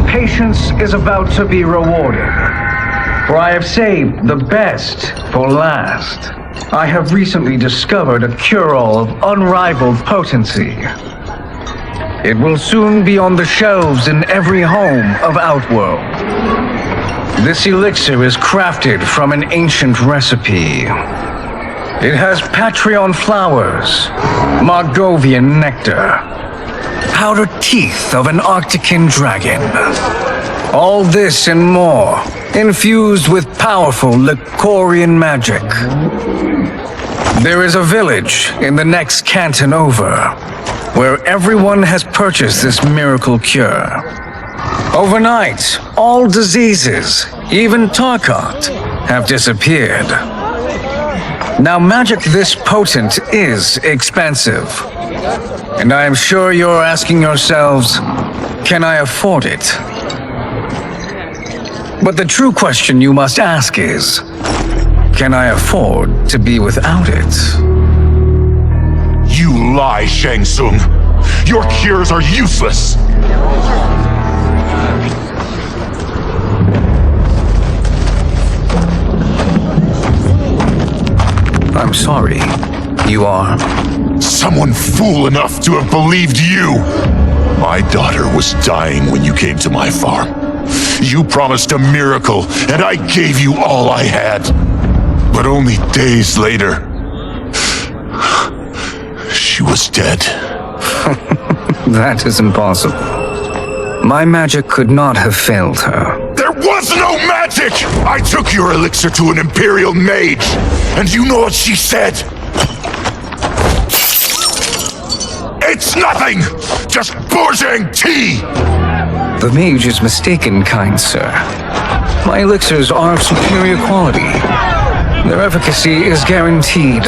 patience is about to be rewarded. For I have saved the best for last. I have recently discovered a cure-all of unrivaled potency. It will soon be on the shelves in every home of Outworld. This elixir is crafted from an ancient recipe. It has Patreon flowers, Margovian nectar, powdered teeth of an Arctican dragon. All this and more, infused with powerful Lycorian magic. There is a village in the next canton over, where everyone has purchased this miracle cure. Overnight, all diseases, even Tarkat, have disappeared. Now, magic this potent is expensive. And I am sure you're asking yourselves, can I afford it? But the true question you must ask is, can I afford to be without it? You lie, Shang Tsung. Your cures are useless. I'm sorry. You are? Someone fool enough to have believed you. My daughter was dying when you came to my farm. You promised a miracle, and I gave you all I had. But only days later, she was dead. That is impossible. My magic could not have failed her. There was no magic! I took your elixir to an Imperial mage, and you know what she said? It's nothing! Just Bourgeois tea! The mage is mistaken, kind sir. My elixirs are of superior quality. Their efficacy is guaranteed.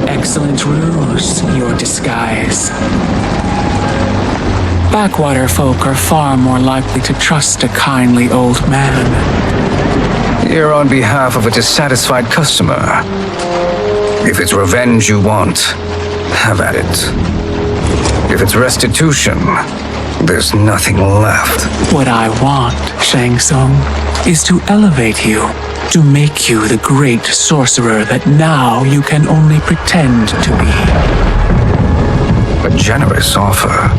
Excellent ruse, your disguise. Backwater folk are far more likely to trust a kindly old man. Here on behalf of a dissatisfied customer. If it's revenge you want, have at it. If it's restitution, there's nothing left. What I want, Shang Tsung, is to elevate you. To make you the great sorcerer that now you can only pretend to be. A generous offer.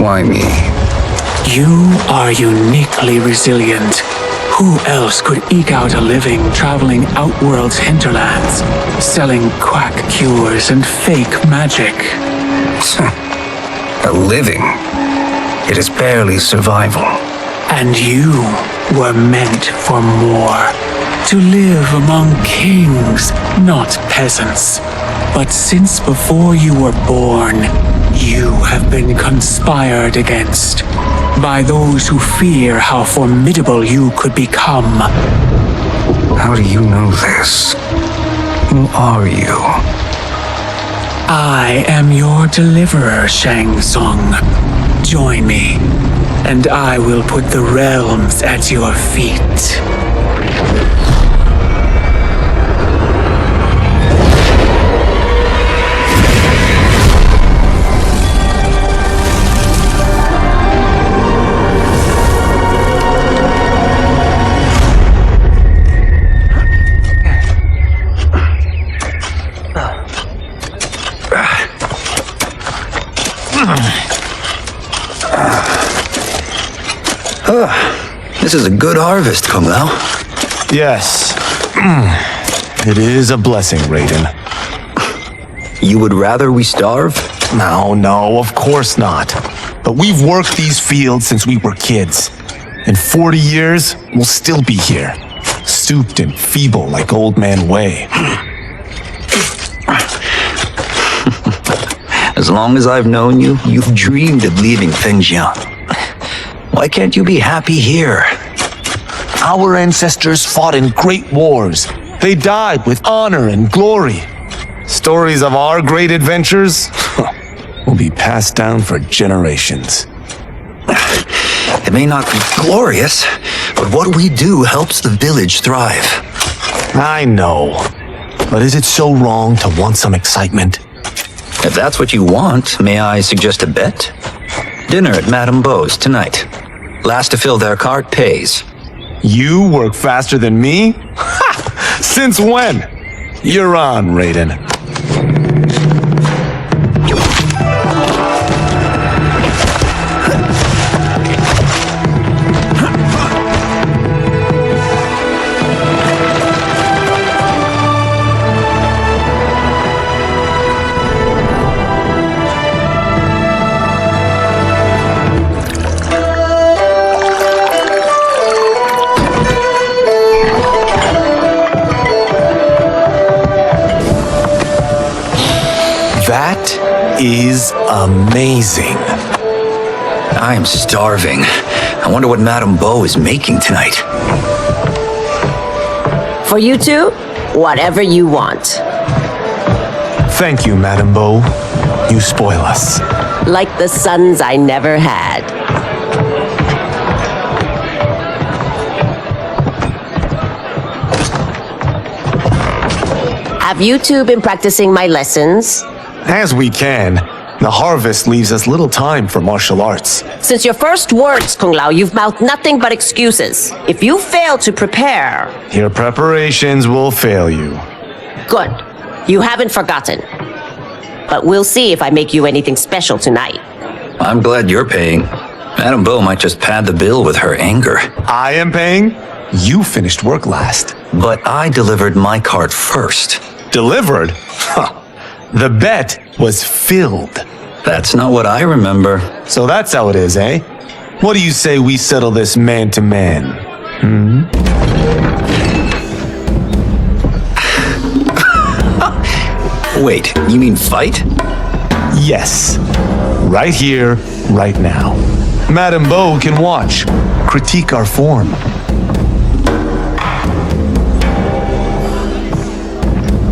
Why me? You are uniquely resilient. Who else could eke out a living traveling Outworld's hinterlands, selling quack cures and fake magic? A living? It is barely survival. And you were meant for more. To live among kings, not peasants. But since before you were born, you have been conspired against by those who fear how formidable you could become. How do you know this? Who are you? I am your deliverer, Shang Tsung. Join me, and I will put the realms at your feet. This is a good harvest, Kung Lao. Yes. It is a blessing, Raiden. You would rather we starve? No, of course not. But we've worked these fields since we were kids. In 40 years, we'll still be here. Stooped and feeble like Old Man Way. As long as I've known you, you've dreamed of leaving things young. Why can't you be happy here? Our ancestors fought in great wars. They died with honor and glory. Stories of our great adventures will be passed down for generations. It may not be glorious, but what we do helps the village thrive. I know. But is it so wrong to want some excitement? If that's what you want, may I suggest a bet? Dinner at Madame Beau's tonight. Last to fill their cart pays. You work faster than me? Ha! Since when? You're on, Raiden. That is amazing. I am starving. I wonder what Madame Beau is making tonight. For you two, whatever you want. Thank you, Madame Beau. You spoil us. Like the sons I never had. Have you two been practicing my lessons? As we can. The harvest leaves us little time for martial arts. Since your first words, Kung Lao, you've mouthed nothing but excuses. If you fail to prepare... Your preparations will fail you. Good. You haven't forgotten. But we'll see if I make you anything special tonight. I'm glad you're paying. Madame Beau might just pad the bill with her anger. I am paying? You finished work last. But I delivered my cart first. Delivered? Huh. The bet was filled. That's not what I remember. So that's how it is, eh? What do you say we settle this man to man? Wait, you mean fight? Yes. Right here, right now. Madame Beau can watch, critique our form.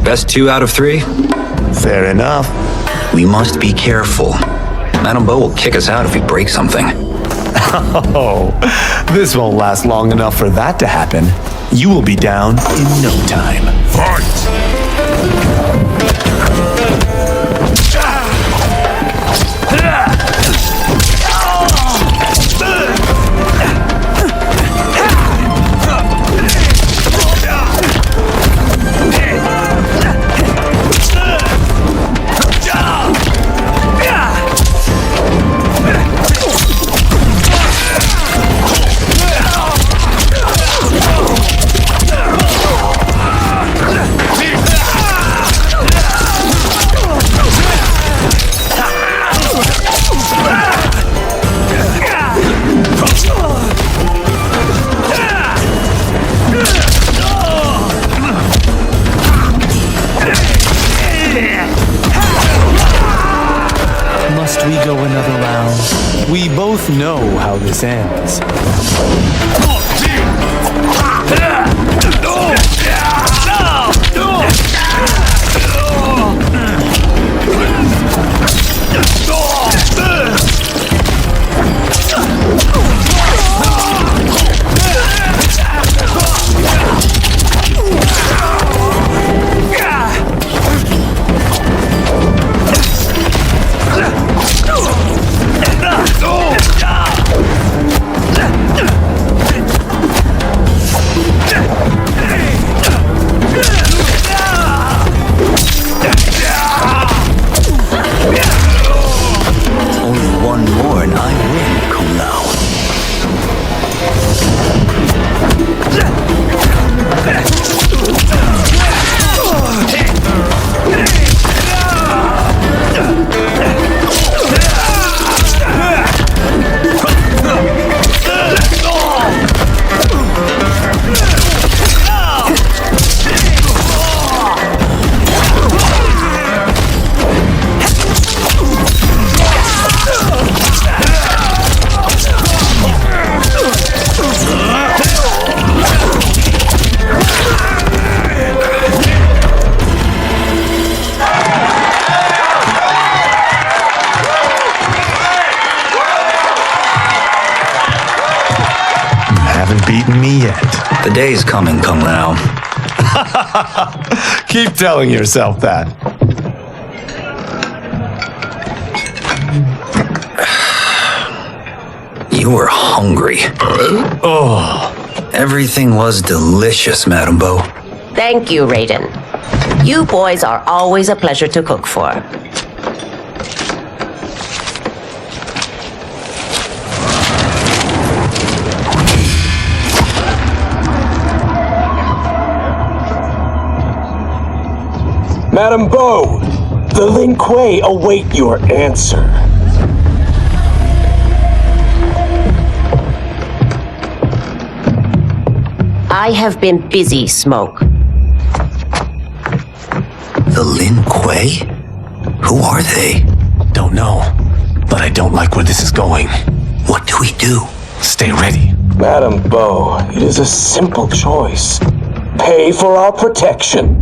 Best 2 out of 3? Fair enough. We must be careful. Madame Beau will kick us out if we break something. Oh, this won't last long enough for that to happen. You will be down in no time. Fight! Must we go another round? We both know how this ends. me yet. The day's coming, Kung Lao. Keep telling yourself that. You were hungry. Oh. Everything was delicious, Madame Bo. Thank you, Raiden. You boys are always a pleasure to cook for. Madame Bo, the Lin Kuei await your answer. I have been busy, Smoke. The Lin Kuei? Who are they? Don't know, but I don't like where this is going. What do we do? Stay ready. Madame Bo, it is a simple choice. Pay for our protection,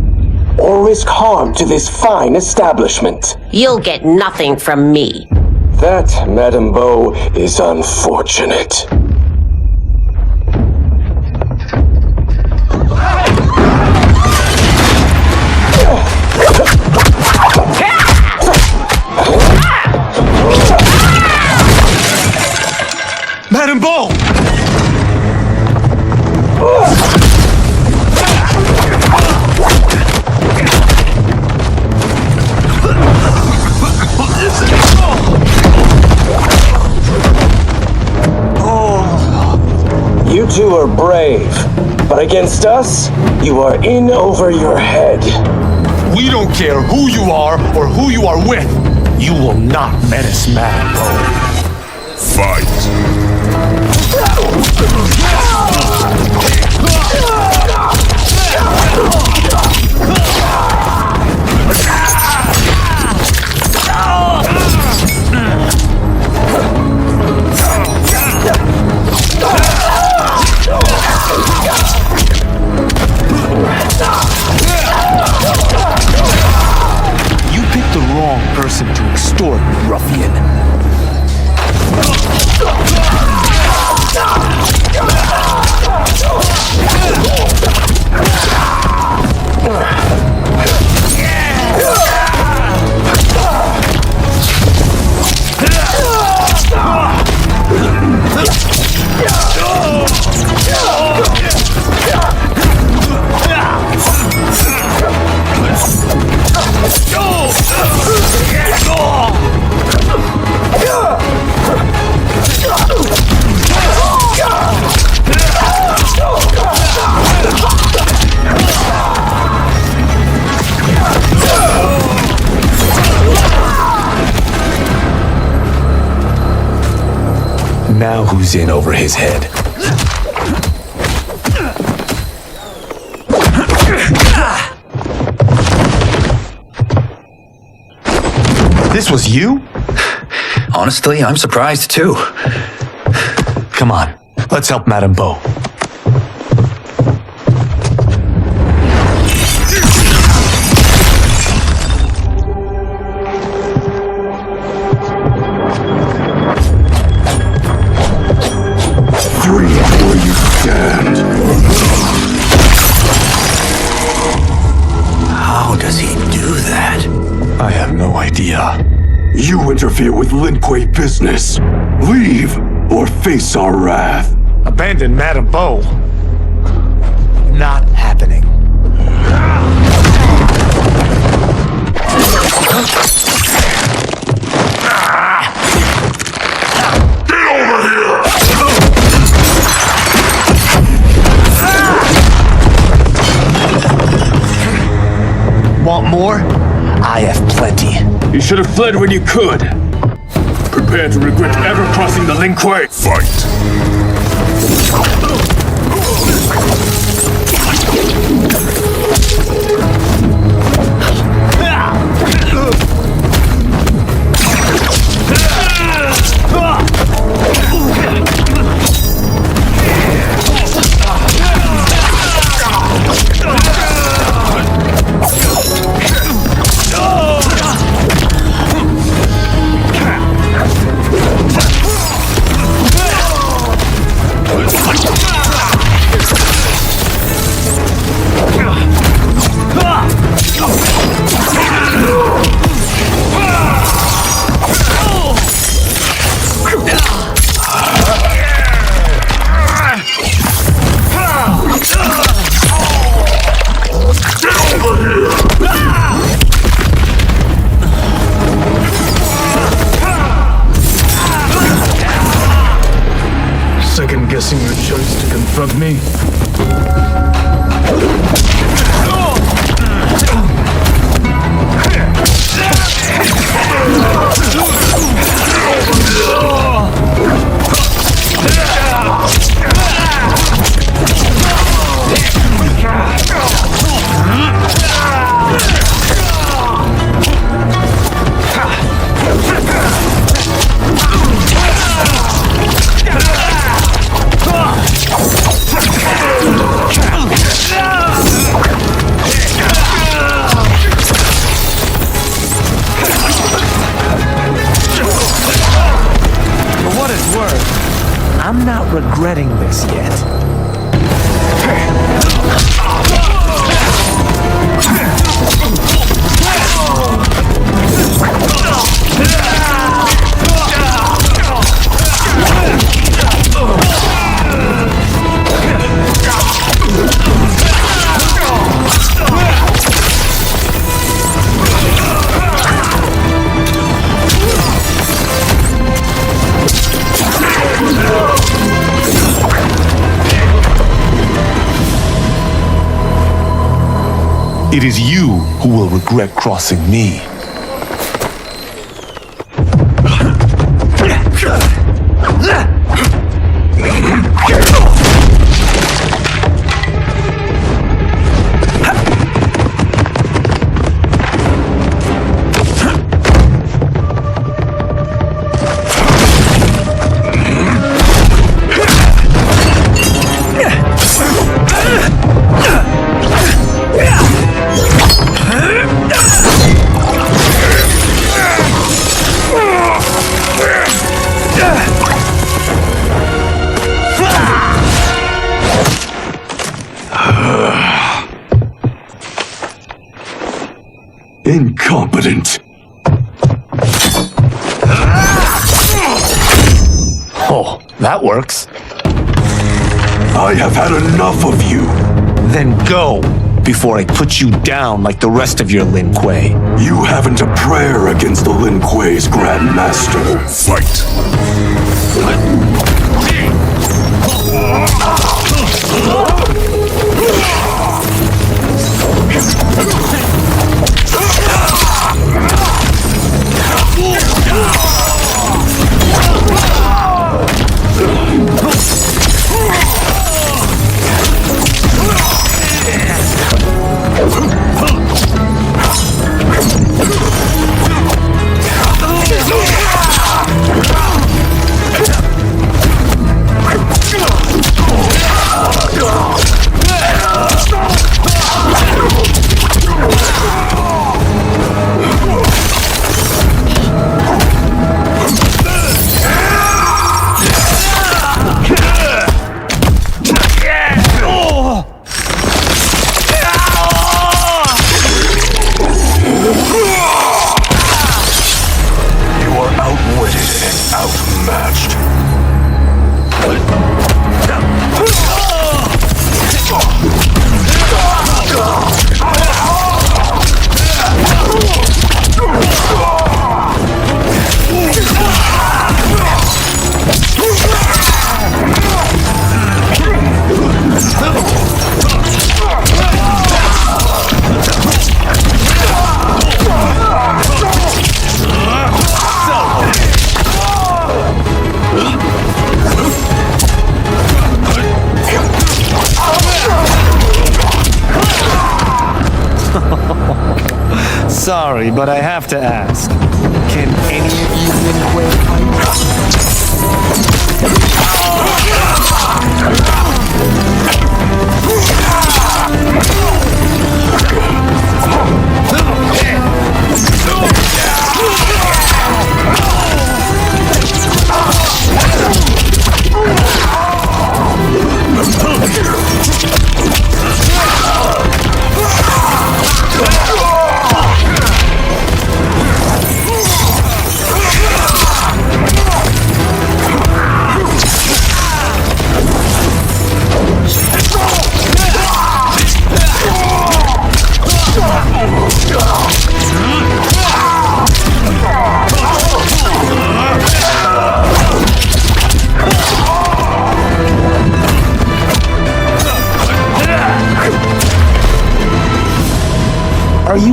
or risk harm to this fine establishment. You'll get nothing from me. That, Madame Bo, is unfortunate. Madame Bo! You two are brave, but against us, you are in over your head. We don't care who you are or who you are with. You will not menace Madame Bo. Fight! You picked the wrong person to extort, ruffian. Now who's in over his head? This was you? Honestly, I'm surprised too. Come on, let's help Madame Bo. Where you stand. How does he do that? I have no idea. You interfere with Lin Kuei business. Leave or face our wrath. Abandon Madame Bo. Not happening. Want more? I have plenty. You should have fled when you could. Prepare to regret ever crossing the Lin Kuei. Fight! from me. I'm not regretting this yet. It is you who will regret crossing me. Incompetent. Oh, that works. I have had enough of you. Then go, before I put you down like the rest of your Lin Kuei. You haven't a prayer against the Lin Kuei's Grand Master. Fight. Sorry, but I have to ask. Can any of you Lin Kuei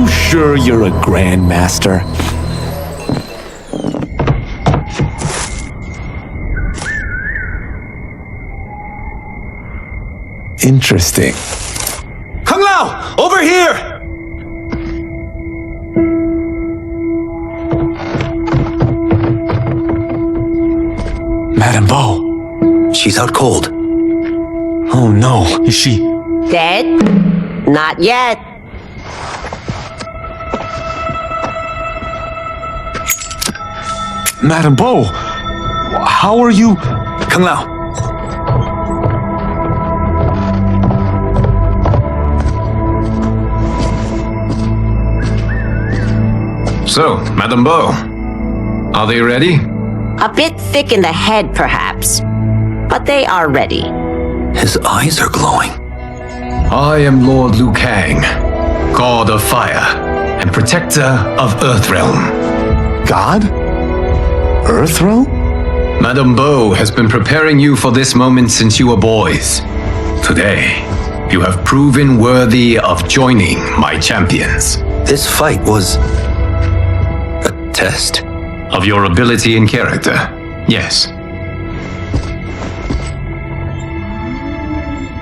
you sure you're a grandmaster? Interesting. Kung Lao! Over here! Madame Bo. She's out cold. Oh no, is she... Dead? Not yet. Madame Bo, how are you... Kung Lao. So, Madame Bo, are they ready? A bit thick in the head, perhaps. But they are ready. His eyes are glowing. I am Lord Liu Kang, God of Fire and Protector of Earthrealm. God? Earthrealm? Madame Bo has been preparing you for this moment since you were boys. Today, you have proven worthy of joining my champions. This fight was a test. Of your ability and character, yes.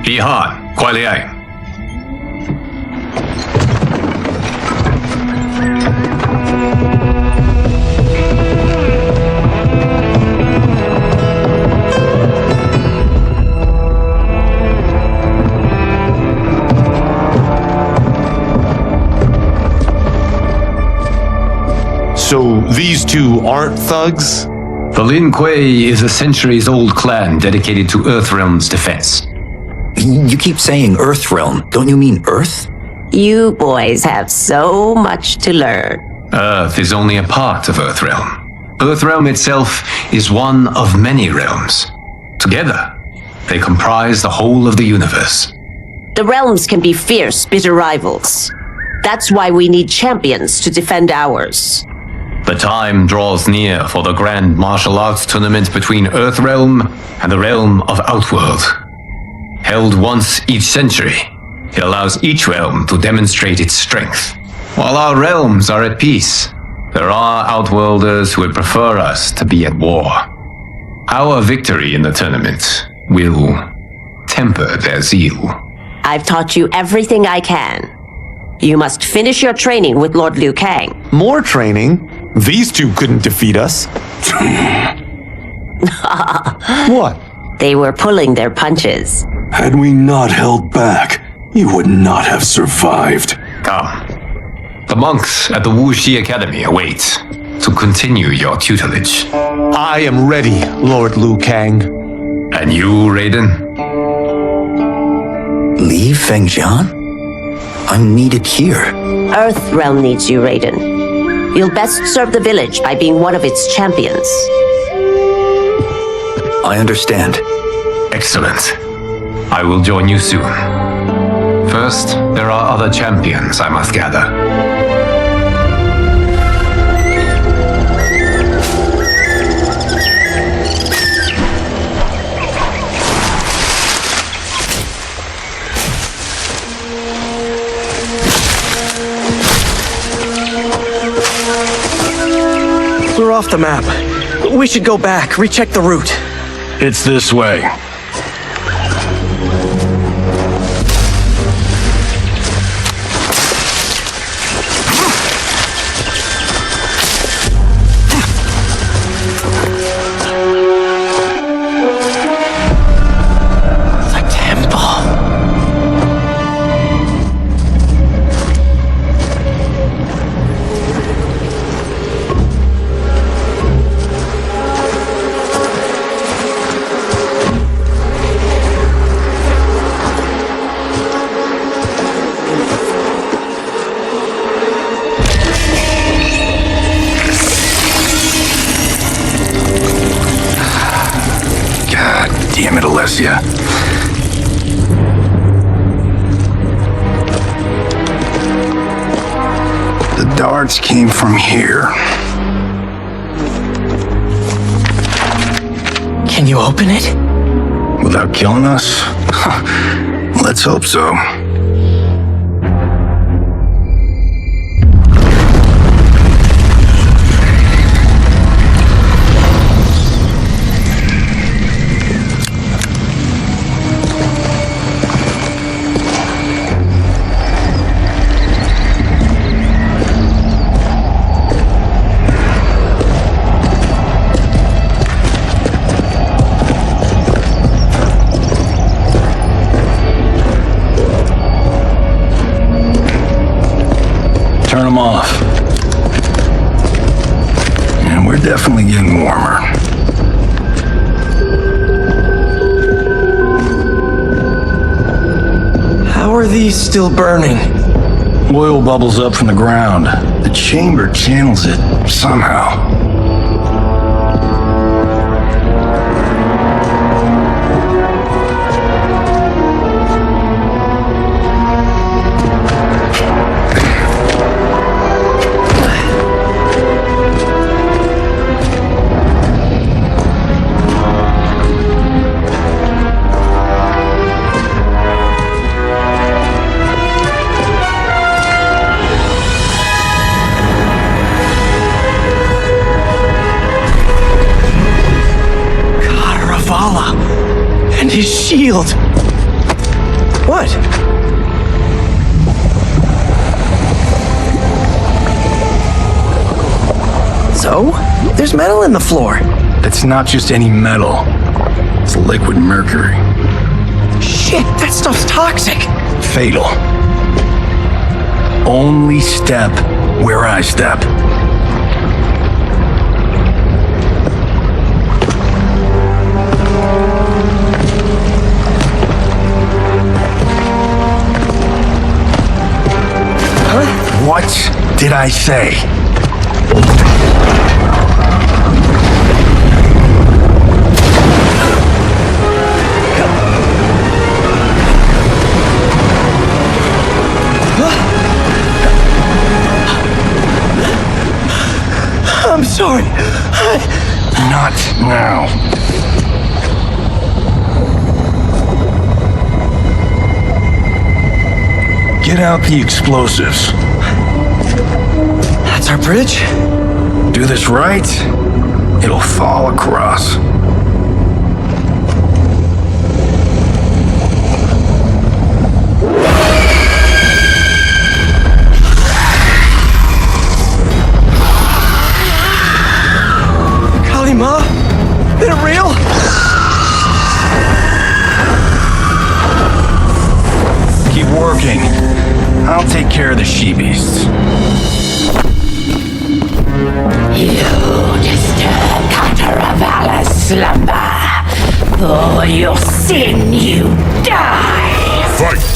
Li Han, Kuai Liang. So these two aren't thugs? The Lin Kuei is a centuries-old clan dedicated to Earthrealm's defense. You keep saying Earthrealm. Don't you mean Earth? You boys have so much to learn. Earth is only a part of Earthrealm. Earthrealm itself is one of many realms. Together, they comprise the whole of the universe. The realms can be fierce, bitter rivals. That's why we need champions to defend ours. The time draws near for the grand martial arts tournament between Earthrealm and the realm of Outworld. Held once each century, it allows each realm to demonstrate its strength. While our realms are at peace, there are Outworlders who would prefer us to be at war. Our victory in the tournament will temper their zeal. I've taught you everything I can. You must finish your training with Lord Liu Kang. More training? These two couldn't defeat us. What? They were pulling their punches. Had we not held back, you would not have survived. Come. The monks at the Wuxi Academy await to continue your tutelage. I am ready, Lord Liu Kang. And you, Raiden? Li Fengjian? I'm needed here. Earthrealm needs you, Raiden. You'll best serve the village by being one of its champions. I understand. Excellent. I will join you soon. First, there are other champions I must gather. We're off the map. We should go back, recheck the route. It's this way. Damn it, Alessia. The darts came from here. Can you open it? Without killing us? Let's hope so. off. And we're definitely getting warmer. How are these still burning? Oil bubbles up from the ground. The chamber channels it somehow. And his shield! What? So? There's metal in the floor. It's not just any metal. It's liquid mercury. Shit, that stuff's toxic! Fatal. Only step where I step. What did I say? I'm sorry. Not now. Get out the explosives. That's our bridge? Do this right, it'll fall across. Kalima? Is it real? Keep working. I'll take care of the she-beasts. You disturb Cataravalla's slumber. For your sin, you die. Fight!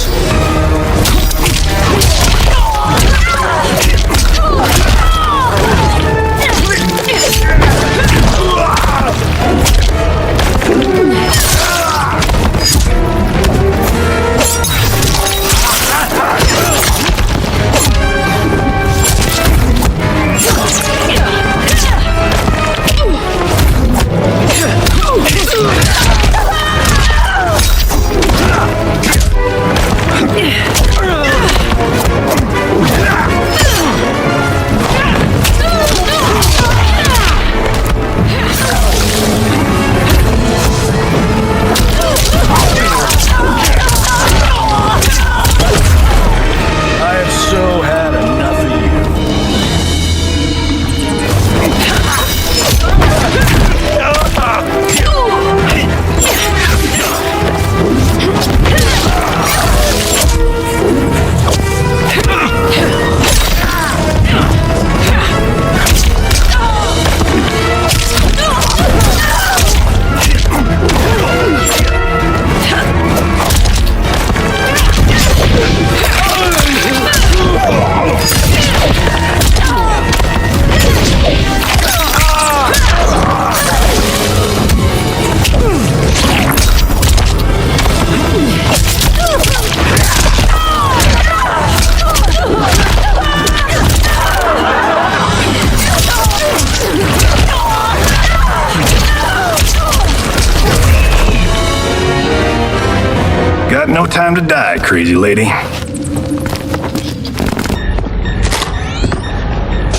No time to die, crazy lady.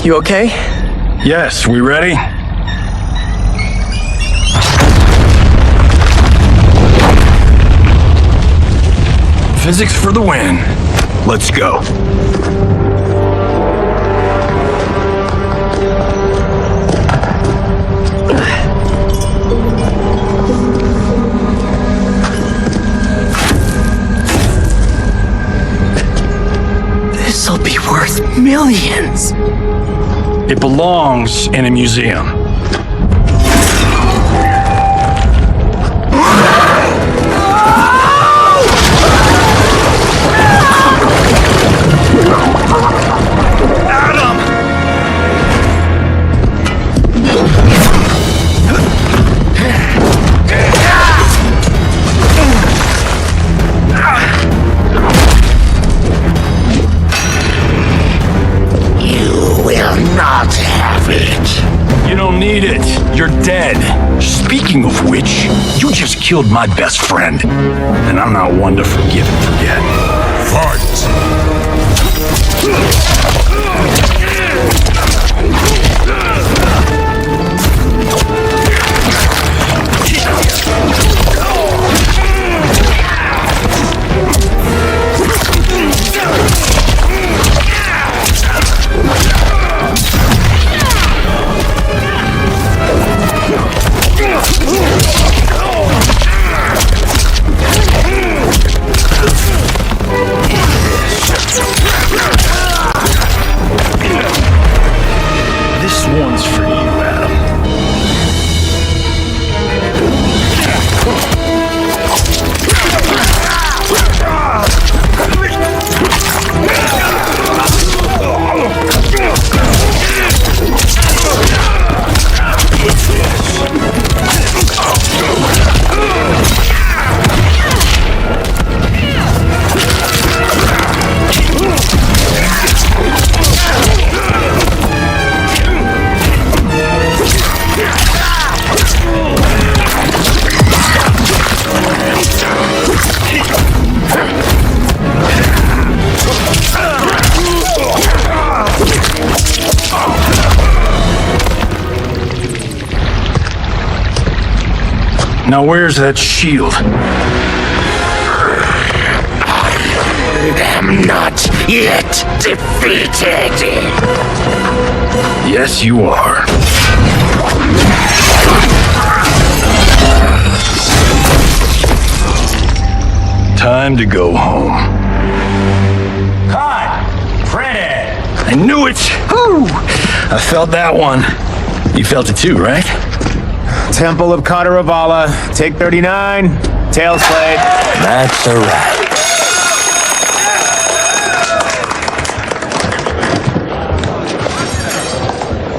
You okay? Yes, we ready? Physics for the win. Let's go. This'll be worth millions. It belongs in a museum. Not have it. You don't need it. You're dead. Speaking of which, you just killed my best friend. And I'm not one to forgive and forget. Fight! This one's for you, Adam. Now where's that shield? I'm not yet defeated. Yes, you are. Time to go home. Cut! Credit! I knew it! Woo! I felt that one. You felt it too, right? Temple of Kataravala, take 39, tail slate. That's a wrap.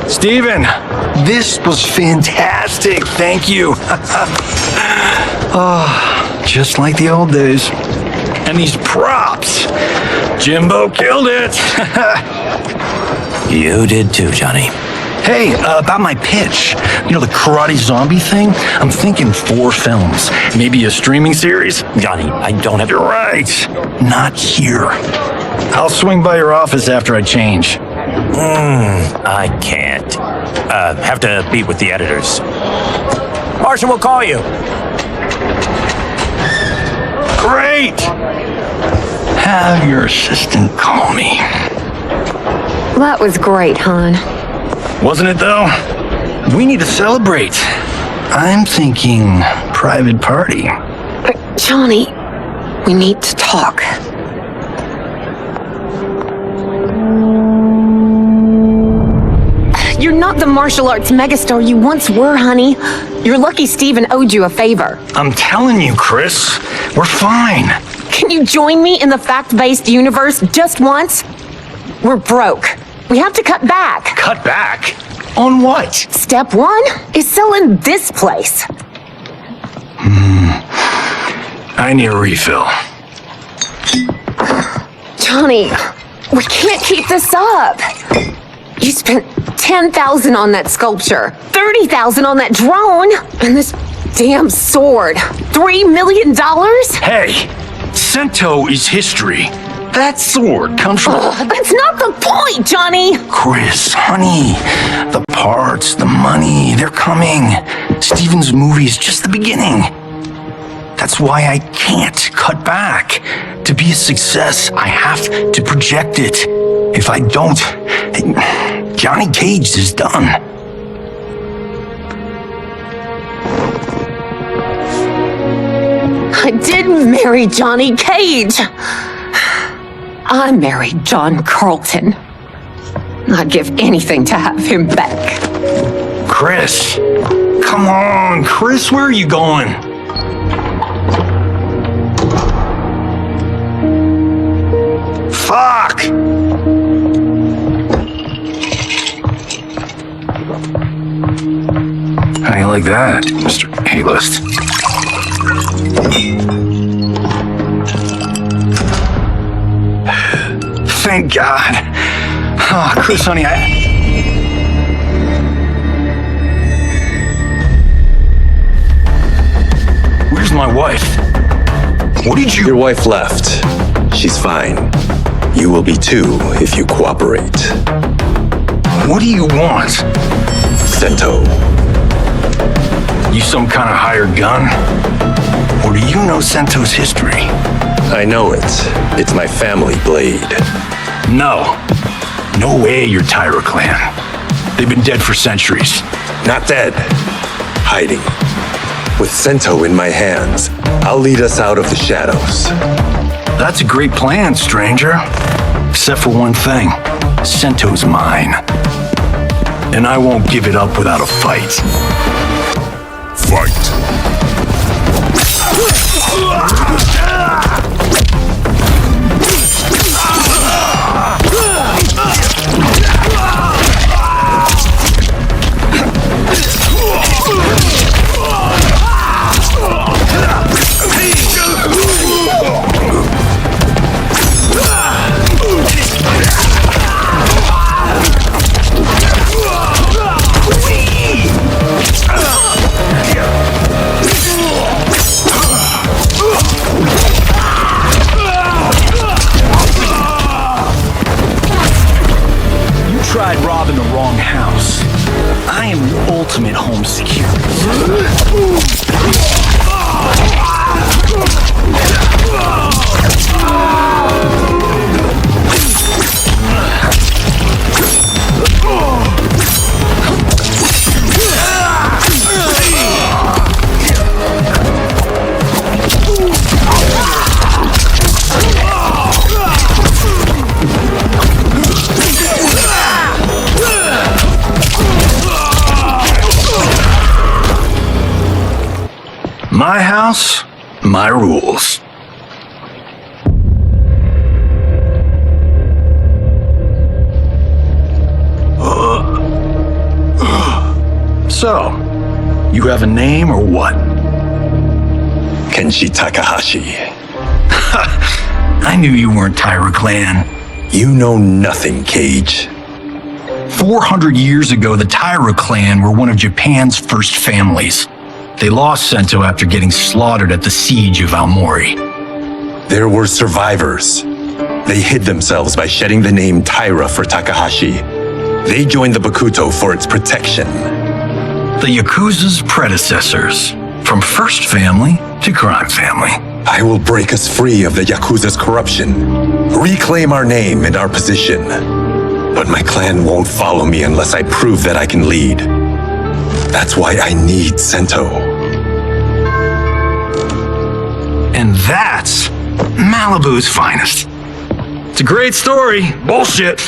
Steven, this was fantastic. Thank you. Oh, just like the old days. And these props. Jimbo killed it. You did too, Johnny. Hey, about my pitch. You know, the karate zombie thing? I'm thinking 4 films. Maybe a streaming series? Johnny, I don't have... You're right. Not here. I'll swing by your office after I change. I can't. Have to meet with the editors. Marshall will call you. Great! Have your assistant call me. That was great, hon. Wasn't it, though? We need to celebrate. I'm thinking private party. Johnny, we need to talk. You're not the martial arts megastar you once were, honey. You're lucky Steven owed you a favor. I'm telling you, Chris, we're fine. Can you join me in the fact-based universe just once? We're broke. We have to cut back. Cut back? On what? Step 1 is selling this place. I need a refill. Johnny, we can't keep this up. You spent $10,000 on that sculpture, $30,000 on that drone, and this damn sword. $3 million? Hey, Sento is history. That sword comes from... That's not the point, Johnny! Chris, honey, the parts, the money, they're coming. Steven's movie is just the beginning. That's why I can't cut back. To be a success, I have to project it. If I don't, Johnny Cage is done. I didn't marry Johnny Cage. I married John Carlton. I'd give anything to have him back. Chris. Come on, Chris, where are you going? Fuck! How do you like that, Mr. A-list? Thank God. Oh, Chris, honey, Where's my wife? What did you... Your wife left. She's fine. You will be too if you cooperate. What do you want? Sento. You some kind of hired gun? Or do you know Sento's history? I know it. It's my family blade. No. No way you're Tyra clan. They've been dead for centuries. Not dead. Hiding. With Sento in my hands, I'll lead us out of the shadows. That's a great plan, stranger. Except for one thing. Sento's mine. And I won't give it up without a fight. Fight. Tried robbing the wrong house. I am the ultimate home security. My house, my rules. So, you have a name or what? Kenshi Takahashi. I knew you weren't Tyra clan. You know nothing, Cage. 400 years ago, the Tyra clan were one of Japan's first families. They lost Sento after getting slaughtered at the siege of Aomori. There were survivors. They hid themselves by shedding the name Tyra for Takahashi. They joined the Bakuto for its protection. The Yakuza's predecessors, from first family to crime family. I will break us free of the Yakuza's corruption, reclaim our name and our position. But my clan won't follow me unless I prove that I can lead. That's why I need Sento. And that's Malibu's finest. It's a great story. Bullshit.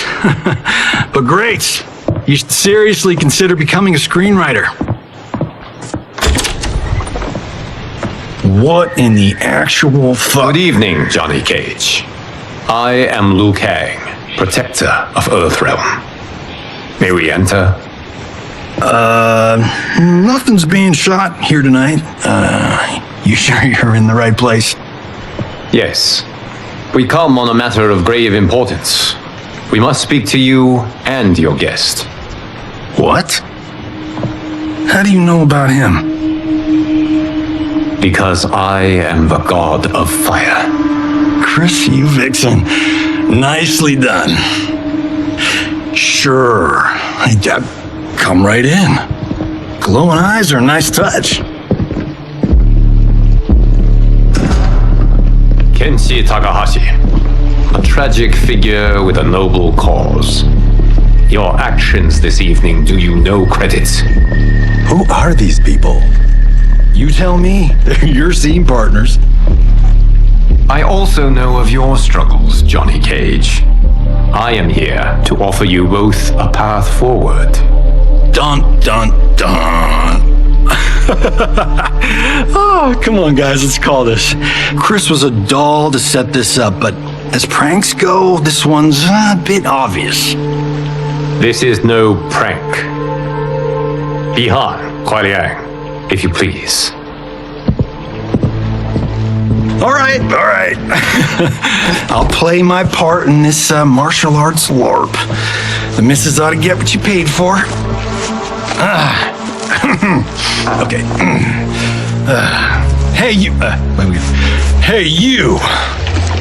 But great. You should seriously consider becoming a screenwriter. What in the actual fuck? Good evening, Johnny Cage. I am Liu Kang, protector of Earthrealm. May we enter? Nothing's being shot here tonight. You sure you're in the right place? Yes. We come on a matter of grave importance. We must speak to you and your guest. What? How do you know about him? Because I am the god of fire. Chris, you vixen. Nicely done. Sure. Come right in. Glowing eyes are a nice touch. Kenshi Takahashi, a tragic figure with a noble cause. Your actions this evening do you no credit. Who are these people? You tell me. They're your scene partners. I also know of your struggles, Johnny Cage. I am here to offer you both a path forward. Dun, dun, dun. Oh, come on, guys, let's call this. Chris was a doll to set this up, but as pranks go, this one's a bit obvious. This is no prank. Bihan, Kuai Liang, if you please. All right. I'll play my part in this martial arts LARP. The missus ought to get what you paid for. Okay. Hey, you. Hey, you.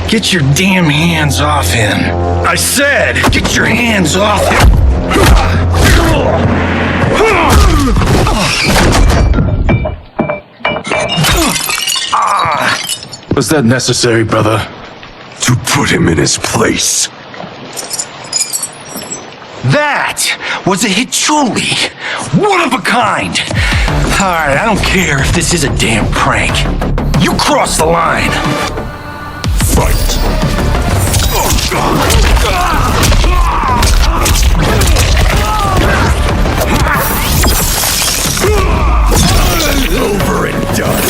Get your damn hands off him. I said, get your hands off him. Was that necessary, brother? To put him in his place. That was a Hichuli. One of a kind. Alright, I don't care if this is a damn prank. You crossed the line. Fight. Over and done.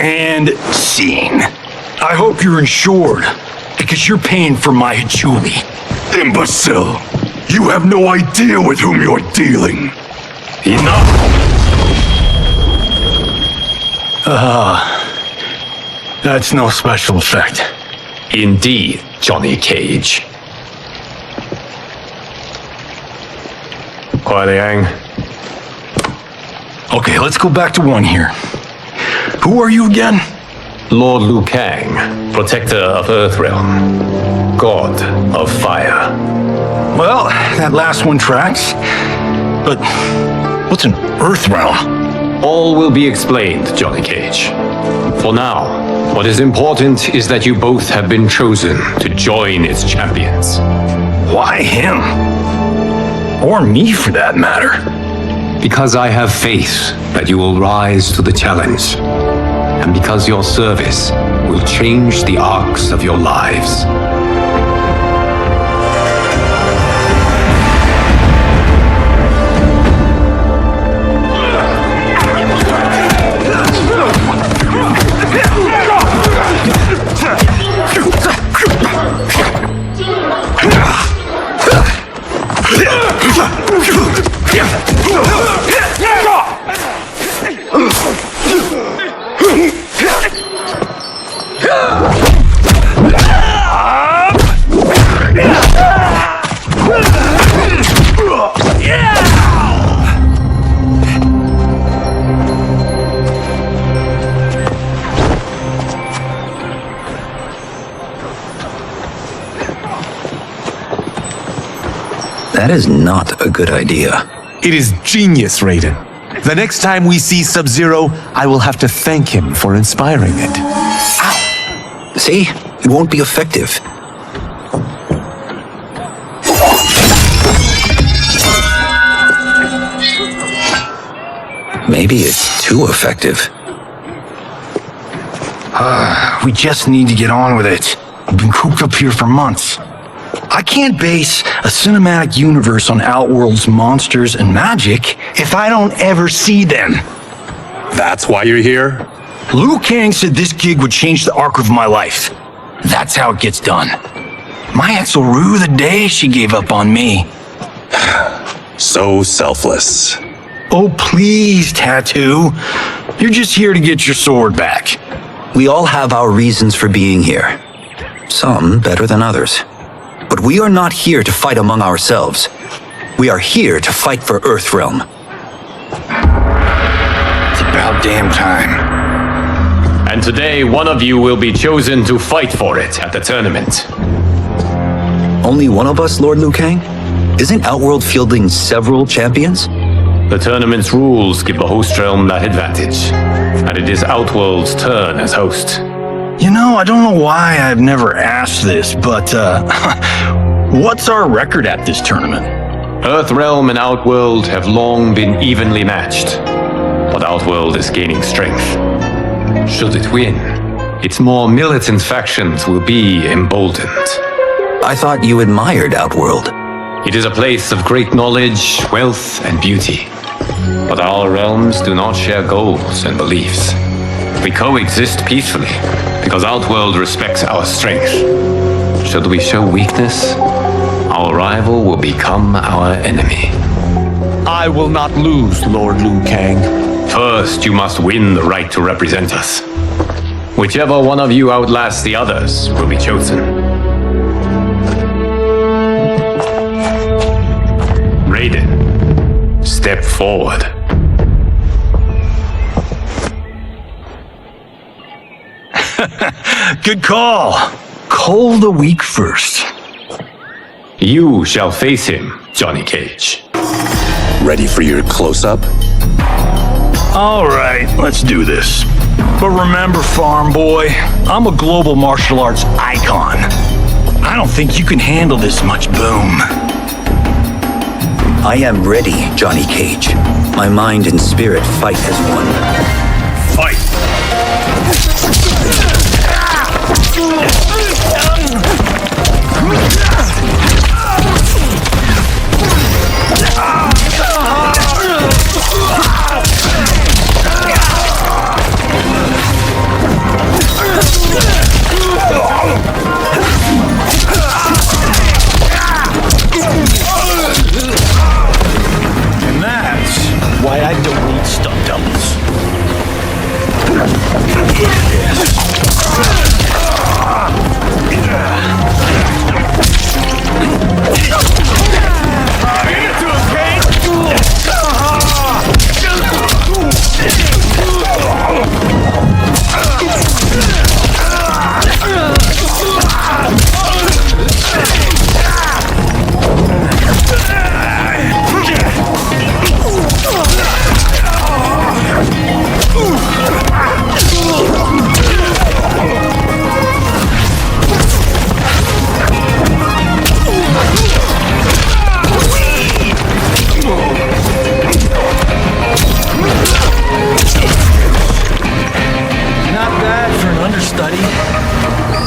And scene. I hope you're insured, because you're paying for my Hichuli. Imbecile! You have no idea with whom you're dealing. Enough! That's no special effect. Indeed, Johnny Cage. Kuai Liang. Okay, let's go back to one here. Who are you again? Lord Liu Kang, protector of Earthrealm, god of fire. Well, that last one tracks. But what's an Earthrealm? All will be explained, Johnny Cage. For now, what is important is that you both have been chosen to join its champions. Why him? Or me, for that matter. Because I have faith that you will rise to the challenge. And because your service will change the arcs of your lives. That is not a good idea. It is genius, Raiden. The next time we see Sub-Zero, I will have to thank him for inspiring it. Ow! See? It won't be effective. Maybe it's too effective. We just need to get on with it. We've been cooped up here for months. I can't base a cinematic universe on Outworld's monsters and magic if I don't ever see them. That's why you're here? Liu Kang said this gig would change the arc of my life. That's how it gets done. My ex will rue the day she gave up on me. So selfless. Oh, please, Tattoo. You're just here to get your sword back. We all have our reasons for being here. Some better than others. But we are not here to fight among ourselves. We are here to fight for Earthrealm. It's about damn time. And today, one of you will be chosen to fight for it at the tournament. Only one of us, Lord Liu Kang? Isn't Outworld fielding several champions? The tournament's rules give the host realm that advantage, and it is Outworld's turn as host. You know, I don't know why I've never asked this, but, what's our record at this tournament? Earthrealm and Outworld have long been evenly matched, but Outworld is gaining strength. Should it win, its more militant factions will be emboldened. I thought you admired Outworld. It is a place of great knowledge, wealth, and beauty. But our realms do not share goals and beliefs. We coexist peacefully, because Outworld respects our strength. Should we show weakness, our rival will become our enemy. I will not lose, Lord Liu Kang. First, you must win the right to represent us. Whichever one of you outlasts the others will be chosen. Raiden, step forward. Good call. Cole the weak first. You shall face him, Johnny Cage. Ready for your close-up? All right, let's do this. But remember, farm boy, I'm a global martial arts icon. I don't think you can handle this much boom. I am ready, Johnny Cage. My mind and spirit fight as one. Fight! And that's why I don't need stunt doubles.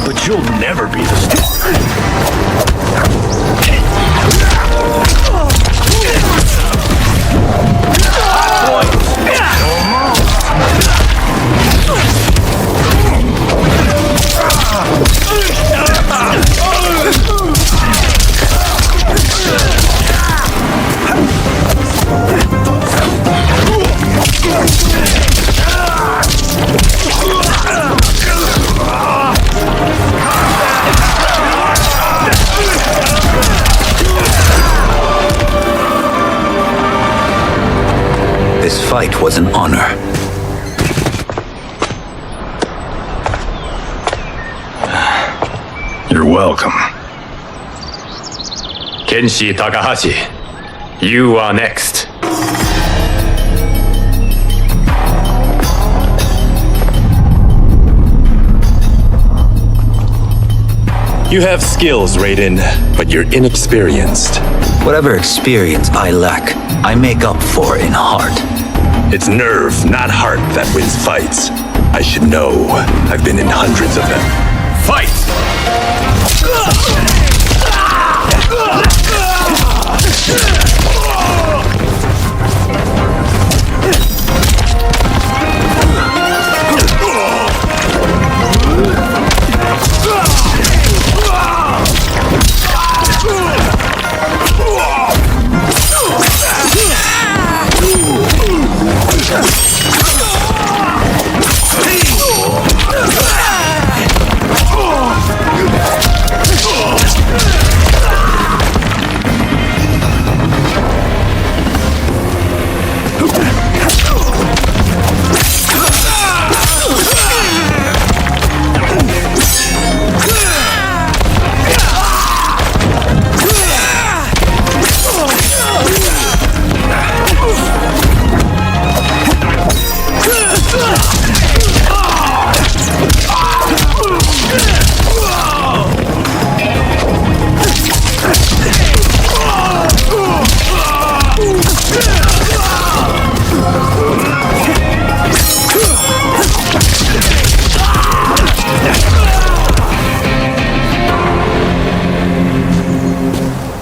But you'll never be the star. This fight was an honor. You're welcome. Kenshi Takahashi, you are next. You have skills, Raiden, but you're inexperienced. Whatever experience I lack, I make up for in heart. It's nerve, not heart, that wins fights. I should know. I've been in hundreds of them. Fight!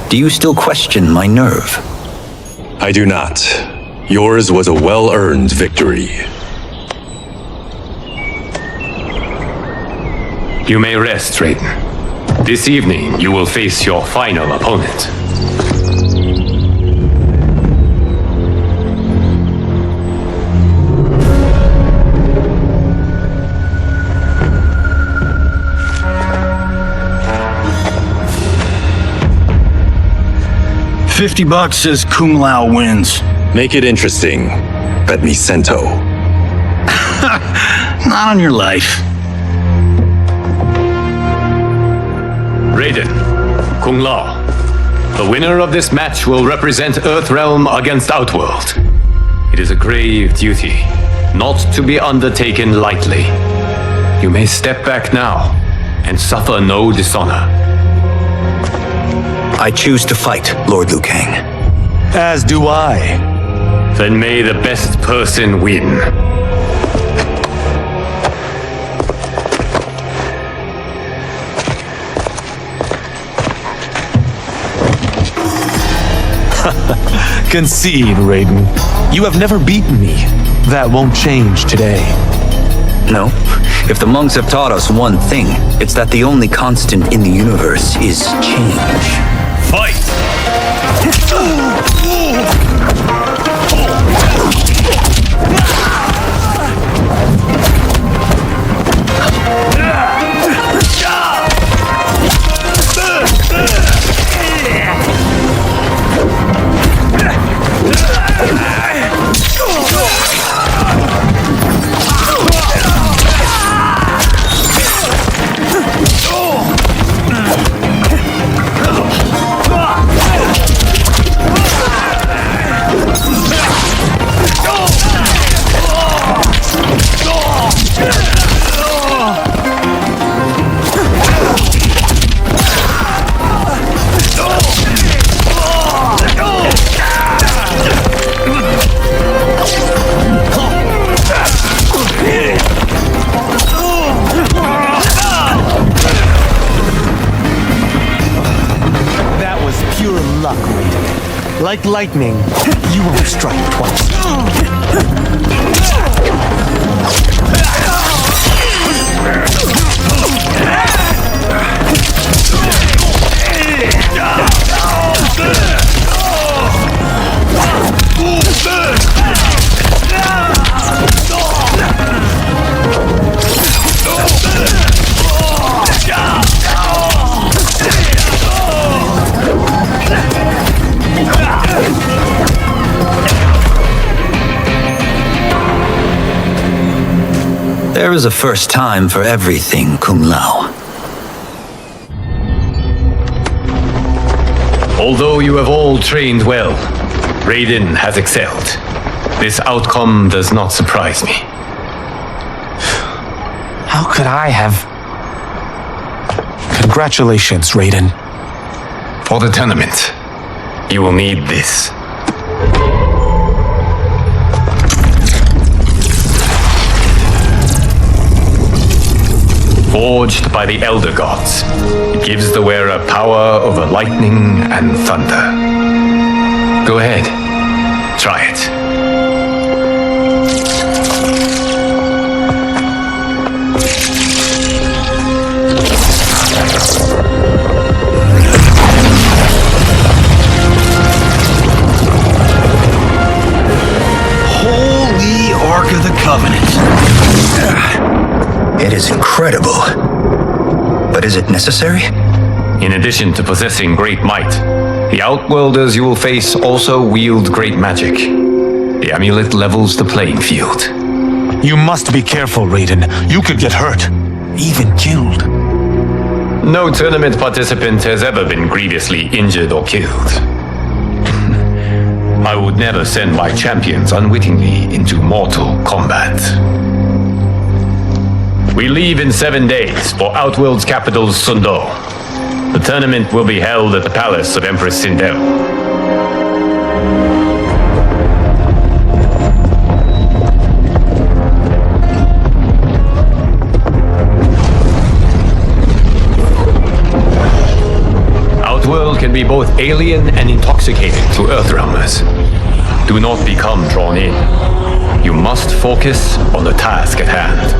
Do you still question my nerve? I do not. Yours was a well-earned victory. You may rest, Raiden. This evening, you will face your final opponent. $50 says Kung Lao wins. Make it interesting. Bet me Sento. Not on your life. Raiden, Kung Lao. The winner of this match will represent Earthrealm against Outworld. It is a grave duty, not to be undertaken lightly. You may step back now and suffer no dishonor. I choose to fight, Lord Liu Kang. As do I. Then may the best person win. Concede, Raiden. You have never beaten me. That won't change today. No. If the monks have taught us one thing, it's that the only constant in the universe is change. Fight! Like lightning, you won't strike twice. There is a first time for everything, Kung Lao. Although you have all trained well, Raiden has excelled. This outcome does not surprise me. How could I have Congratulations, Raiden. For the tournament, you will need this. Forged by the Elder Gods, it gives the wearer power over lightning and thunder. Go ahead, try it. Holy Ark of the Covenant. It is incredible. But is it necessary? In addition to possessing great might, the Outworlders you will face also wield great magic. The amulet levels the playing field. You must be careful, Raiden. You could get hurt. Even killed. No tournament participant has ever been grievously injured or killed. I would never send my champions unwittingly into mortal combat. We leave in 7 days for Outworld's capital, Sundo. The tournament will be held at the palace of Empress Sindel. Outworld can be both alien and intoxicating to Earthrealmers. Do not become drawn in. You must focus on the task at hand.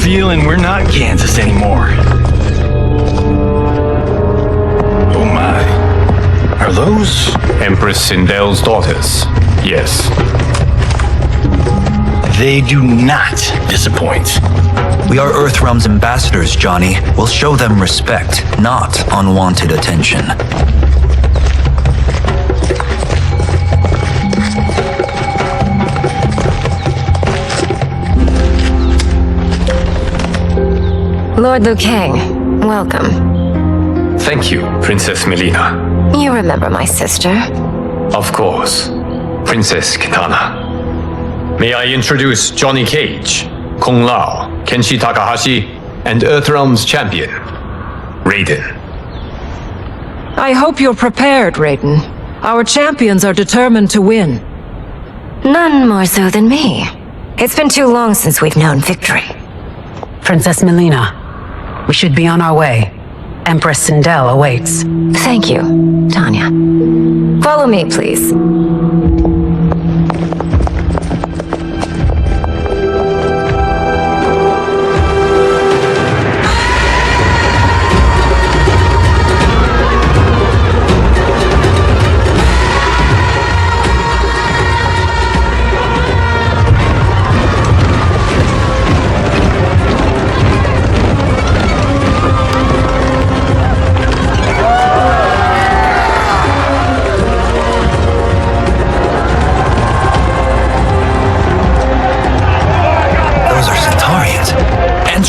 Feeling we're not Kansas anymore. Oh my. Are those? Empress Sindel's daughters, yes. They do not disappoint. We are Earthrealm's ambassadors, Johnny. We'll show them respect, not unwanted attention. Lord Liu Kang, welcome. Thank you, Princess Melina. You remember my sister? Of course, Princess Kitana. May I introduce Johnny Cage, Kung Lao, Kenshi Takahashi, and Earthrealm's champion, Raiden. I hope you're prepared, Raiden. Our champions are determined to win. None more so than me. It's been too long since we've known victory. Princess Melina, we should be on our way. Empress Sindel awaits. Thank you, Tanya. Follow me, please.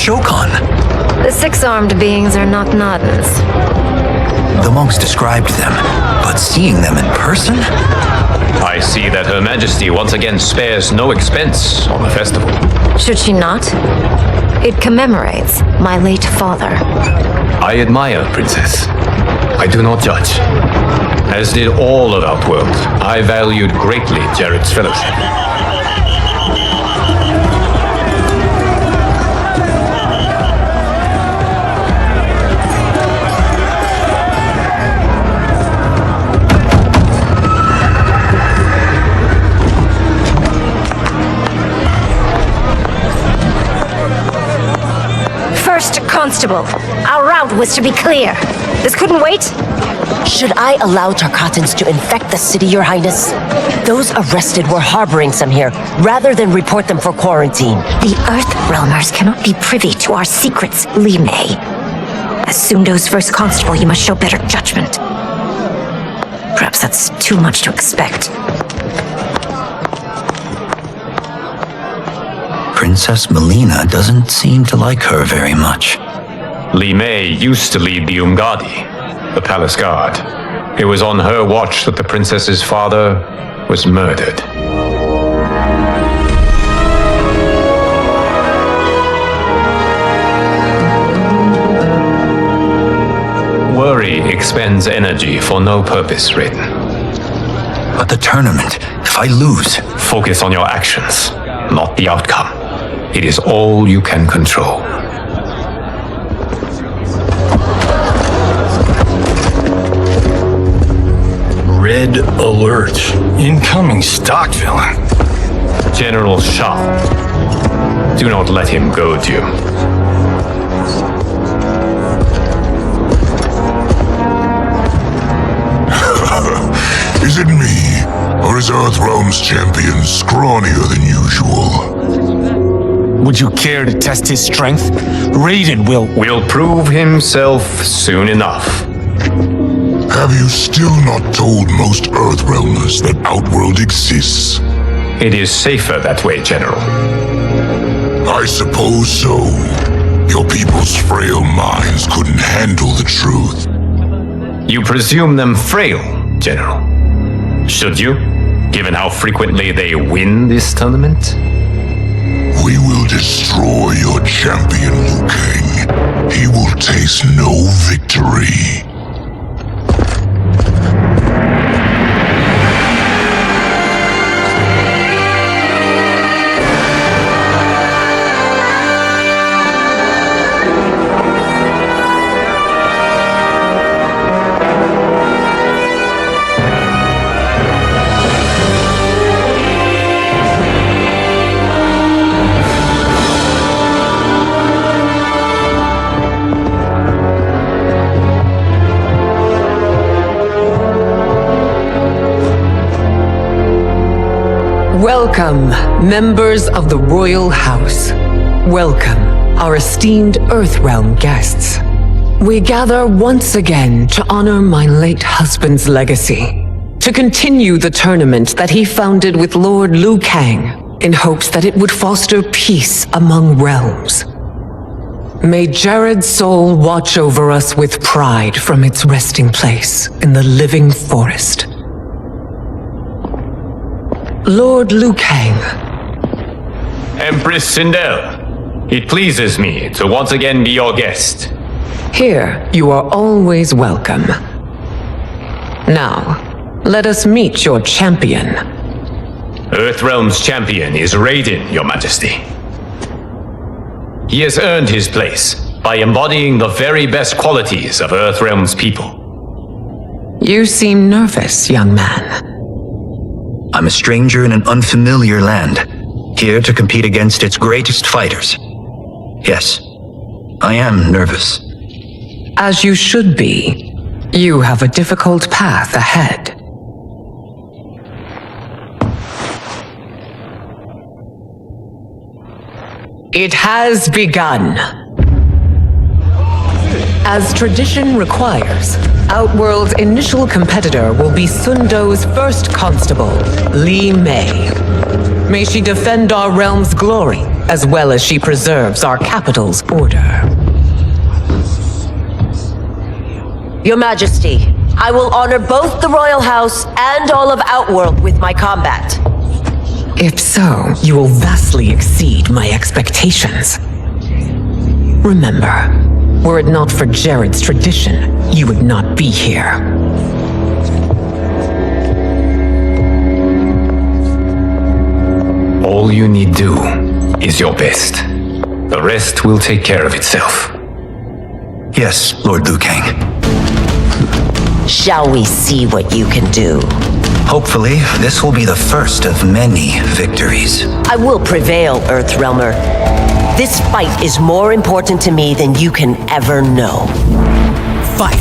Shokan. The six-armed beings are not Nadans. The monks described them, but seeing them in person? I see that Her Majesty once again spares no expense on the festival. Should she not? It commemorates my late father. I admire, Princess. I do not judge. As did all of Outworld, I valued greatly Jared's fellowship. Constable, our route was to be clear. This couldn't wait? Should I allow Tarkatans to infect the city, Your Highness? Those arrested were harboring some here, rather than report them for quarantine. The Earthrealmers cannot be privy to our secrets, Li Mei. As Sundo's first constable, you must show better judgment. Perhaps that's too much to expect. Princess Melina doesn't seem to like her very much. Li Mei used to lead the Umgadi, the palace guard. It was on her watch that the princess's father was murdered. Worry expends energy for no purpose, Raiden. But the tournament, if I lose... Focus on your actions, not the outcome. It is all you can control. Red alert. Incoming stock villain. General Shao. Do not let him goad you. Is it me, or is Earthrealm's champion scrawnier than usual? Would you care to test his strength? Raiden will prove himself soon enough. Have you still not told most Earthrealmers that Outworld exists? It is safer that way, General. I suppose so. Your people's frail minds couldn't handle the truth. You presume them frail, General. Should you, given how frequently they win this tournament? We will destroy your champion, Liu Kang. He will taste no victory. Welcome, members of the Royal House. Welcome, our esteemed Earthrealm guests. We gather once again to honor my late husband's legacy, to continue the tournament that he founded with Lord Liu Kang in hopes that it would foster peace among realms. May Jared's soul watch over us with pride from its resting place in the living forest. Lord Liu Kang. Empress Sindel, it pleases me to once again be your guest. Here, you are always welcome. Now, let us meet your champion. Earthrealm's champion is Raiden, Your Majesty. He has earned his place by embodying the very best qualities of Earthrealm's people. You seem nervous, young man. I'm a stranger in an unfamiliar land, here to compete against its greatest fighters. Yes, I am nervous. As you should be. You have a difficult path ahead. It has begun. As tradition requires, Outworld's initial competitor will be Sundo's first constable, Li Mei. May she defend our realm's glory, as well as she preserves our capital's order. Your Majesty, I will honor both the Royal House and all of Outworld with my combat. If so, you will vastly exceed my expectations. Remember, were it not for Jared's tradition, you would not be here. All you need do is your best. The rest will take care of itself. Yes, Lord Liu Kang. Shall we see what you can do? Hopefully, this will be the first of many victories. I will prevail, Earthrealmer. This fight is more important to me than you can ever know. Fight!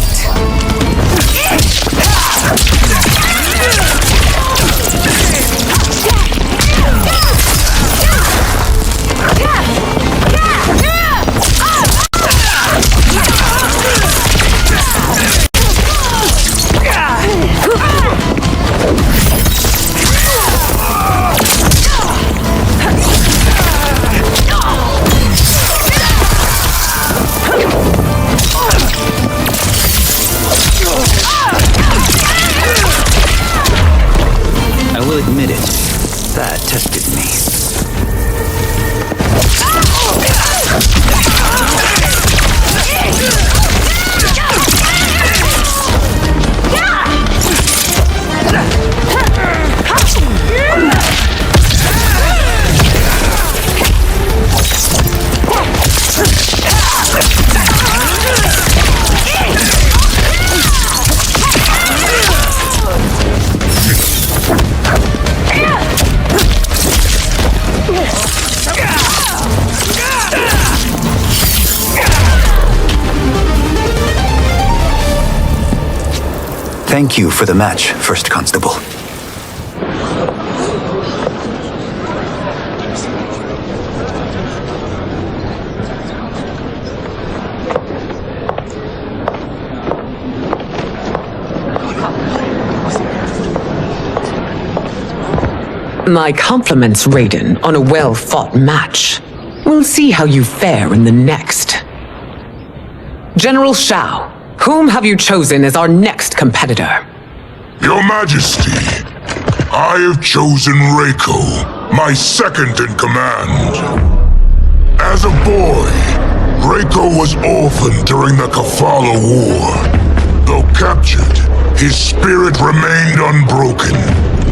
Thank you for the match, First Constable. My compliments, Raiden, on a well-fought match. We'll see how you fare in the next. General Shao, whom have you chosen as our next competitor? Your Majesty, I have chosen Reiko, my second in command. As a boy, Reiko was orphaned during the Kafala War. Though captured, his spirit remained unbroken.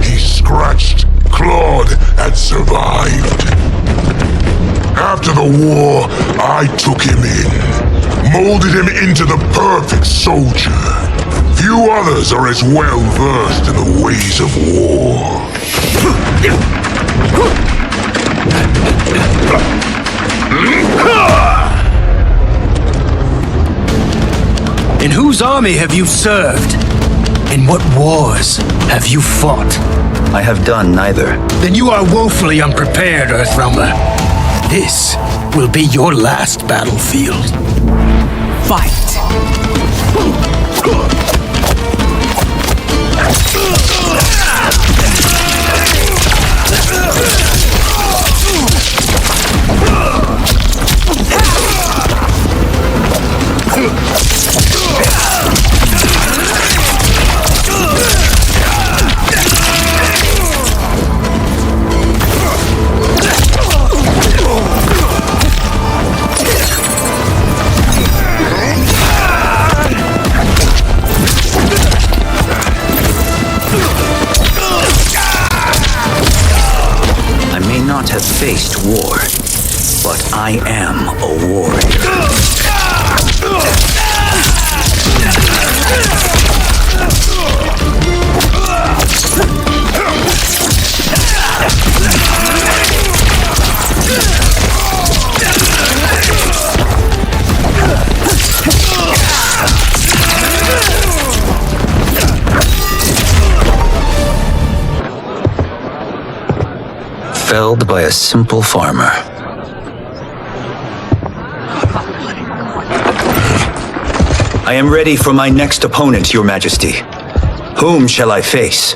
He scratched, clawed, and survived. After the war, I took him in, molded him into the perfect soldier. Few others are as well versed in the ways of war. In whose army have you served? In what wars have you fought? I have done neither. Then you are woefully unprepared, Earthrealmer. This will be your last battlefield. Fight! Have faced war, but I am a warrior. Felled by a simple farmer. I am ready for my next opponent, Your Majesty. Whom shall I face?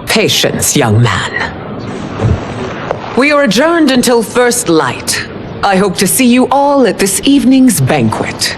Patience, young man. We are adjourned until first light. I hope to see you all at this evening's banquet.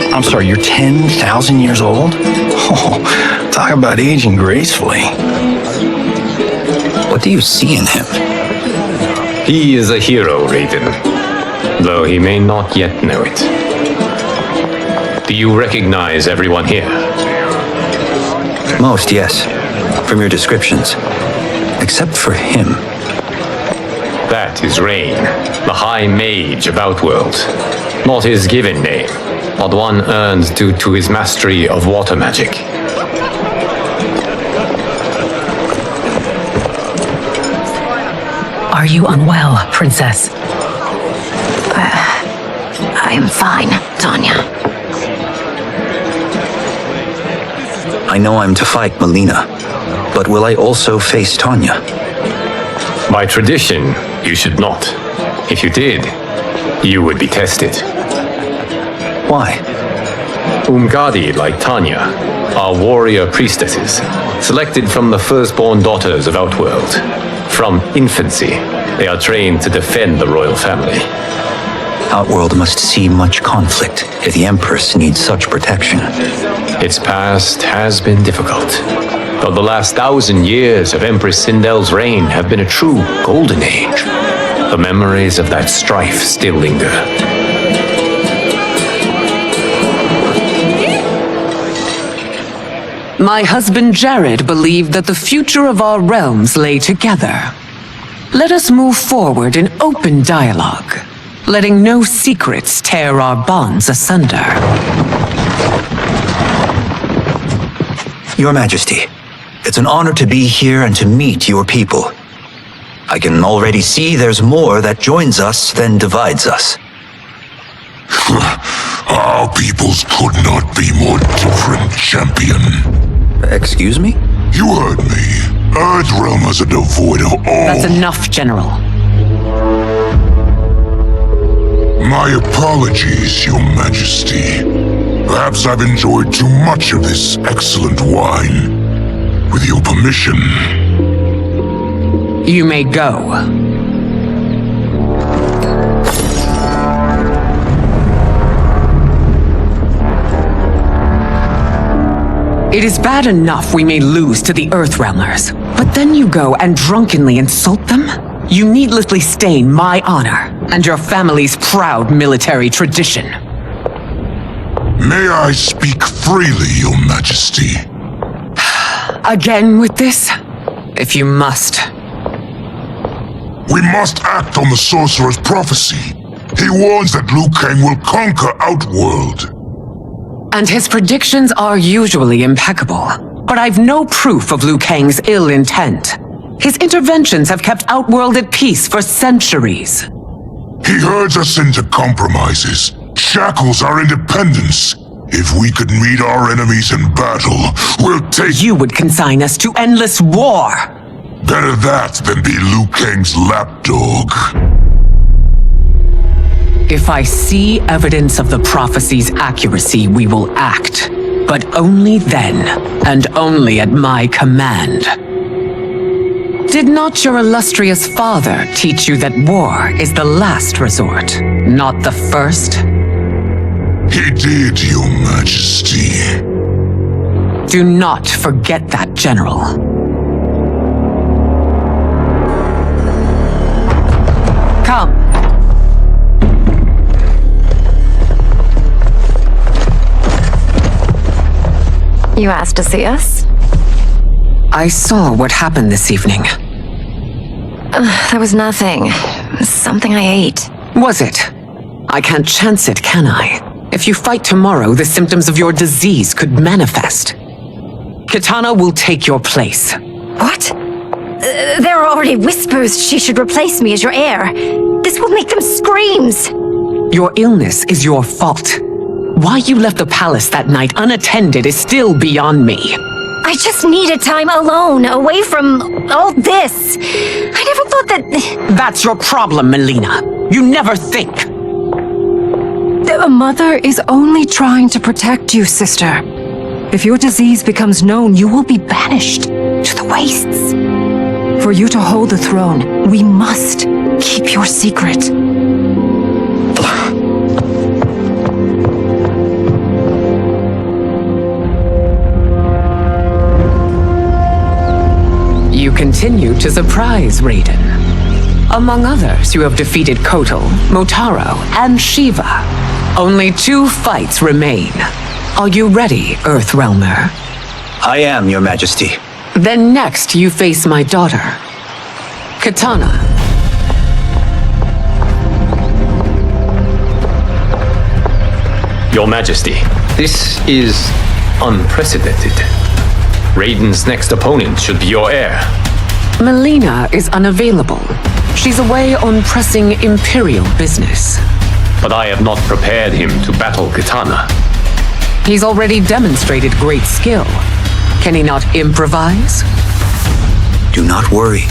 I'm sorry, you're 10,000 years old? Oh, talk about aging gracefully. What do you see in him? He is a hero, Raiden, though he may not yet know it. Do you recognize everyone here? Most, yes, from your descriptions. Except for him. That is Rain, the High Mage of Outworld. Not his given name, but one earned due to his mastery of water magic. Are you unwell, Princess? I am fine, Tanya. I know I'm to fight Melina, but will I also face Tanya? By tradition, you should not. If you did, you would be tested. Why? Umgadi, like Tanya, are warrior priestesses, selected from the firstborn daughters of Outworld. From infancy, they are trained to defend the royal family. Outworld must see much conflict if the Empress needs such protection. Its past has been difficult, but the last 1,000 years of Empress Sindel's reign have been a true golden age. The memories of that strife still linger. My husband Jared believed that the future of our realms lay together. Let us move forward in open dialogue, letting no secrets tear our bonds asunder. Your Majesty, it's an honor to be here and to meet your people. I can already see there's more that joins us than divides us. Our peoples could not be more different, champion. Excuse me? You heard me. Earthrealm is devoid of all... That's enough, General. My apologies, Your Majesty. Perhaps I've enjoyed too much of this excellent wine. With your permission... You may go. It is bad enough we may lose to the Earthrealmers, but then you go and drunkenly insult them? You needlessly stain my honor and your family's proud military tradition. May I speak freely, Your Majesty? Again with this? If you must. We must act on the sorcerer's prophecy. He warns that Liu Kang will conquer Outworld. And his predictions are usually impeccable. But I've no proof of Liu Kang's ill intent. His interventions have kept Outworld at peace for centuries. He herds us into compromises, shackles our independence. If we could meet our enemies in battle, we'll take... You would consign us to endless war! Better that than be Liu Kang's lapdog. If I see evidence of the prophecy's accuracy, we will act. But only then, and only at my command. Did not your illustrious father teach you that war is the last resort, not the first? He did, Your Majesty. Do not forget that, General. Come. You asked to see us? I saw what happened this evening. That was nothing. Something I ate. Was it? I can't chance it, can I? If you fight tomorrow, the symptoms of your disease could manifest. Kitana will take your place. What? There are already whispers she should replace me as your heir. This will make them screams. Your illness is your fault. Why you left the palace that night unattended is still beyond me. I just needed time alone, away from all this. I never thought that... That's your problem, Melina. You never think. A mother is only trying to protect you, sister. If your disease becomes known, you will be banished to the wastes. For you to hold the throne, we must keep your secret. You continue to surprise Raiden. Among others, you have defeated Kotal, Motaro, and Shiva. Only 2 fights remain. Are you ready, Earthrealmer? I am, Your Majesty. Then next you face my daughter, Kitana. Your Majesty, this is unprecedented. Raiden's next opponent should be your heir. Melina is unavailable. She's away on pressing Imperial business. But I have not prepared him to battle Kitana. He's already demonstrated great skill. Can he not improvise? Do not worry.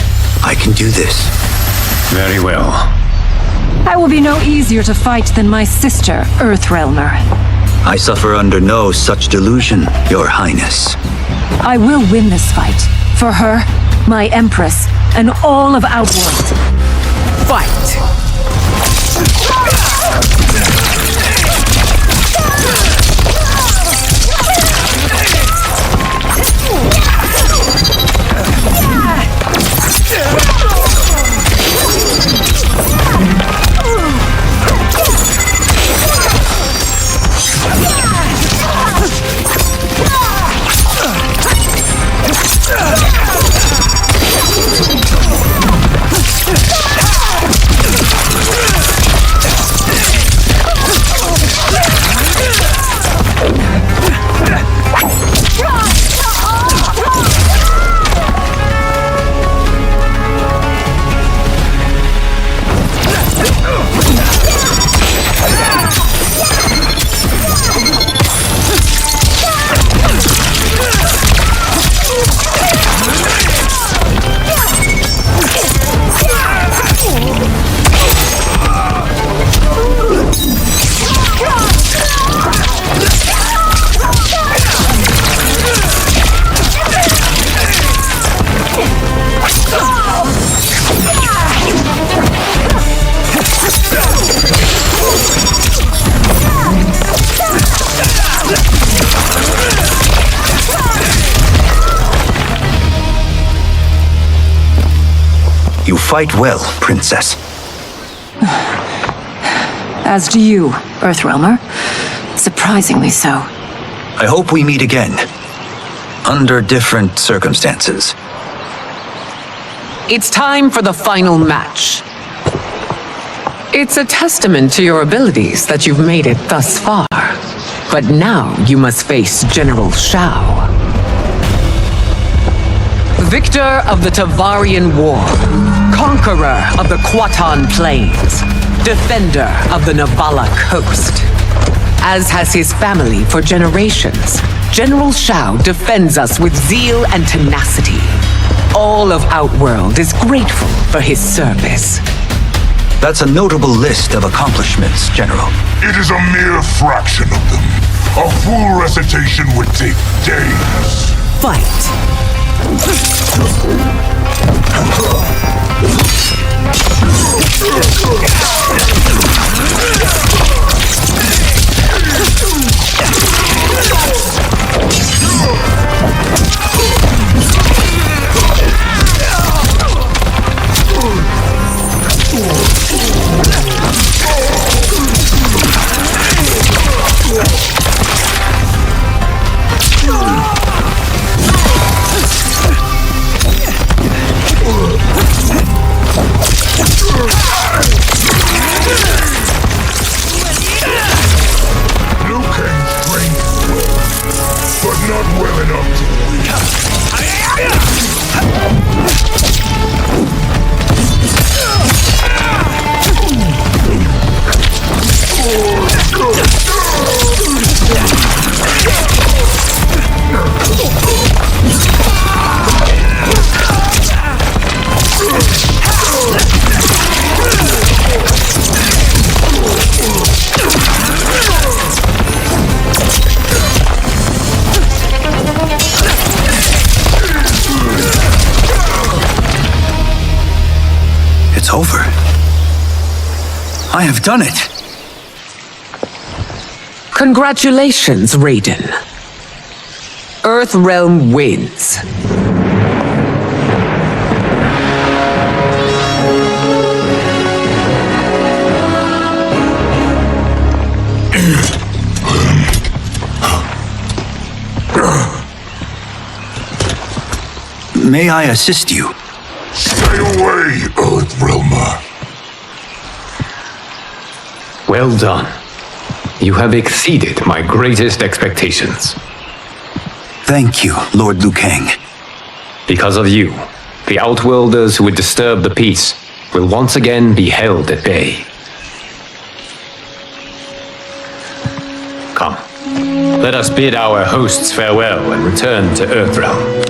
I can do this. Very well. I will be no easier to fight than my sister, Earthrealmer. I suffer under no such delusion, Your Highness. I will win this fight. For her, my Empress, and all of Outworld. Fight! You fight well, Princess. As do you, Earthrealmer. Surprisingly so. I hope we meet again. Under different circumstances. It's time for the final match. It's a testament to your abilities that you've made it thus far. But now you must face General Shao. Victor of the Tavarian War, conqueror of the Quatan Plains, defender of the Navala Coast. As has his family for generations, General Shao defends us with zeal and tenacity. All of Outworld is grateful for his service. That's a notable list of accomplishments, General. It is a mere fraction of them. A full recitation would take days. Fight! It's over. I have done it. Congratulations, Raiden. Earthrealm wins. May I assist you? Stay away, Earthrealmer. Well done. You have exceeded my greatest expectations. Thank you, Lord Liu Kang. Because of you, the Outworlders who would disturb the peace will once again be held at bay. Come, let us bid our hosts farewell and return to Earthrealm.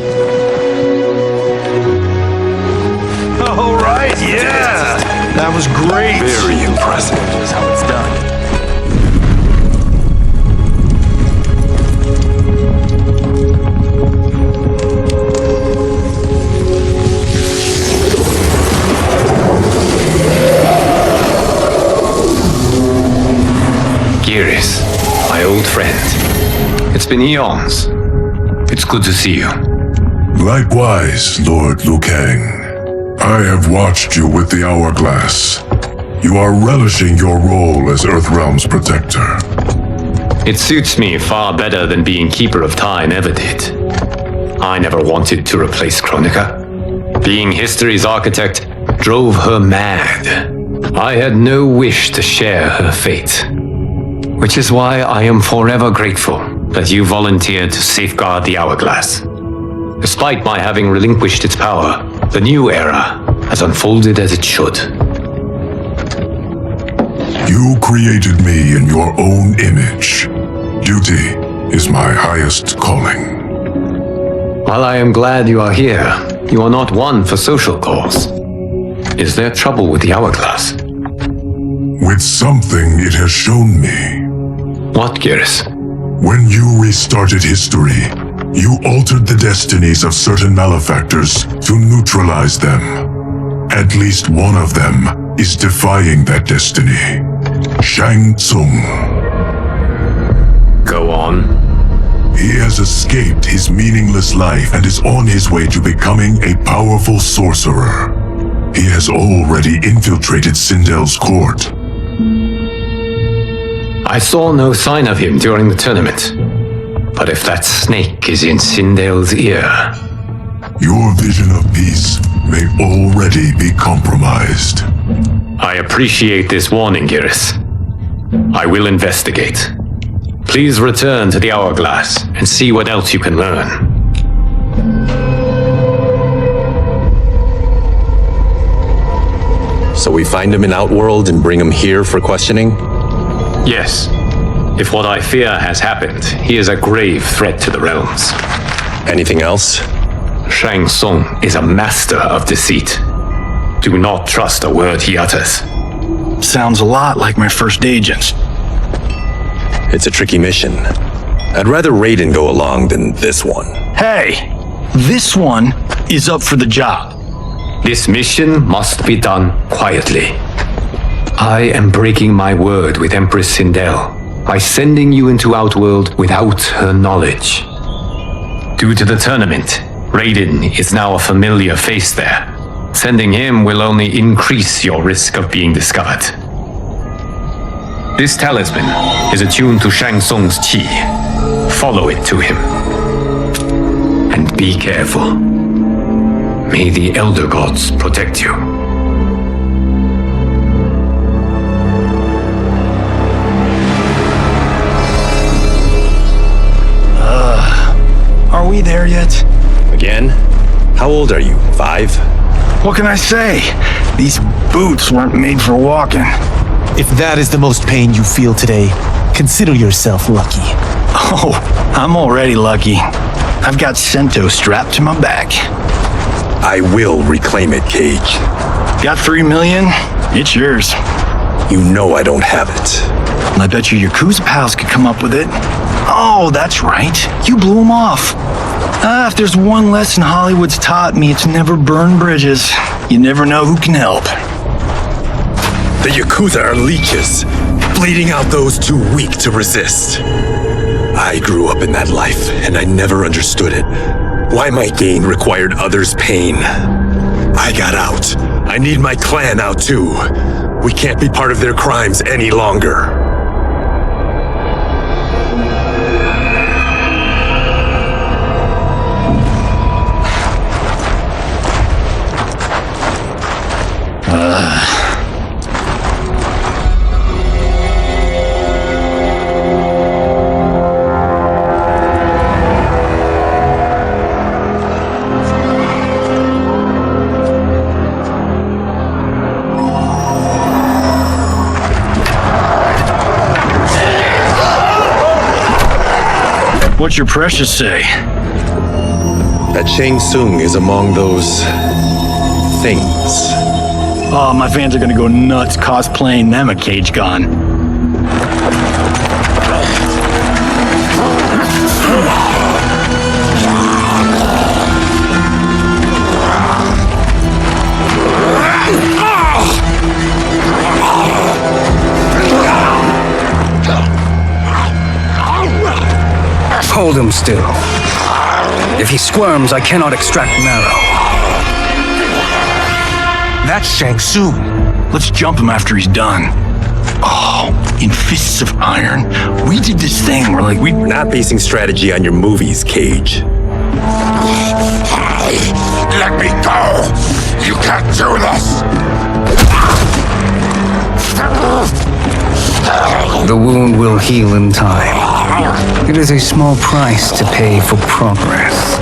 All right, yeah! That was great! Very impressive. Here's how it's done. Geras, my old friend. It's been eons. It's good to see you. Likewise, Lord Liu Kang. I have watched you with the Hourglass. You are relishing your role as Earthrealm's protector. It suits me far better than being Keeper of Time ever did. I never wanted to replace Chronica. Being history's architect drove her mad. I had no wish to share her fate. Which is why I am forever grateful that you volunteered to safeguard the Hourglass. Despite my having relinquished its power, the new era has unfolded as it should. You created me in your own image. Duty is my highest calling. While I am glad you are here, you are not one for social cause. Is there trouble with the Hourglass? With something it has shown me. What, Geras? When you restarted history, you altered the destinies of certain malefactors to neutralize them. At least one of them is defying that destiny. Shang Tsung. Go on. He has escaped his meaningless life and is on his way to becoming a powerful sorcerer. He has already infiltrated Sindel's court. I saw no sign of him during the tournament. But if that snake is in Sindel's ear... Your vision of peace may already be compromised. I appreciate this warning, Giris. I will investigate. Please return to the Hourglass and see what else you can learn. So we find him in Outworld and bring him here for questioning? Yes. If what I fear has happened, he is a grave threat to the realms. Anything else? Shang Tsung is a master of deceit. Do not trust a word he utters. Sounds a lot like my first agents. It's a tricky mission. I'd rather Raiden go along than this one. Hey, this one is up for the job. This mission must be done quietly. I am breaking my word with Empress Sindel by sending you into Outworld without her knowledge. Due to the tournament, Raiden is now a familiar face there. Sending him will only increase your risk of being discovered. This talisman is attuned to Shang Tsung's chi. Follow it to him. And be careful. May the Elder Gods protect you. Are we there yet? Again? How old are you? 5? What can I say? These boots weren't made for walking. If that is the most pain you feel today, consider yourself lucky. Oh, I'm already lucky. I've got Sento strapped to my back. I will reclaim it, Cage. Got 3 million? It's yours. You know I don't have it. I bet your Yakuza pals could come up with it. Oh, that's right. You blew them off. If there's one lesson Hollywood's taught me, it's never burn bridges. You never know who can help. The Yakuza are leeches, bleeding out those too weak to resist. I grew up in that life, and I never understood it. Why my gain required others' pain. I got out. I need my clan out too. We can't be part of their crimes any longer. What's your precious say? That Shang Tsung is among those... things. Oh, my fans are gonna go nuts cosplaying them a Cage Gon. Hold him still. If he squirms, I cannot extract marrow. That's Shang Tsung. Let's jump him after he's done. Oh, in Fists of Iron, we did this thing where we're not basing strategy on your movies, Cage. Let me go! You can't do this! The wound will heal in time. It is a small price to pay for progress.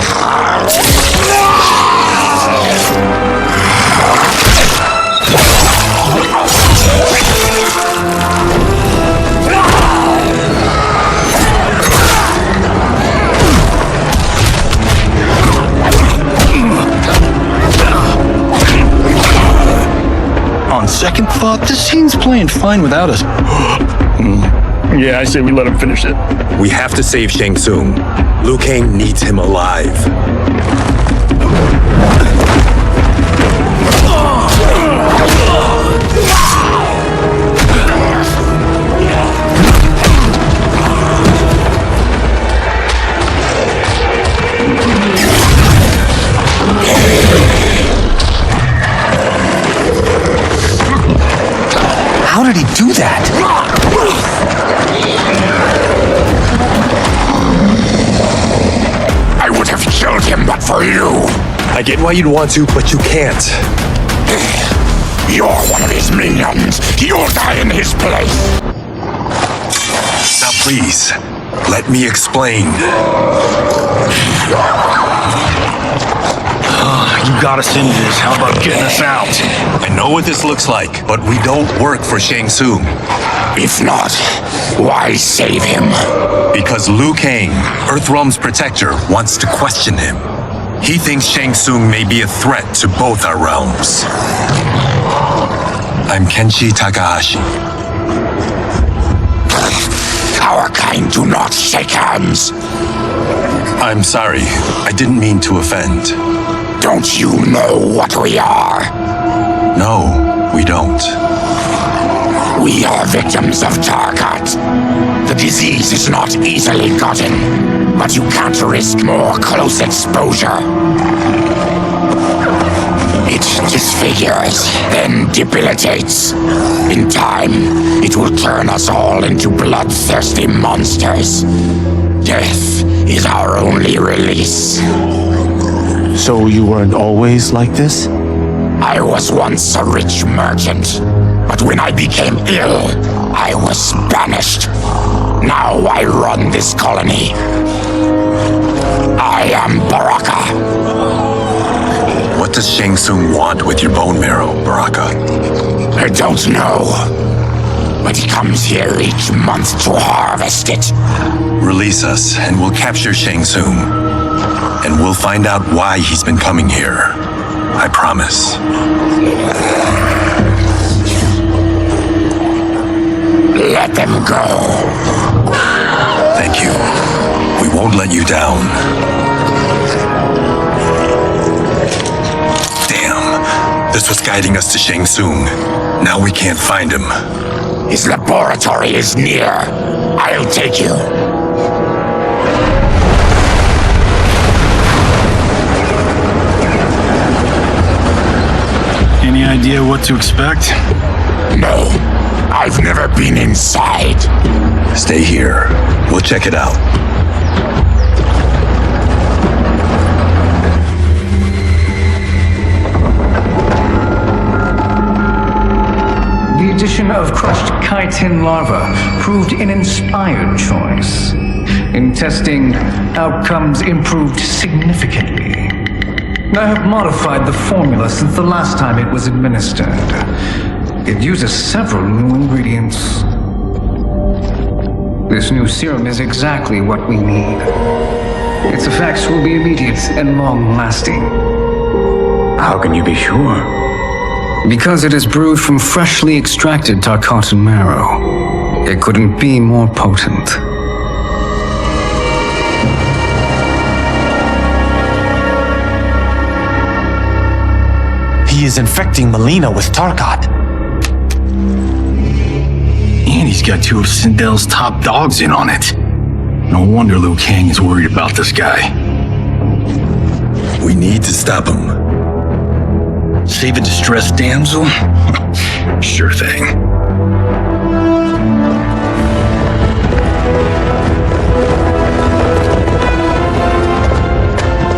On second thought, this scene's playing fine without us. Yeah, I say we let him finish it. We have to save Shang Tsung. Liu Kang needs him alive. for you. I get why you'd want to, but you can't. You're one of his minions. You'll die in his place. Now please, let me explain. You got us into this. How about getting us out? I know what this looks like, but we don't work for Shang Tsung. If not, why save him? Because Liu Kang, Earthrealm's protector, wants to question him. He thinks Shang Tsung may be a threat to both our realms. I'm Kenshi Takahashi. Our kind do not shake hands. I'm sorry. I didn't mean to offend. Don't you know what we are? No, we don't. We are victims of Tarkat. The disease is not easily gotten, but you can't risk more close exposure. It disfigures, then debilitates. In time, it will turn us all into bloodthirsty monsters. Death is our only release. So you weren't always like this? I was once a rich merchant, but when I became ill, I was banished. Now I run this colony. I am Baraka. What does Shang Tsung want with your bone marrow, Baraka? I don't know, but he comes here each month to harvest it. Release us, and we'll capture Shang Tsung. And we'll find out why he's been coming here. I promise. Let them go. Thank you. We won't let you down. Damn. This was guiding us to Shang Tsung. Now we can't find him. His laboratory is near. I'll take you. Any idea what to expect? No. I've never been inside. Stay here. We'll check it out. The addition of crushed chitin larva proved an inspired choice. In testing, outcomes improved significantly. I have modified the formula since the last time it was administered. It uses several new ingredients. This new serum is exactly what we need. Its effects will be immediate and long-lasting. How can you be sure? Because it is brewed from freshly extracted Tarkatan marrow. It couldn't be more potent. He is infecting Melina with Tarkat. And he's got two of Sindel's top dogs in on it. No wonder Liu Kang is worried about this guy. We need to stop him. Save a distressed damsel? Sure thing.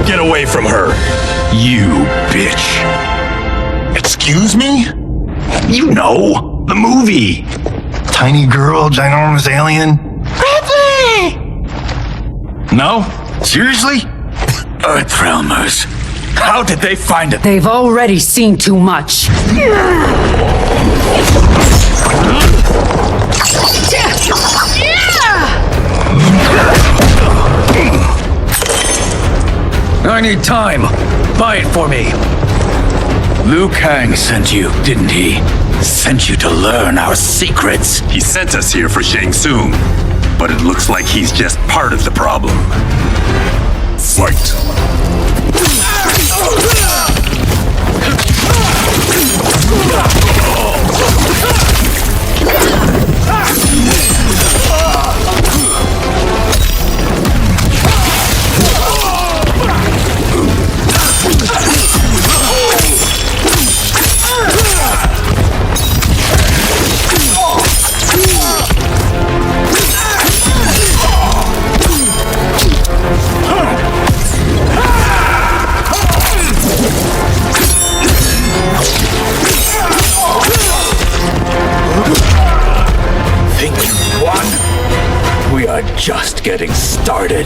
Get away from her! You bitch. Excuse me? You know, the movie. Tiny girl, ginormous alien. No? Seriously? Earthrealmers. How did they find it? They've already seen too much. I need time. Buy it for me. Liu Kang sent you, didn't he? Sent you to learn our secrets. He sent us here for Shang Tsung, but it looks like he's just part of the problem. Fight. just getting started.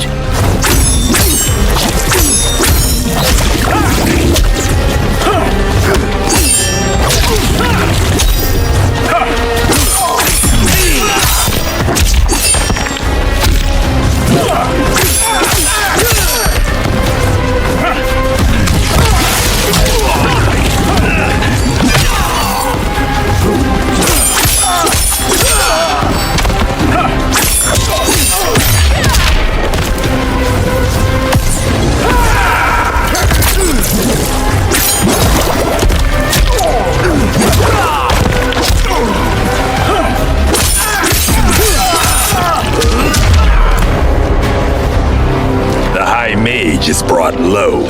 The High Mage is brought low.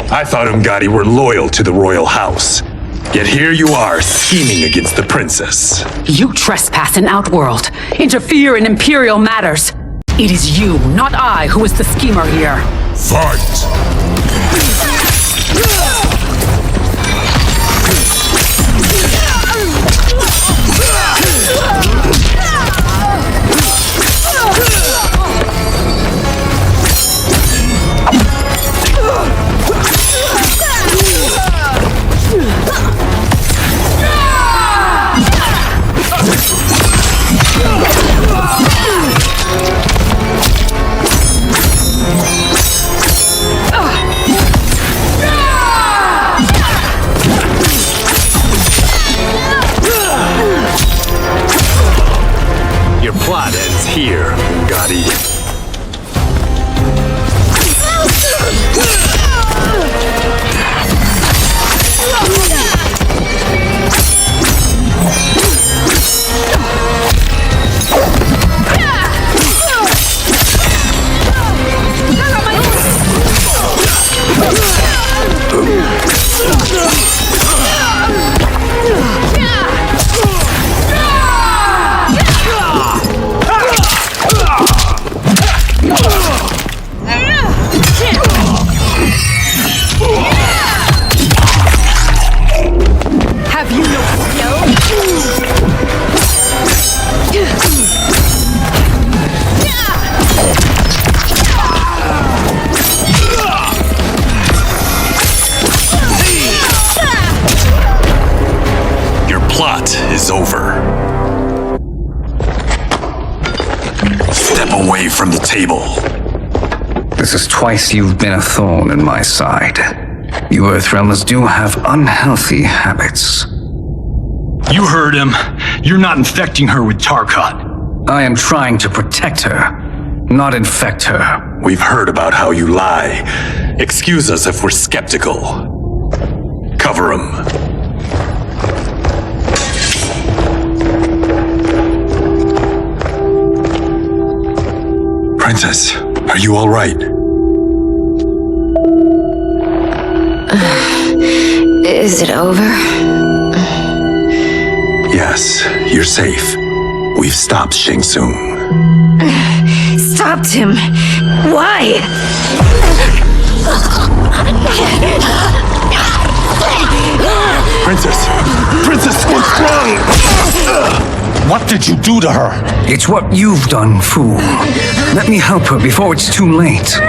I thought Umgadi were loyal to the royal house. Yet here you are, scheming against the princess. You trespass in Outworld, interfere in Imperial matters. It is you, not I, who is the schemer here. Fight! Your plot ends here, Umgadi. Have you no skill? Your plot is over. Step away from the table. This is twice you've been a thorn in my side. You Earthrealmers do have unhealthy habits. You heard him. You're not infecting her with Tarkat. I am trying to protect her, not infect her. We've heard about how you lie. Excuse us if we're skeptical. Cover him. Princess, are you all right? Is it over? Yes, you're safe. We've stopped Shang Tsung. Stopped him? Why? Princess! Princess, what's wrong? What did you do to her? It's what you've done, fool. Let me help her before it's too late.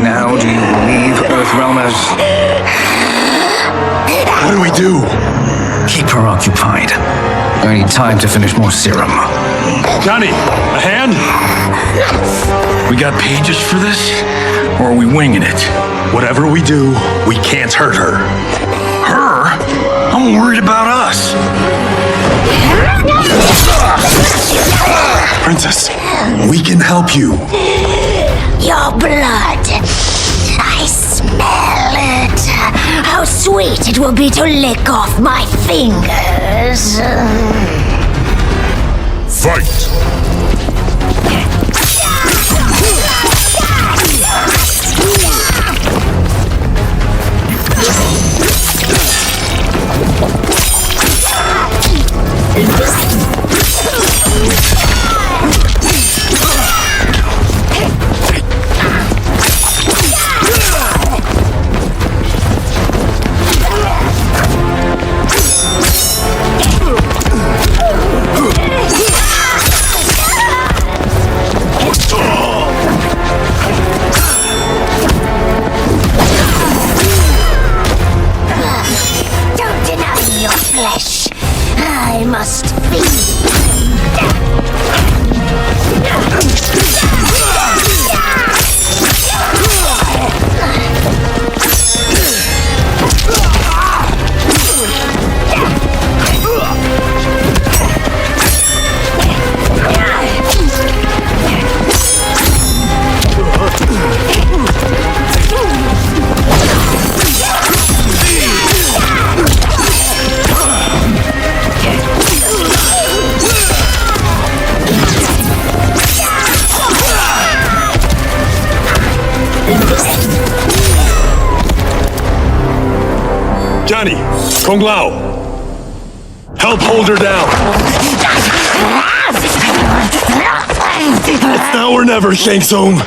Now do you believe, Earthrealmers? What do we do? Keep her occupied. I need time to finish more serum. Johnny, a hand? We got pages for this? Or are we winging it? Whatever we do, we can't hurt her. Her? I'm worried about us. Princess, we can help you. Your blood. I smell it. How sweet it will be to lick off my fingers. Fight! Johnny, Kung Lao, help hold her down. It's now or never, Shang Tsung.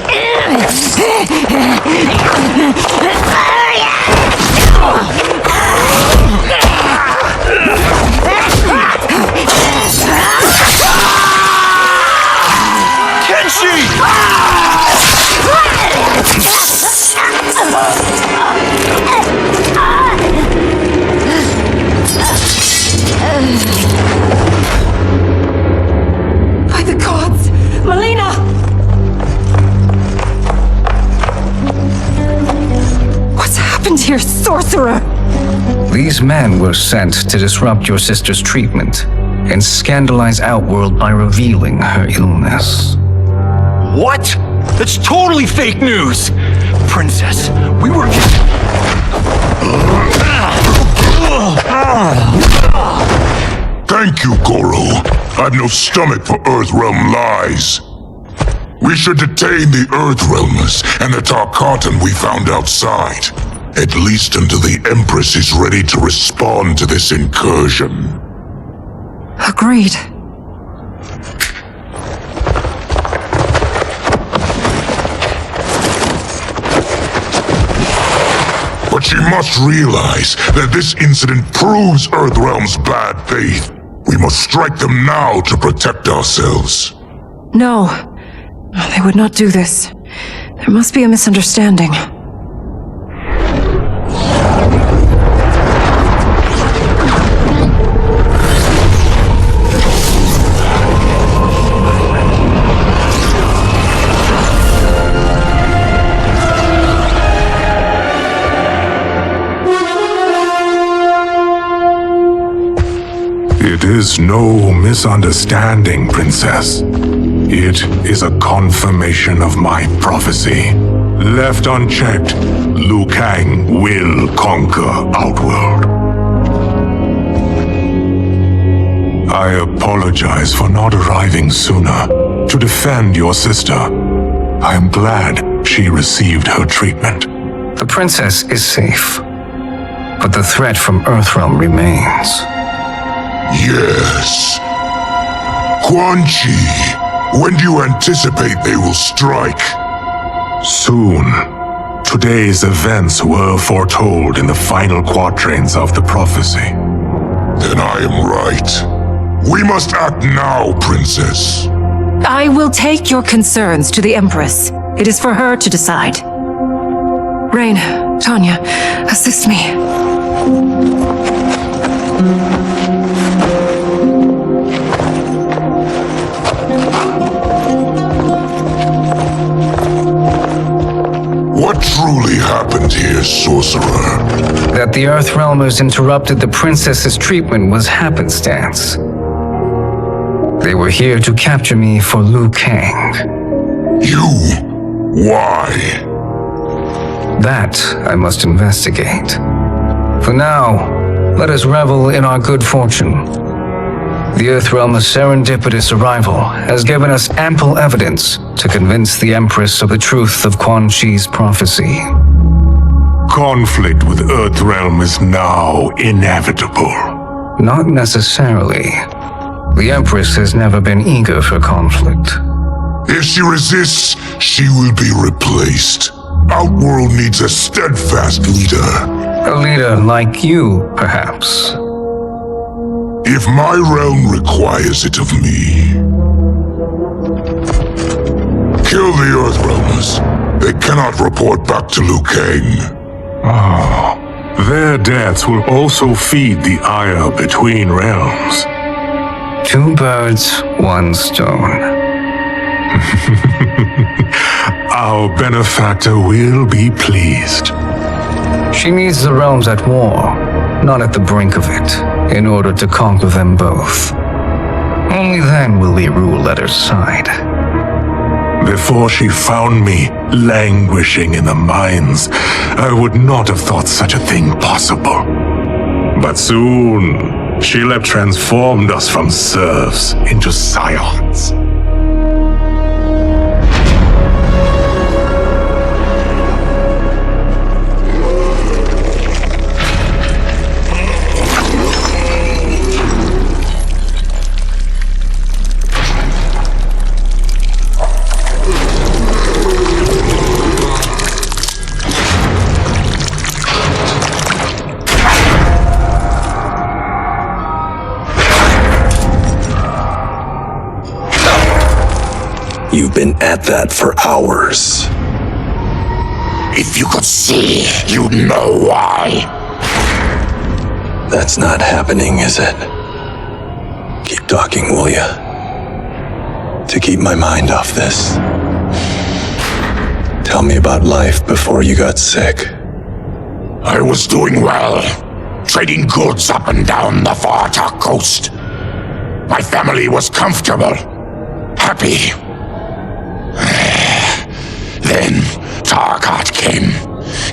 By the gods! Melina! What's happened here, sorcerer? These men were sent to disrupt your sister's treatment and scandalize Outworld by revealing her illness. What? That's totally fake news! Princess, we were... Thank you, Goro. I've no stomach for Earthrealm lies. We should detain the Earthrealmers and the Tarkatan we found outside. At least until the Empress is ready to respond to this incursion. Agreed. But she must realize that this incident proves Earthrealm's bad faith. We must strike them now to protect ourselves. No. They would not do this. There must be a misunderstanding. It is no misunderstanding, Princess. It is a confirmation of my prophecy. Left unchecked, Liu Kang will conquer Outworld. I apologize for not arriving sooner to defend your sister. I am glad she received her treatment. The princess is safe, but the threat from Earthrealm remains. Yes. Quan Chi, when do you anticipate they will strike? Soon. Today's events were foretold in the final quatrains of the prophecy. Then I am right. We must act now, Princess. I will take your concerns to the Empress. It is for her to decide. Rain, Tanya, assist me. What truly happened here, sorcerer? That the Earthrealmers interrupted the princess's treatment was happenstance. They were here to capture me for Liu Kang. You? Why? That I must investigate. For now, let us revel in our good fortune. The Earthrealm's serendipitous arrival has given us ample evidence to convince the Empress of the truth of Quan Chi's prophecy. Conflict with Earthrealm is now inevitable. Not necessarily. The Empress has never been eager for conflict. If she resists, she will be replaced. Outworld needs a steadfast leader. A leader like you, perhaps. If my realm requires it of me. Kill the Earthrealmers. They cannot report back to Liu Kang. Their deaths will also feed the ire between realms. Two birds, one stone. Our benefactor will be pleased. She needs the realms at war, not at the brink of it, in order to conquer them both. Only then will we rule at her side. Before she found me languishing in the mines, I would not have thought such a thing possible. But soon, she'll have transformed us from serfs into scions. You've been at that for hours. If you could see, you'd know why. That's not happening, is it? Keep talking, will ya? To keep my mind off this. Tell me about life before you got sick. I was doing well, trading goods up and down the Varta coast. My family was comfortable, happy. Then Tarkat came.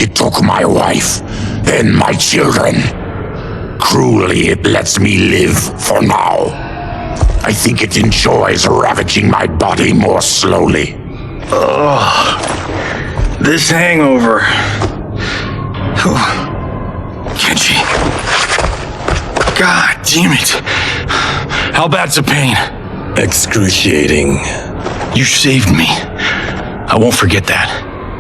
It took my wife, then my children. Cruelly, it lets me live for now. I think it enjoys ravaging my body more slowly. This hangover. Kenji. God damn it. How bad's the pain? Excruciating. You saved me. I won't forget that.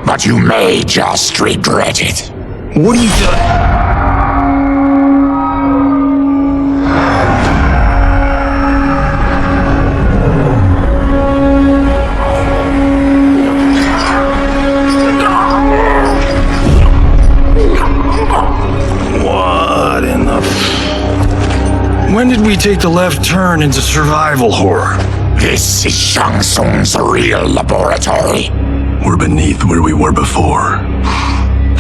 But you may just regret it. What are you doing? When did we take the left turn into survival horror? This is Shang Tsung's real laboratory. We're beneath where we were before.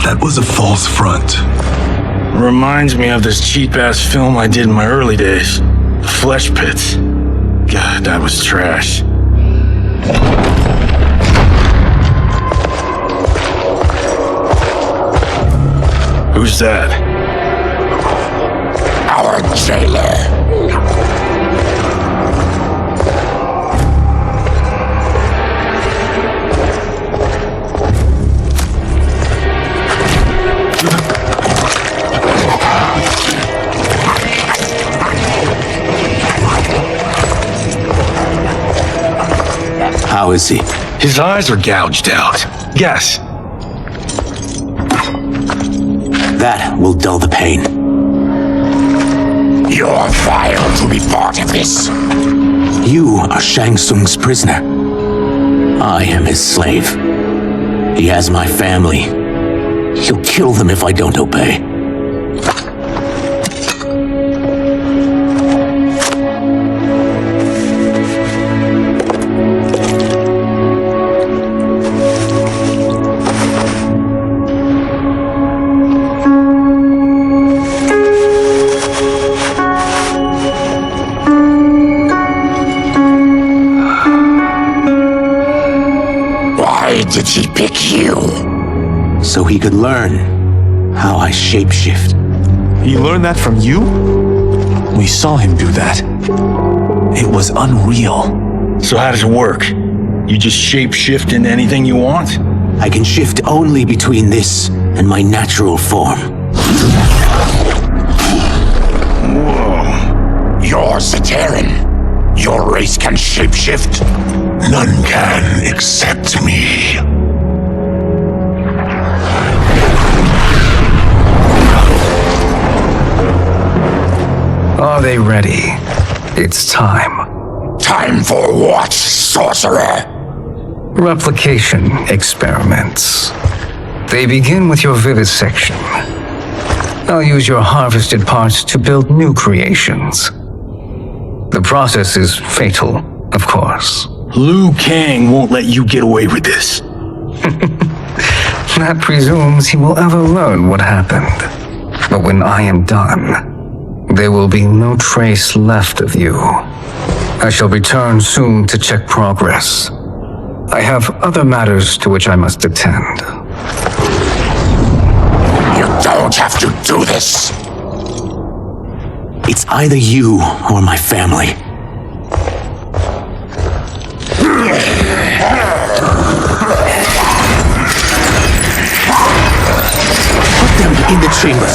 That was a false front. Reminds me of this cheap-ass film I did in my early days. Flesh Pits. God, that was trash. Who's that? Our jailer. How is he? His eyes are gouged out. Guess. That will dull the pain. You're vile to be part of this. You are Shang Tsung's prisoner. I am his slave. He has my family. He'll kill them if I don't obey. Did he pick you? So he could learn how I shapeshift. He learned that from you? We saw him do that. It was unreal. So how does it work? You just shapeshift into anything you want? I can shift only between this and my natural form. Whoa. You're Zateran. Your race can shapeshift. None can except me. Are they ready? It's time. Time for what, sorcerer? Replication experiments. They begin with your vivisection. I'll use your harvested parts to build new creations. The process is fatal, of course. Liu Kang won't let you get away with this. That presumes he will ever learn what happened. But when I am done, there will be no trace left of you. I shall return soon to check progress. I have other matters to which I must attend. You don't have to do this. It's either you or my family. Put them in the chamber.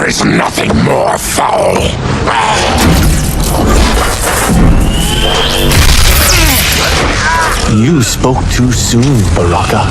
There is nothing more foul. You spoke too soon, Baraka.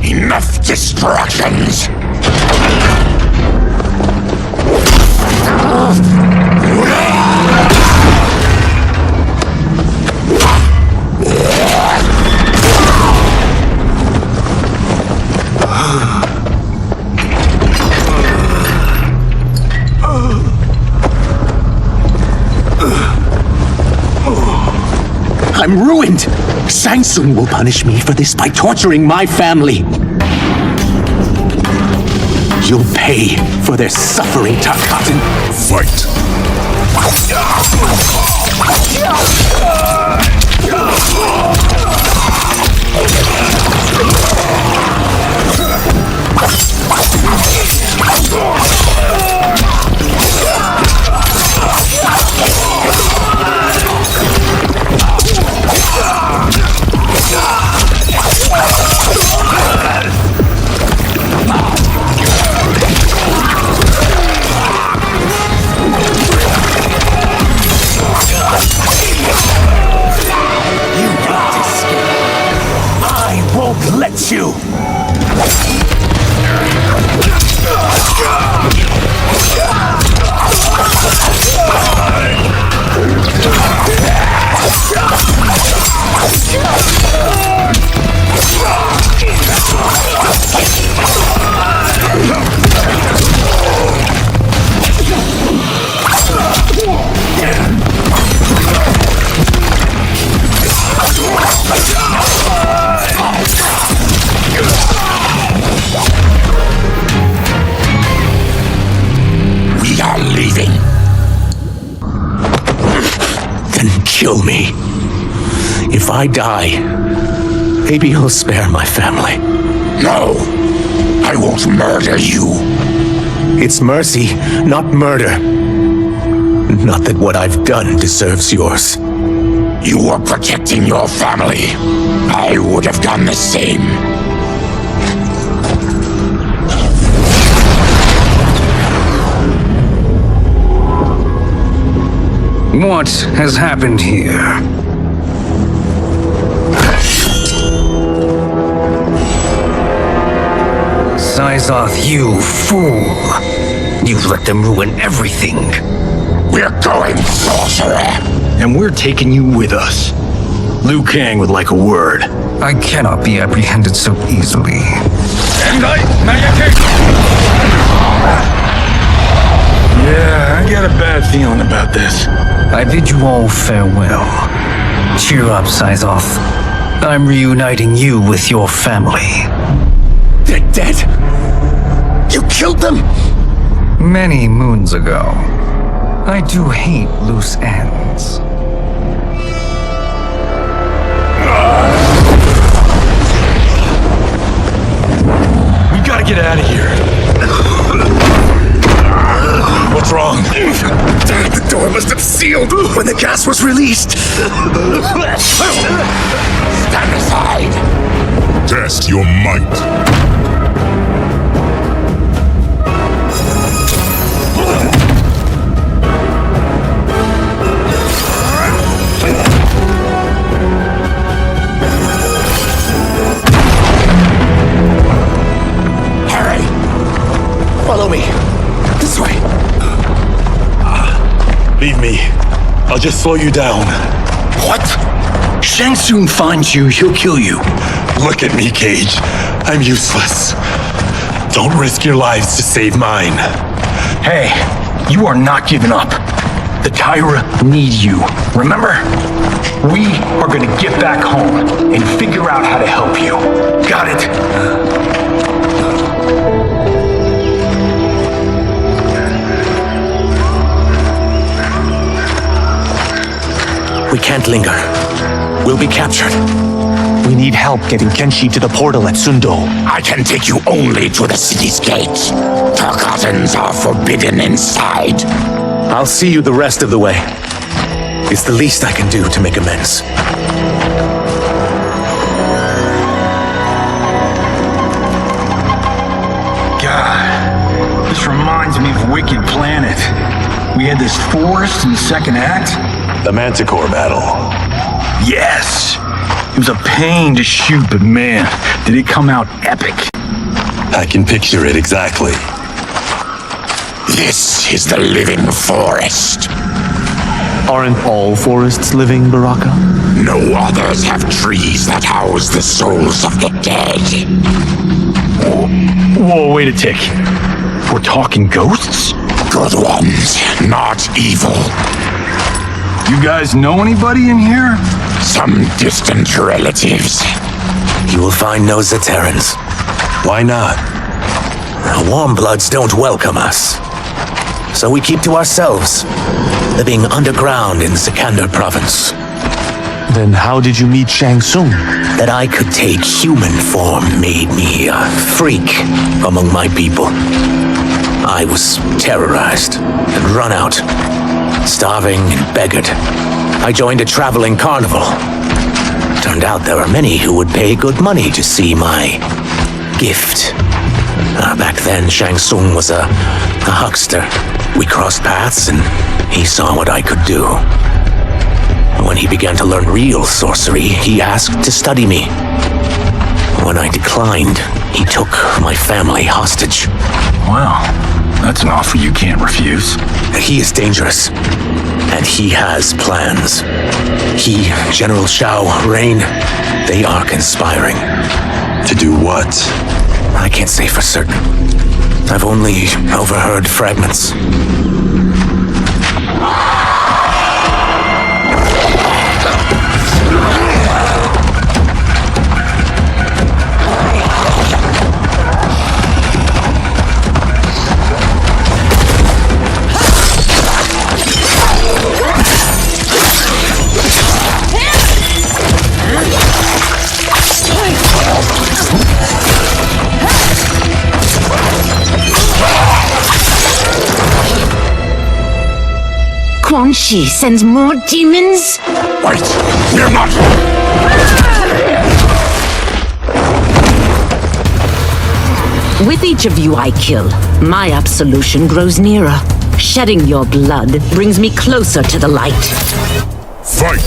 Enough distractions! I'm ruined! Shang Tsung will punish me for this by torturing my family. You'll pay for their suffering, Tarkatan. Fight! Let you! We are leaving. Then kill me. If I die, maybe you'll spare my family. No, I won't murder you. It's mercy, not murder. Not that what I've done deserves yours. You were protecting your family. I would have done the same. What has happened here? Sizoth, you fool! You've let them ruin everything. We're going, sorcerer. And we're taking you with us. Liu Kang would like a word. I cannot be apprehended so easily. Yeah, I got a bad feeling about this. I bid you all farewell. Cheer up, Sizoth. I'm reuniting you with your family. They're dead? You killed them? Many moons ago. I do hate loose ends. We gotta get out of here. What's wrong? The door must have sealed when the gas was released. Stand aside. Test your might. Follow me. This way. Leave me. I'll just slow you down. What? Shang Tsung finds you, he'll kill you. Look at me, Cage. I'm useless. Don't risk your lives to save mine. Hey, you are not giving up. The Tyra need you. Remember? We are gonna get back home and figure out how to help you. Got it? We can't linger. We'll be captured. We need help getting Kenshi to the portal at Sundo. I can take you only to the city's gate. Tarkatans are forbidden inside. I'll see you the rest of the way. It's the least I can do to make amends. God, this reminds me of Wicked Planet. We had this forest in the second act. The Manticore battle. Yes! It was a pain to shoot, but man, did it come out epic. I can picture it exactly. This is the living forest. Aren't all forests living, Baraka? No others have trees that house the souls of the dead. Whoa, wait a tick. We're talking ghosts? Good ones, not evil. You guys know anybody in here? Some distant relatives. You will find no Zaterrans. Why not? Warm bloods don't welcome us. So we keep to ourselves, living underground in Sikander province. Then how did you meet Shang Tsung? That I could take human form made me a freak among my people. I was terrorized and run out, starving and beggared. I joined a traveling carnival. Turned out there are many who would pay good money to see my gift. Back then, Shang Tsung was a huckster. We crossed paths and he saw what I could do. When he began to learn real sorcery, he asked to study me. When I declined, he took my family hostage. Wow, that's an offer you can't refuse. He is dangerous, and he has plans. He, General Shao, Rain, they are conspiring. To do what? I can't say for certain. I've only overheard fragments. Quan Chi sends more demons? Wait, we're not... With each of you I kill, my absolution grows nearer. Shedding your blood brings me closer to the light. Fight!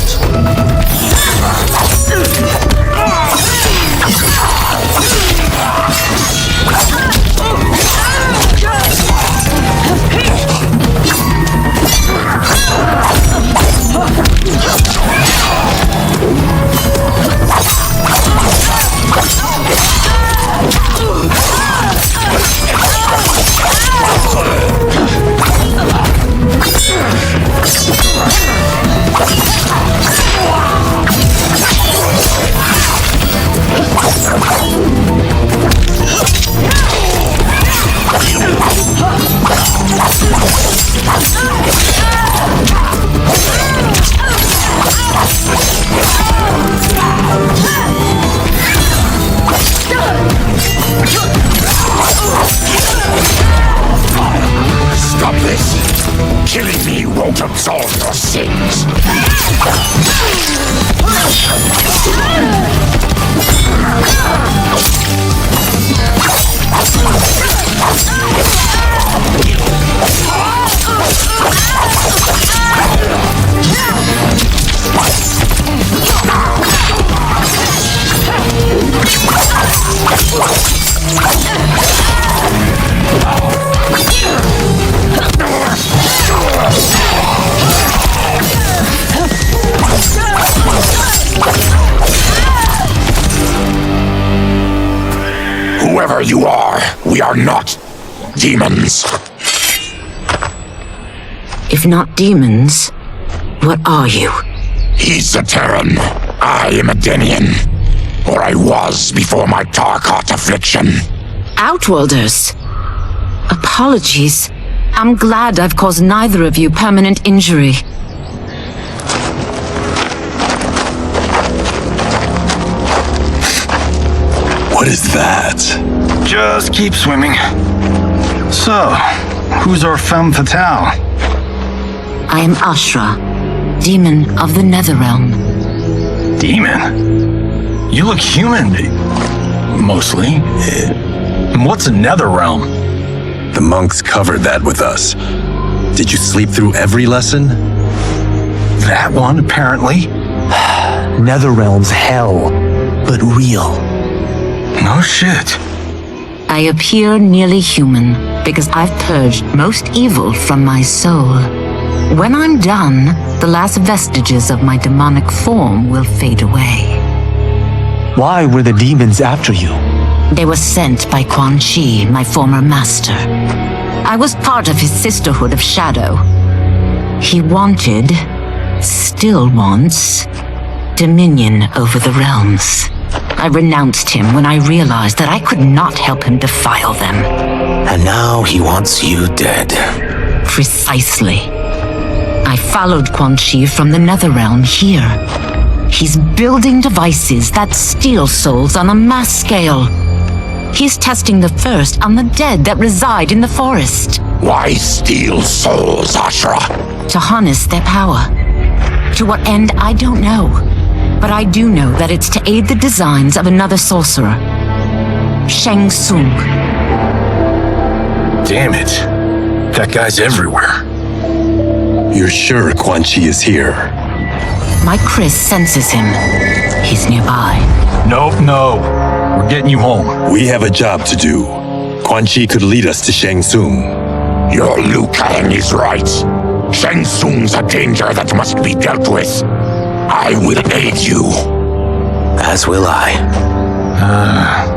Stop this! Killing me won't absolve your sins! Whoever you are, we are not demons. If not demons, what are you? He's a Terran. I am a Denian. Or I was before my Tarkat affliction. Outworlders. Apologies. I'm glad I've caused neither of you permanent injury. What is that? Just keep swimming. So, who's our femme fatale? I am Ashra, demon of the Netherrealm. Demon? You look human, mostly. And what's a Netherrealm? The monks covered that with us. Did you sleep through every lesson? That one, apparently. Netherrealm's hell, but real. No shit. I appear nearly human because I've purged most evil from my soul. When I'm done, the last vestiges of my demonic form will fade away. Why were the demons after you? They were sent by Quan Chi, my former master. I was part of his Sisterhood of Shadow. He wanted, still wants, dominion over the realms. I renounced him when I realized that I could not help him defile them. And now he wants you dead. Precisely. I followed Quan Chi from the Netherrealm here. He's building devices that steal souls on a mass scale. He's testing the first on the dead that reside in the forest. Why steal souls, Ashra? To harness their power. To what end, I don't know. But I do know that it's to aid the designs of another sorcerer. Shang Tsung. Damn it. That guy's everywhere. You're sure Quan Chi is here? My Chris senses him. He's nearby. Nope, no. We're getting you home. We have a job to do. Quan Chi could lead us to Shang Tsung. Your Liu Kang is right. Shang Tsung's a danger that must be dealt with. I will aid you. As will I.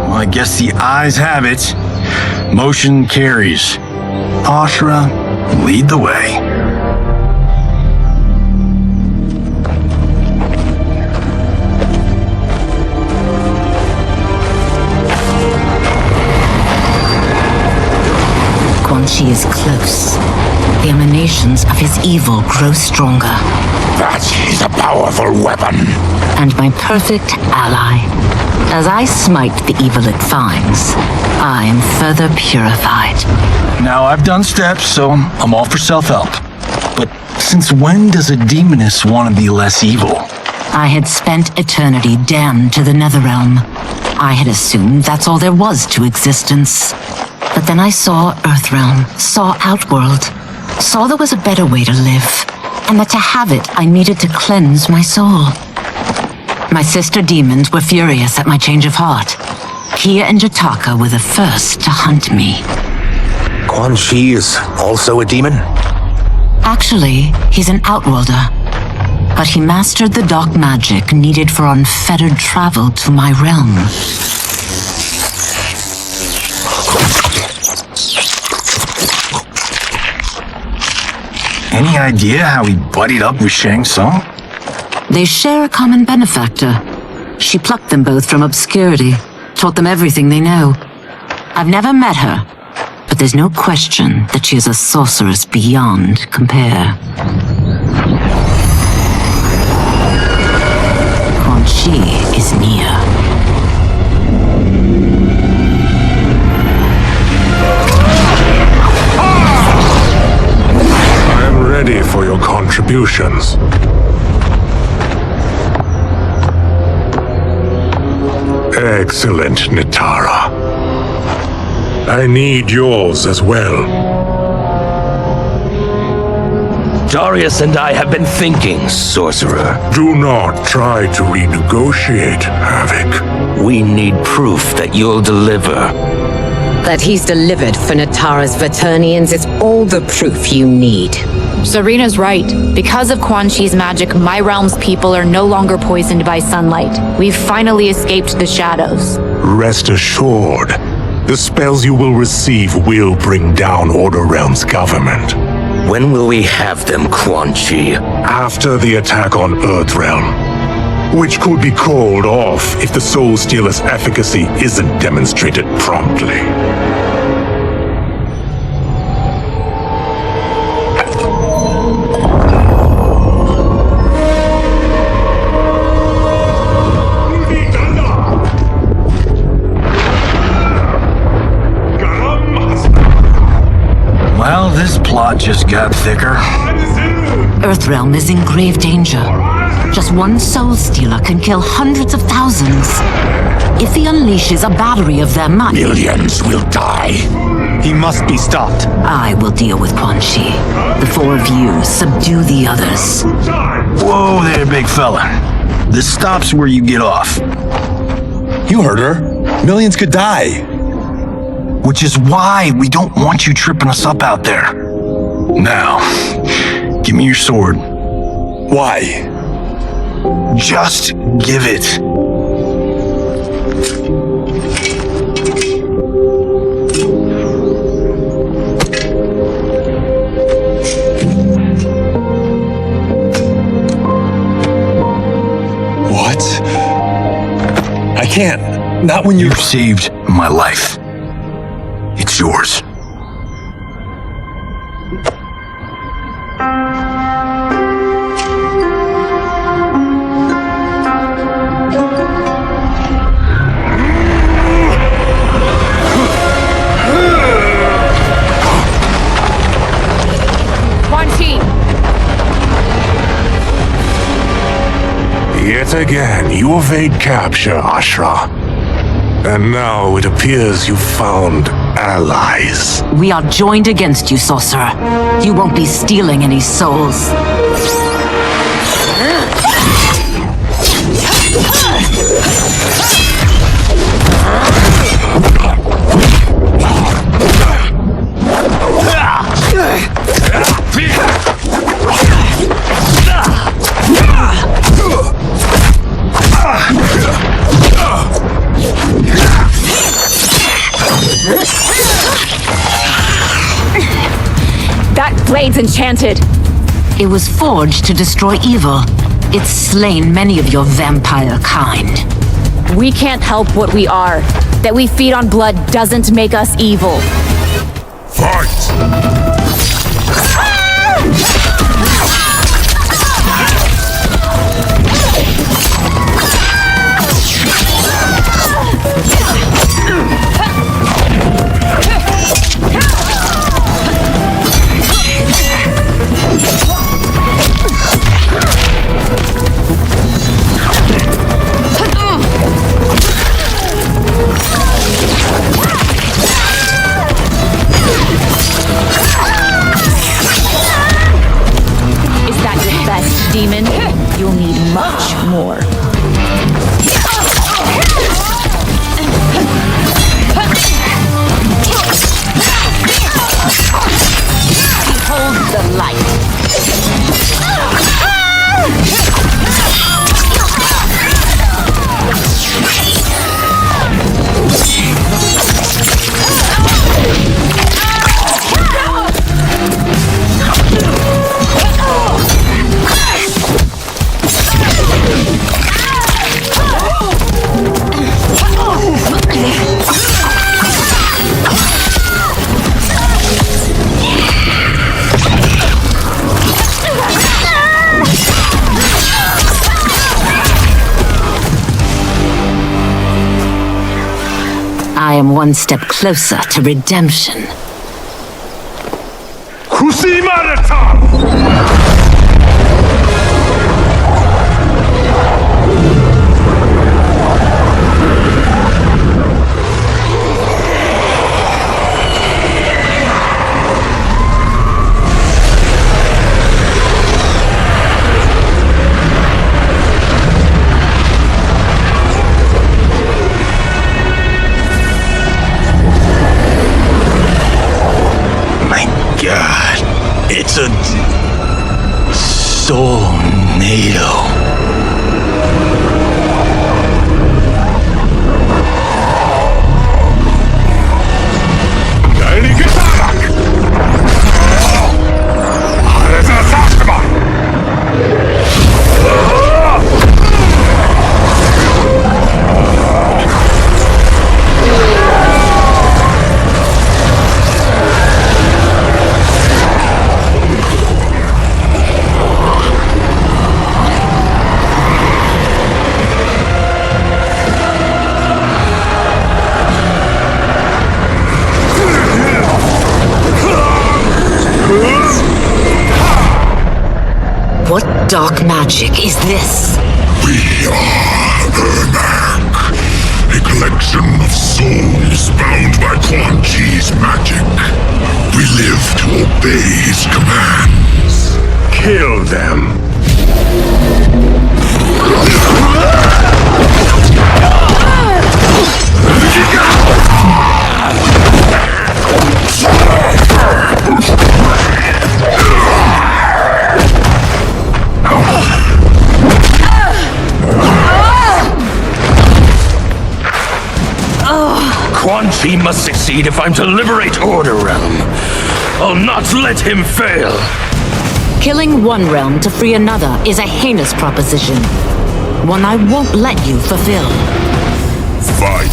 Well, I guess the eyes have it. Motion carries. Ashra, lead the way. Quan Chi is close. The emanations of his evil grow stronger. That is a powerful weapon. And my perfect ally. As I smite the evil it finds, I am further purified. Now I've done steps, so I'm all for self-help. But since when does a demoness want to be less evil? I had spent eternity damned to the Netherrealm. I had assumed that's all there was to existence. But then I saw Earthrealm, saw Outworld. Saw there was a better way to live, and that to have it, I needed to cleanse my soul. My sister demons were furious at my change of heart. Kia and Jataka were the first to hunt me. Quan Chi is also a demon? Actually, he's an outworlder. But he mastered the dark magic needed for unfettered travel to my realm. Any idea how he buddied up with Shang Tsung? They share a common benefactor. She plucked them both from obscurity, taught them everything they know. I've never met her, but there's no question that she is a sorceress beyond compare. Quan Chi is near. I am ready for your contributions. Excellent, Nitara. I need yours as well. Darius and I have been thinking, sorcerer. Do not try to renegotiate, Havoc. We need proof that you'll deliver. That he's delivered for Natara's Vaternians is all the proof you need. Serena's right. Because of Quan Chi's magic, my realm's people are no longer poisoned by sunlight. We've finally escaped the shadows. Rest assured, the spells you will receive will bring down Order Realm's government. When will we have them, Quan Chi? After the attack on Earthrealm, which could be called off if the Soul Stealer's efficacy isn't demonstrated promptly. Well, this plot just got thicker. Earthrealm is in grave danger. Just one Soul Stealer can kill hundreds of thousands. If he unleashes a battery of them, millions will die. He must be stopped. I will deal with Quan Chi. The four of you subdue the others. Whoa there, big fella. This stops where you get off. You heard her. Millions could die. Which is why we don't want you tripping us up out there. Now, give me your sword. Why? Just give it. What? I can't. Not when You've saved my life. It's yours. Quan Chi! Yet again, you evade capture, Ashra. And now it appears you've found allies. We are joined against you, sorcerer. You won't be stealing any souls. That blade's enchanted. It was forged to destroy evil. It's slain many of your vampire kind. We can't help what we are. That we feed on blood doesn't make us evil. Fight! I am one step closer to redemption. God, it's a tornado. What dark magic is this? We are Ermac, a collection of souls bound by Quan Chi's magic. We live to obey his commands. Kill them. Quan Chi must succeed if I'm to liberate Order Realm. I'll not let him fail. Killing one realm to free another is a heinous proposition. One I won't let you fulfill. Fight.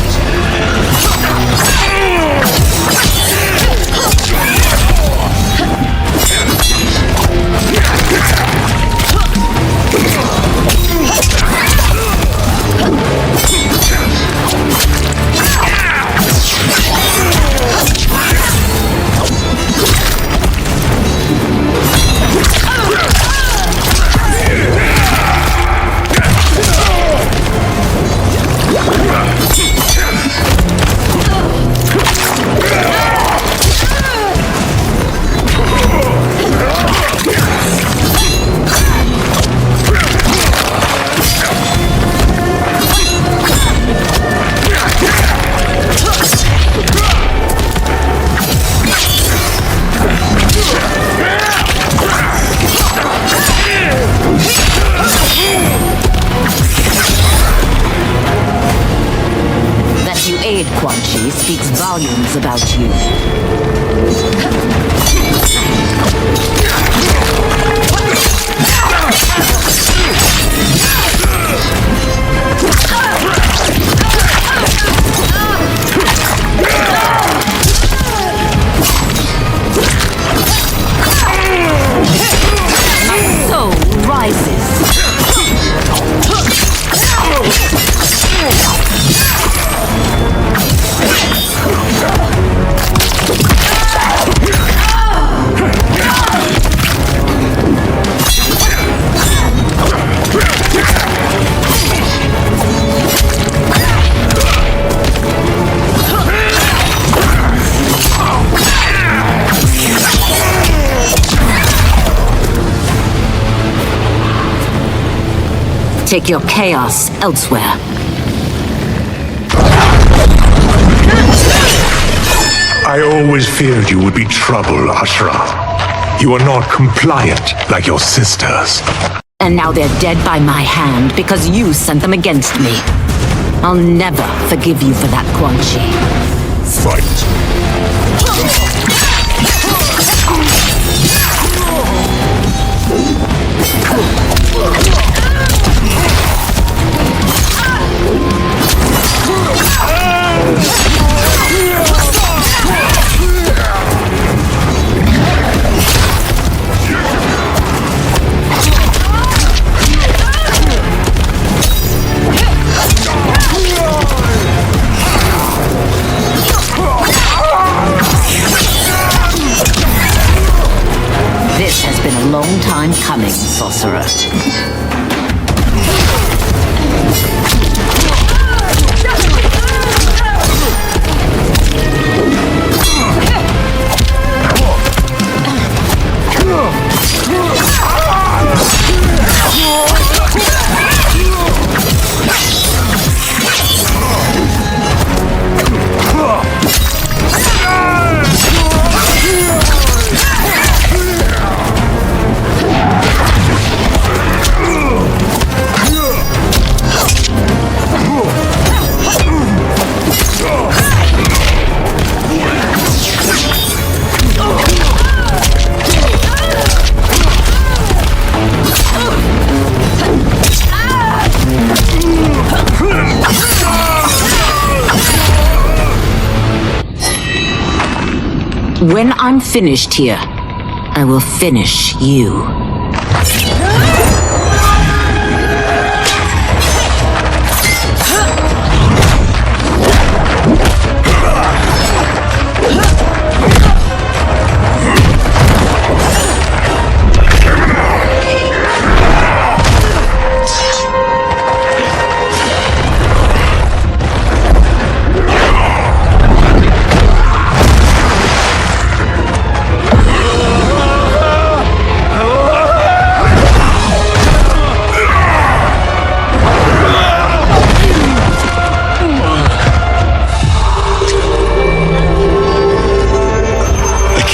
Quan Chi speaks volumes about you. My soul rises. Take your chaos elsewhere. I always feared you would be trouble, Ashraf. You are not compliant like your sisters. And now they're dead by my hand because you sent them against me. I'll never forgive you for that, Quan Chi. Fight. I'm coming, sorcerer. When I'm finished here, I will finish you.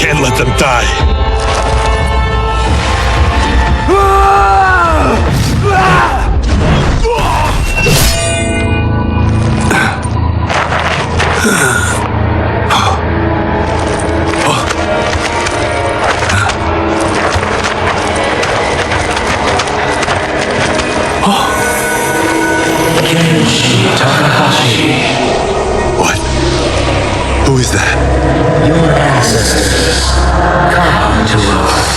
Can't let them die. What? Who is that? Your ancestors come to us.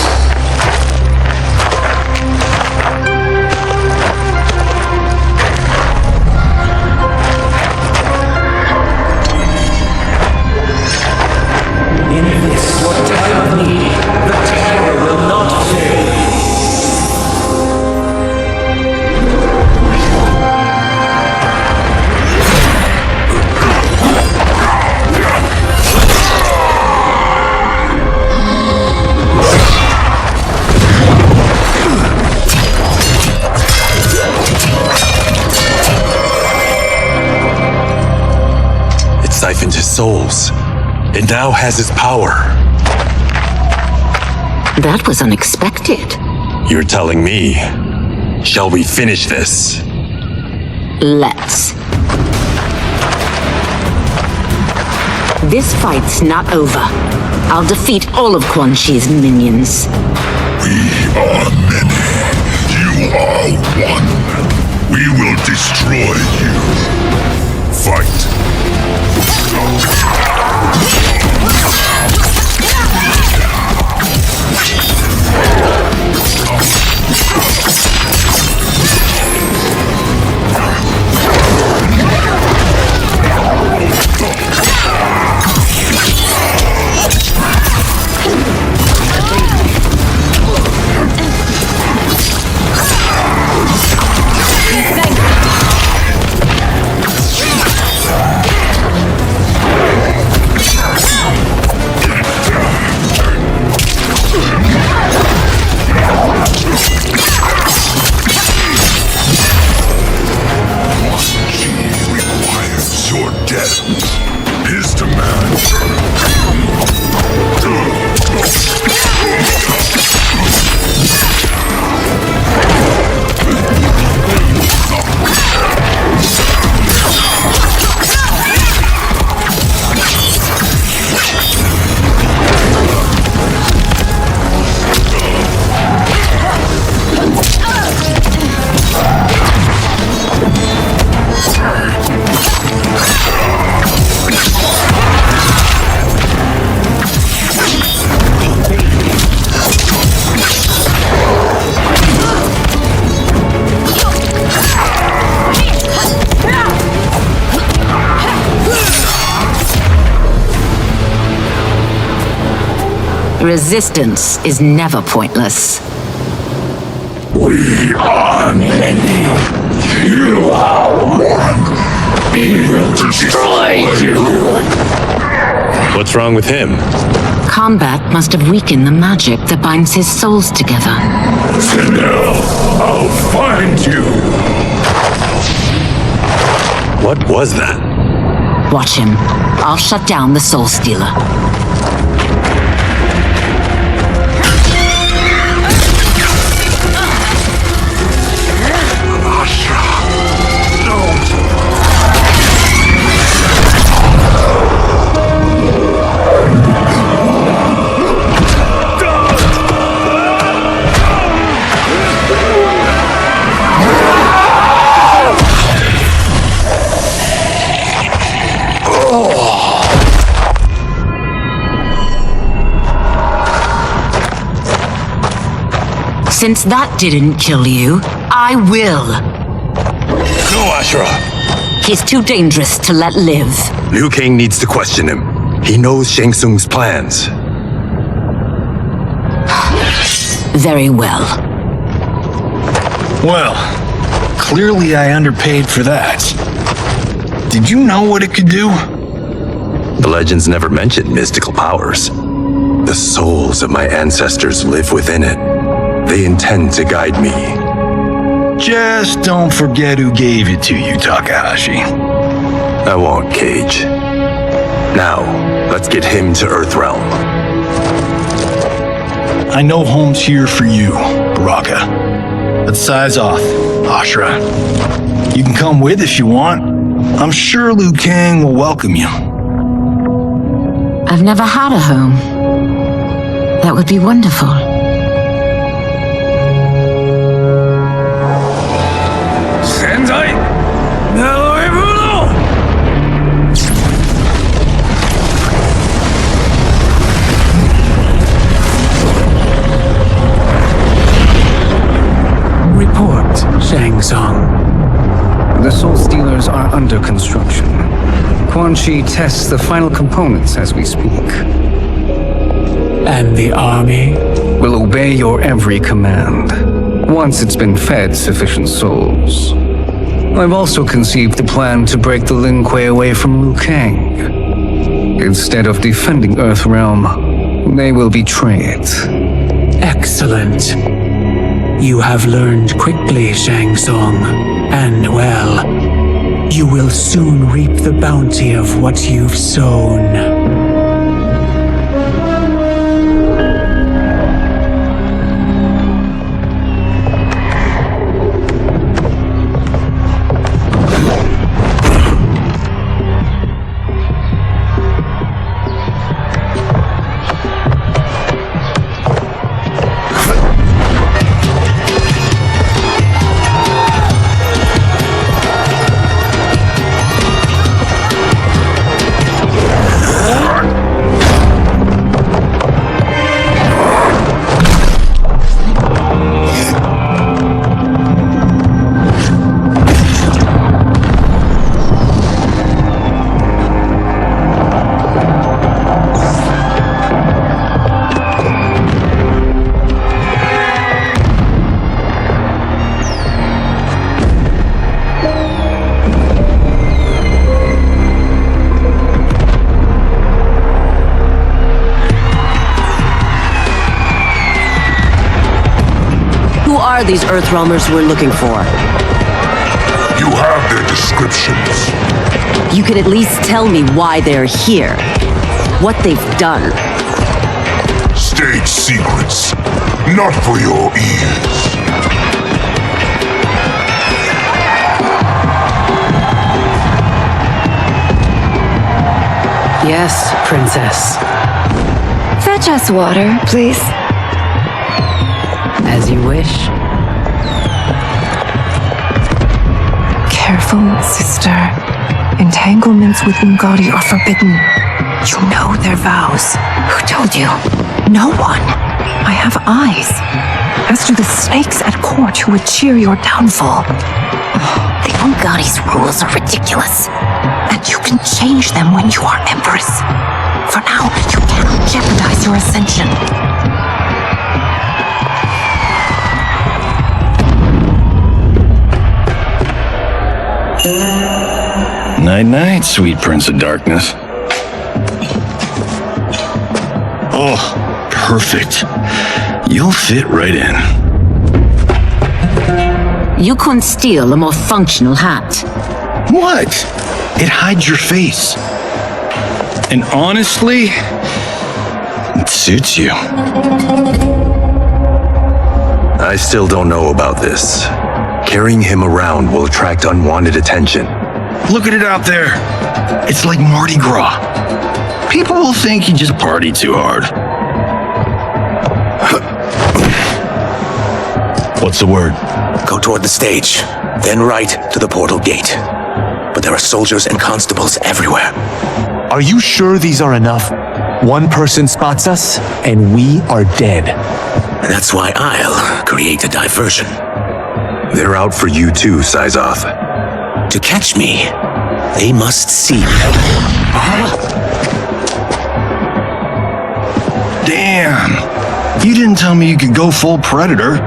In this your time of need, the terror will not fail. Siphoned his souls. It now has his power. That was unexpected. You're telling me. Shall we finish this? Let's. This fight's not over. I'll defeat all of Quan Chi's minions. We are many. You are one. We will destroy you. Fight. Resistance is never pointless. We are many. You are one. We will destroy you. What's wrong with him? Combat must have weakened the magic that binds his souls together. Fidel, I'll find you. What was that? Watch him. I'll shut down the Soul Stealer. Since that didn't kill you, I will. No, Ashura! He's too dangerous to let live. Liu Kang needs to question him. He knows Shang Tsung's plans. Very well. Well, clearly I underpaid for that. Did you know what it could do? The legends never mentioned mystical powers. The souls of my ancestors live within it. They intend to guide me. Just don't forget who gave it to you, Takahashi. I won't, Cage. Now, let's get him to Earthrealm. I know home's here for you, Baraka. Let's size off, Ashura. You can come with if you want. I'm sure Liu Kang will welcome you. I've never had a home. That would be wonderful. Report, Shang Tsung. The Soul Stealers are under construction. Quan Chi tests the final components as we speak. And the army will obey your every command, once it's been fed sufficient souls. I've also conceived a plan to break the Lin Kuei away from Liu Kang. Instead of defending Earthrealm, they will betray it. Excellent. You have learned quickly, Shang Tsung, and well, you will soon reap the bounty of what you've sown. These Earthrealmers we're looking for. You have their descriptions. You can at least tell me why they're here. What they've done. State secrets. Not for your ears. Yes, Princess. Fetch us water, please. As you wish. Careful, sister. Entanglements with Ngadi are forbidden. You know their vows. Who told you? No one. I have eyes. As do the snakes at court who would cheer your downfall. The Ungadi's rules are ridiculous. And you can change them when you are Empress. For now, you cannot jeopardize your ascension. Night-night, sweet Prince of Darkness. Oh, perfect. You'll fit right in. You couldn't steal a more functional hat. What? It hides your face. And honestly, it suits you. I still don't know about this. Carrying him around will attract unwanted attention. Look at it out there. It's like Mardi Gras. People will think you just party too hard. What's the word? Go toward the stage, then right to the portal gate. But there are soldiers and constables everywhere. Are you sure these are enough? One person spots us, and we are dead. That's why I'll create a diversion. They're out for you too, Syzoth. To catch me, they must see me. Damn! You didn't tell me you could go full Predator.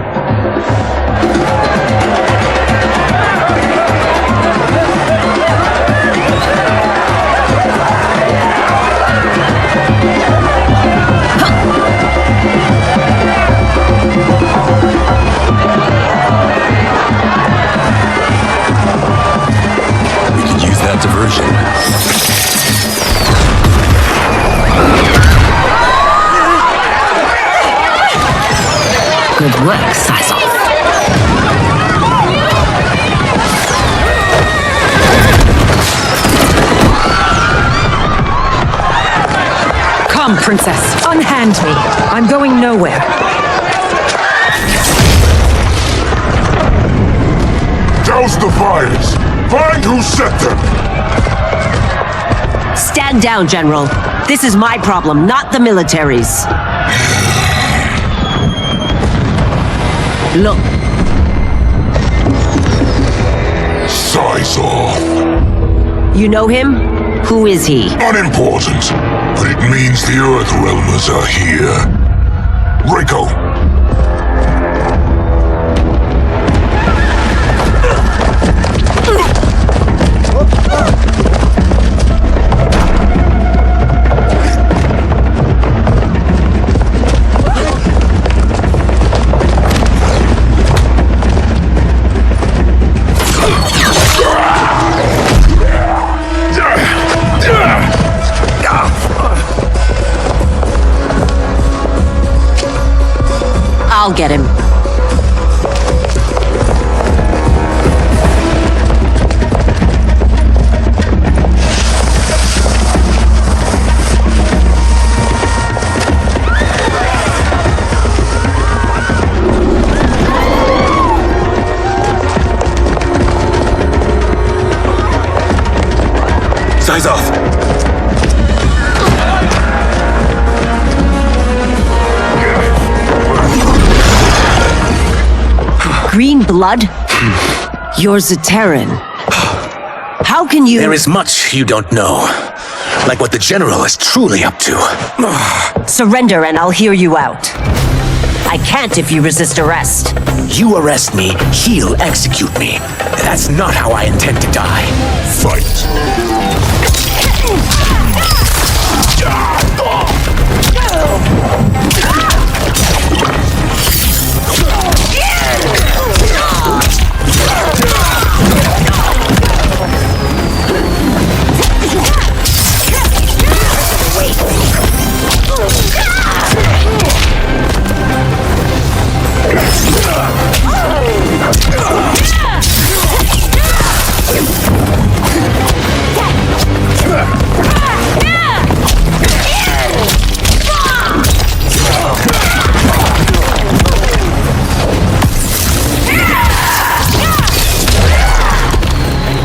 That diversion. Good work, Syzoth. Come, princess. Unhand me. I'm going nowhere. Douse the fires! Find who set them! Stand down, General. This is my problem, not the military's. Look. Syzoth. You know him? Who is he? Unimportant, but it means the Earthrealmers are here. Rico! I'll get him. Syzoth! Green blood? You're Zaterran. How can you— There is much you don't know. Like what the General is truly up to. Surrender and I'll hear you out. I can't if you resist arrest. You arrest me, he'll execute me. That's not how I intend to die. Fight!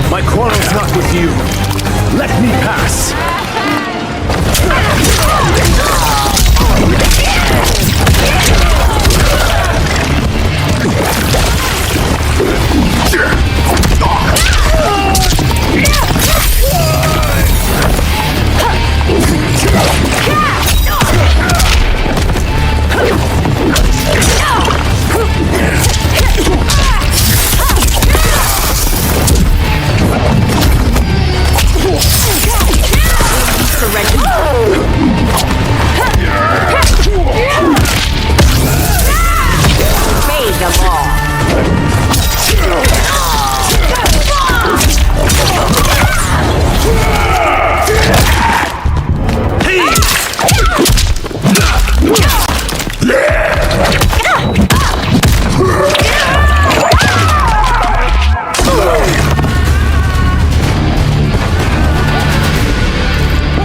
My quarrel's not with you. Let me pass.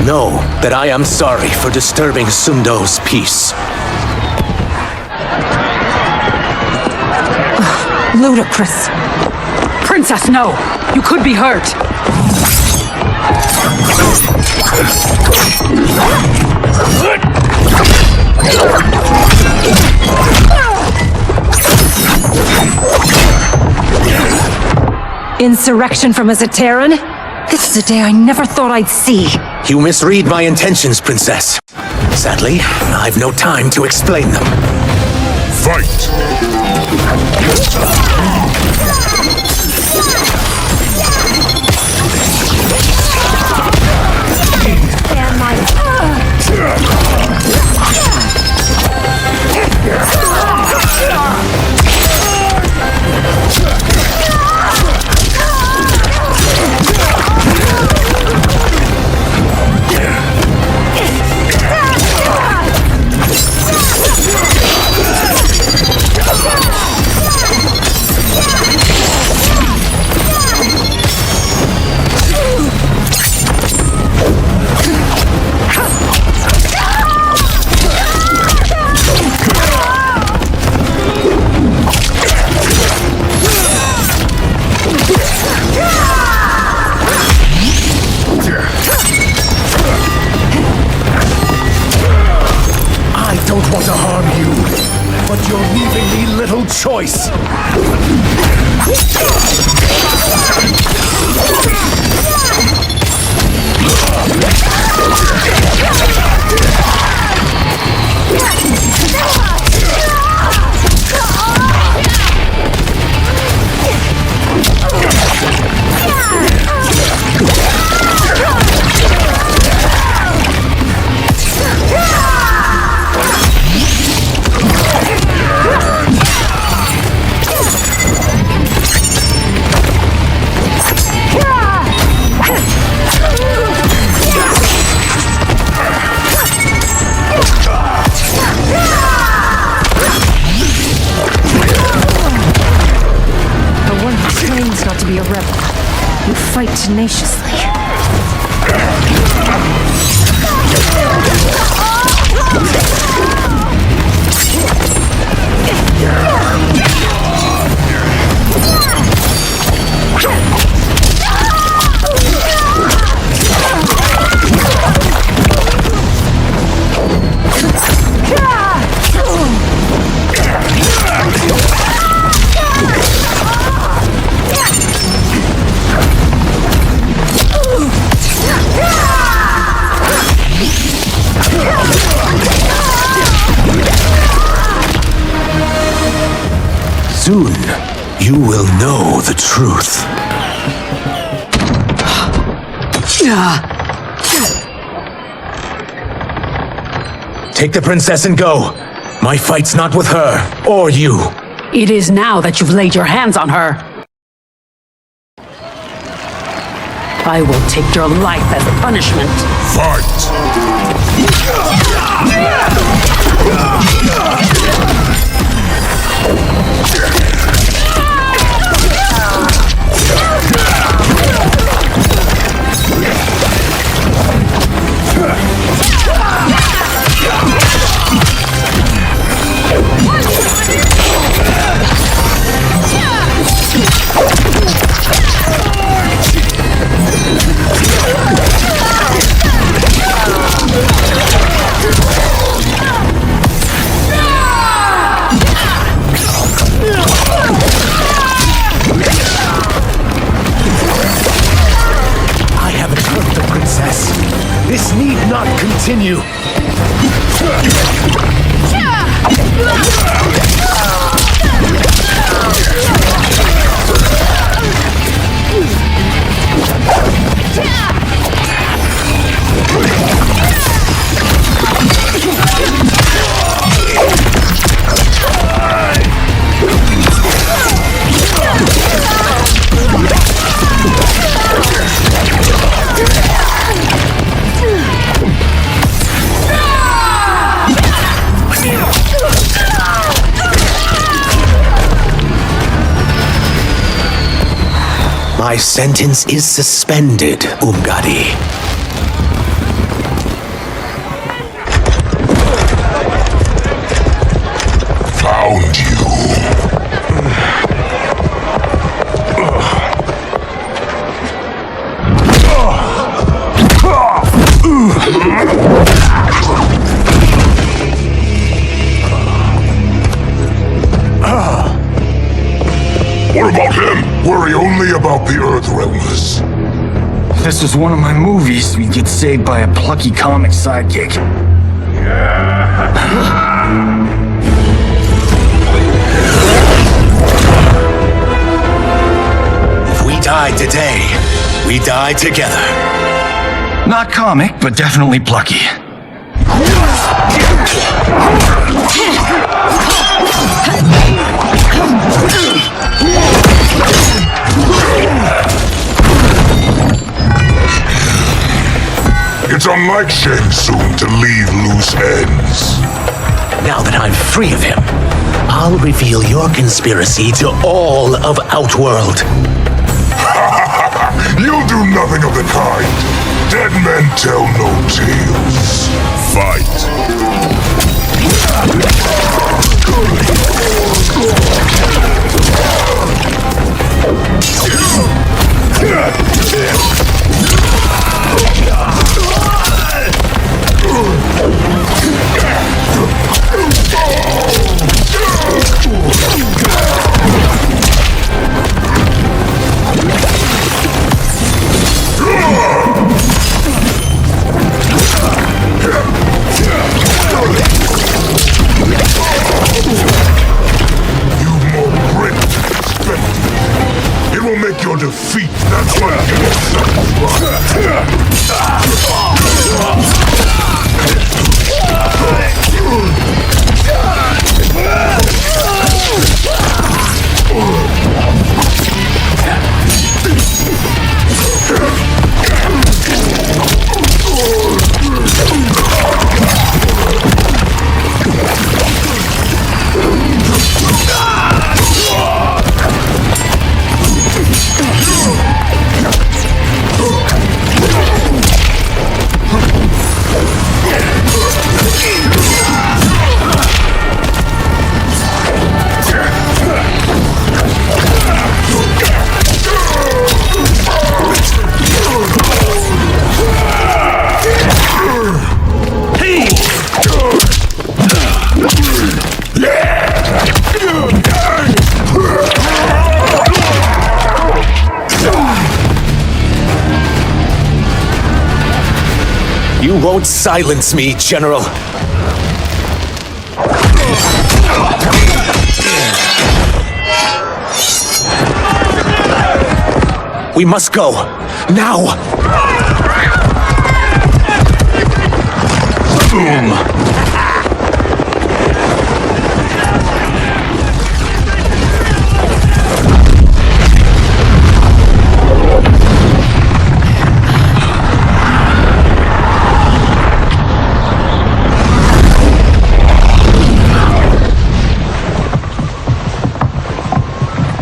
know that I am sorry for disturbing Sundo's peace. Ludicrous. Princess, no! You could be hurt! Insurrection from a Zaterran? This is a day I never thought I'd see. You misread my intentions, Princess. Sadly, I've no time to explain them. Fight! And my... Choice. Fight tenaciously. Soon, you will know the truth. Take the princess and go. My fight's not with her, or you. It is now that you've laid your hands on her. I will take your life as a punishment. This need not continue. My sentence is suspended, Umgadi. What about him? Worry only about the Earthrealmers. This was one of my movies. We'd get saved by a plucky comic sidekick. If we die today, we die together. Not comic, but definitely plucky. It's unlike Shang Tsung to leave loose ends. Now that I'm free of him, I'll reveal your conspiracy to all of Outworld. You'll do nothing of the kind. Dead men tell no tales. Fight. It will make your defeat that much You won't silence me, General. We must go. Now! Boom!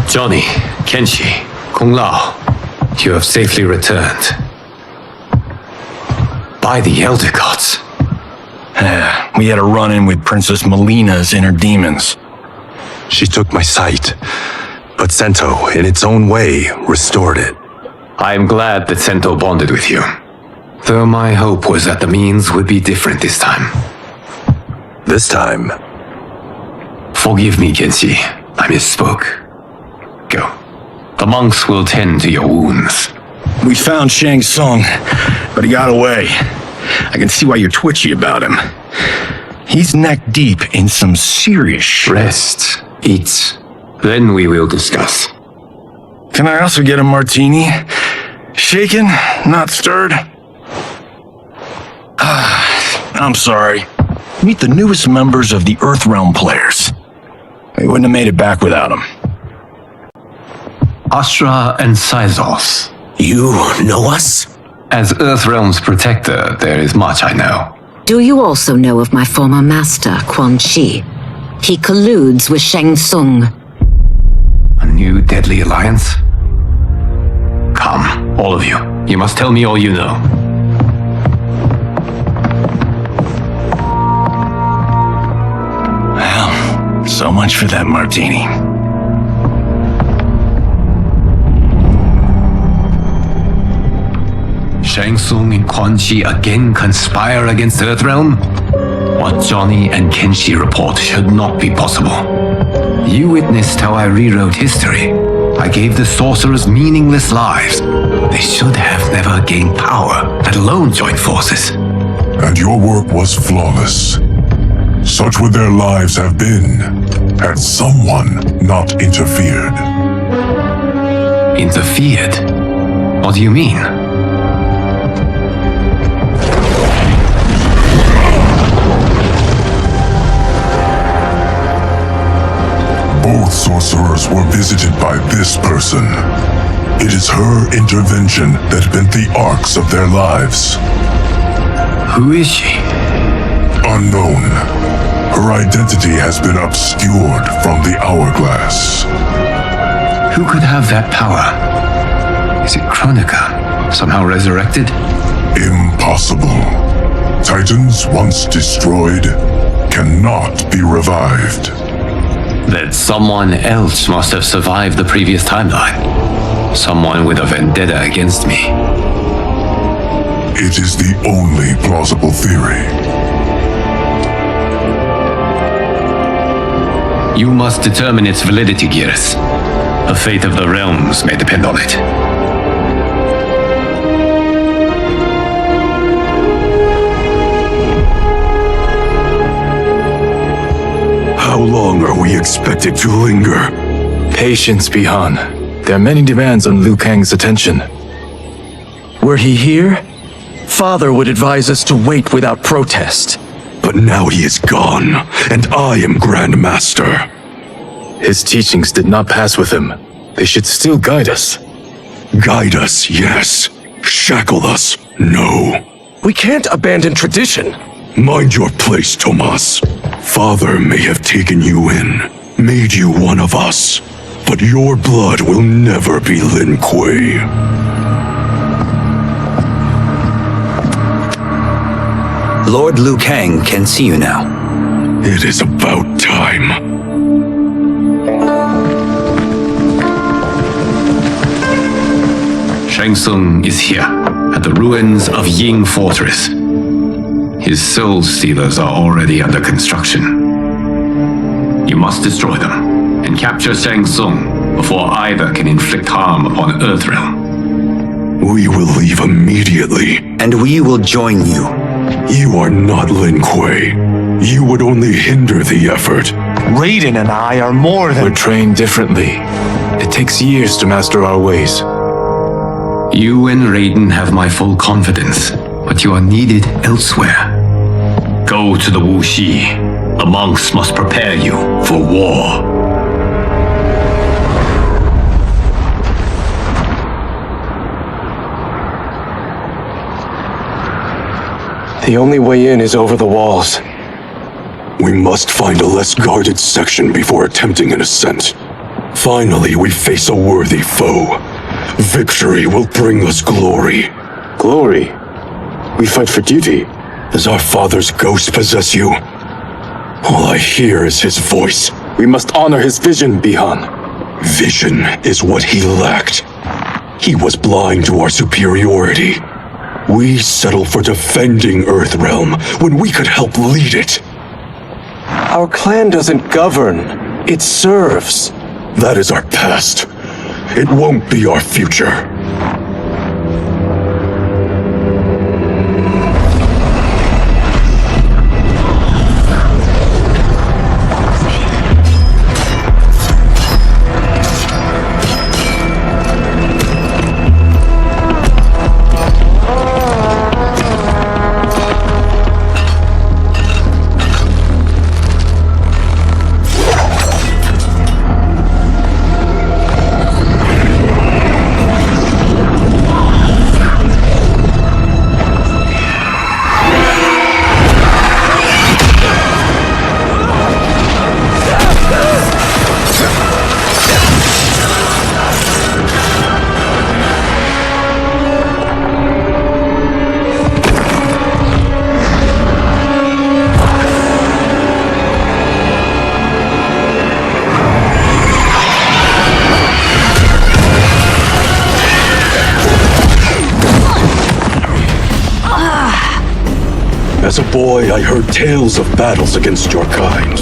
Johnny, Kenshi, Kung Lao, you have safely returned. By the Elder Gods. We had a run-in with Princess Melina's inner demons. She took my sight, but Sento, in its own way, restored it. I am glad that Sento bonded with you. Though my hope was that the means would be different this time. This time? Forgive me, Kenshi. I misspoke. Go. The monks will tend to your wounds. We found Shang Tsung, but he got away. I can see why you're twitchy about him. He's neck deep in some serious shit. Rest. Eat. Then we will discuss. Can I also get a martini? Shaken, not stirred? I'm sorry. Meet the newest members of the Earthrealm players. We wouldn't have made it back without them. Astra and Syzos. You know us? As Earthrealm's protector, there is much I know. Do you also know of my former master, Quan Chi? He colludes with Shang Tsung. A new deadly alliance? Come, all of you. You must tell me all you know. Well, so much for that martini. Shang Tsung and Quan Chi again conspire against Earthrealm? What Johnny and Kenshi report should not be possible. You witnessed how I rewrote history. I gave the sorcerers meaningless lives. They should have never gained power, let alone joined forces. And your work was flawless. Such would their lives have been, had someone not interfered. Interfered? What do you mean? Both sorcerers were visited by this person. It is her intervention that bent the arcs of their lives. Who is she? Unknown. Her identity has been obscured from the hourglass. Who could have that power? Is it Kronika, somehow resurrected? Impossible. Titans once destroyed cannot be revived. Then someone else must have survived the previous timeline. Someone with a vendetta against me. It is the only plausible theory. You must determine its validity, Geras. The fate of the realms may depend on it. How long are we expected to linger? Patience, Bihan. There are many demands on Liu Kang's attention. Were he here, Father would advise us to wait without protest. But now he is gone, and I am Grand Master. His teachings did not pass with him. They should still guide us. Guide us, yes. Shackle us, no. We can't abandon tradition. Mind your place, Tomas. Father may have taken you in, made you one of us, but your blood will never be Lin Kuei. Lord Liu Kang can see you now. It is about time. Shang Tsung is here, at the ruins of Ying Fortress. His soul stealers are already under construction. You must destroy them, and capture Shang Tsung before either can inflict harm upon Earthrealm. We will leave immediately. And we will join you. You are not Lin Kuei. You would only hinder the effort. Raiden and I are more than— We're trained differently. It takes years to master our ways. You and Raiden have my full confidence, but you are needed elsewhere. Go to the Wuxi. The monks must prepare you for war. The only way in is over the walls. We must find a less guarded section before attempting an ascent. Finally, we face a worthy foe. Victory will bring us glory. Glory? We fight for duty. Does our father's ghost possess you? All I hear is his voice. We must honor his vision, Bihan. Vision is what he lacked. He was blind to our superiority. We settle for defending Earthrealm when we could help lead it. Our clan doesn't govern. It serves. That is our past. It won't be our future. As a boy, I heard tales of battles against your kind.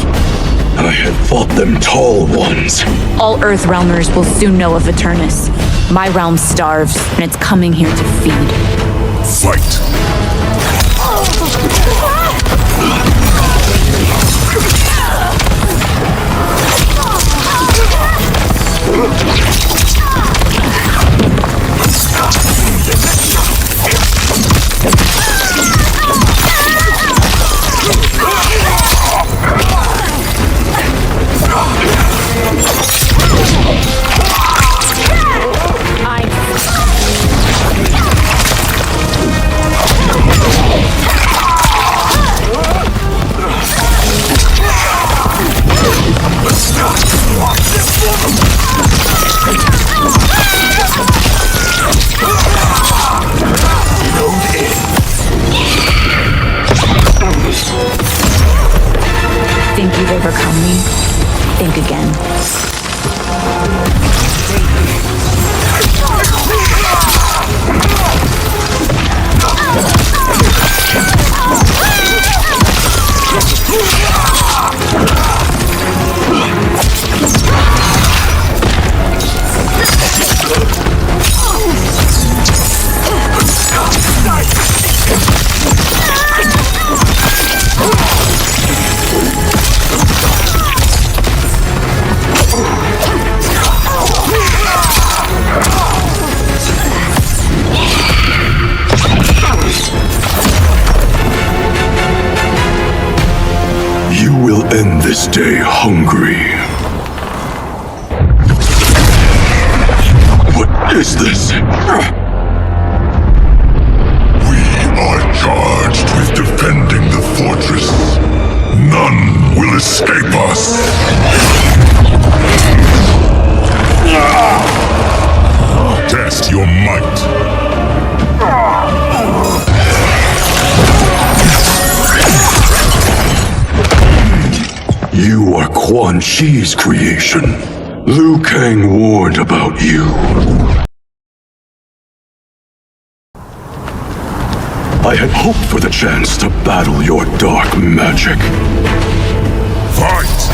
I had fought them tall ones. All Earthrealmers will soon know of Eternus. My realm starves, and it's coming here to feed. Fight! Think you've overcome me? Think again. You will end this day hungry. What is this? We are charged with defending the fortress. None will escape us. Test your might. You are Quan Chi's creation. Liu Kang warned about you. I had hoped for the chance to battle your dark magic. Fight!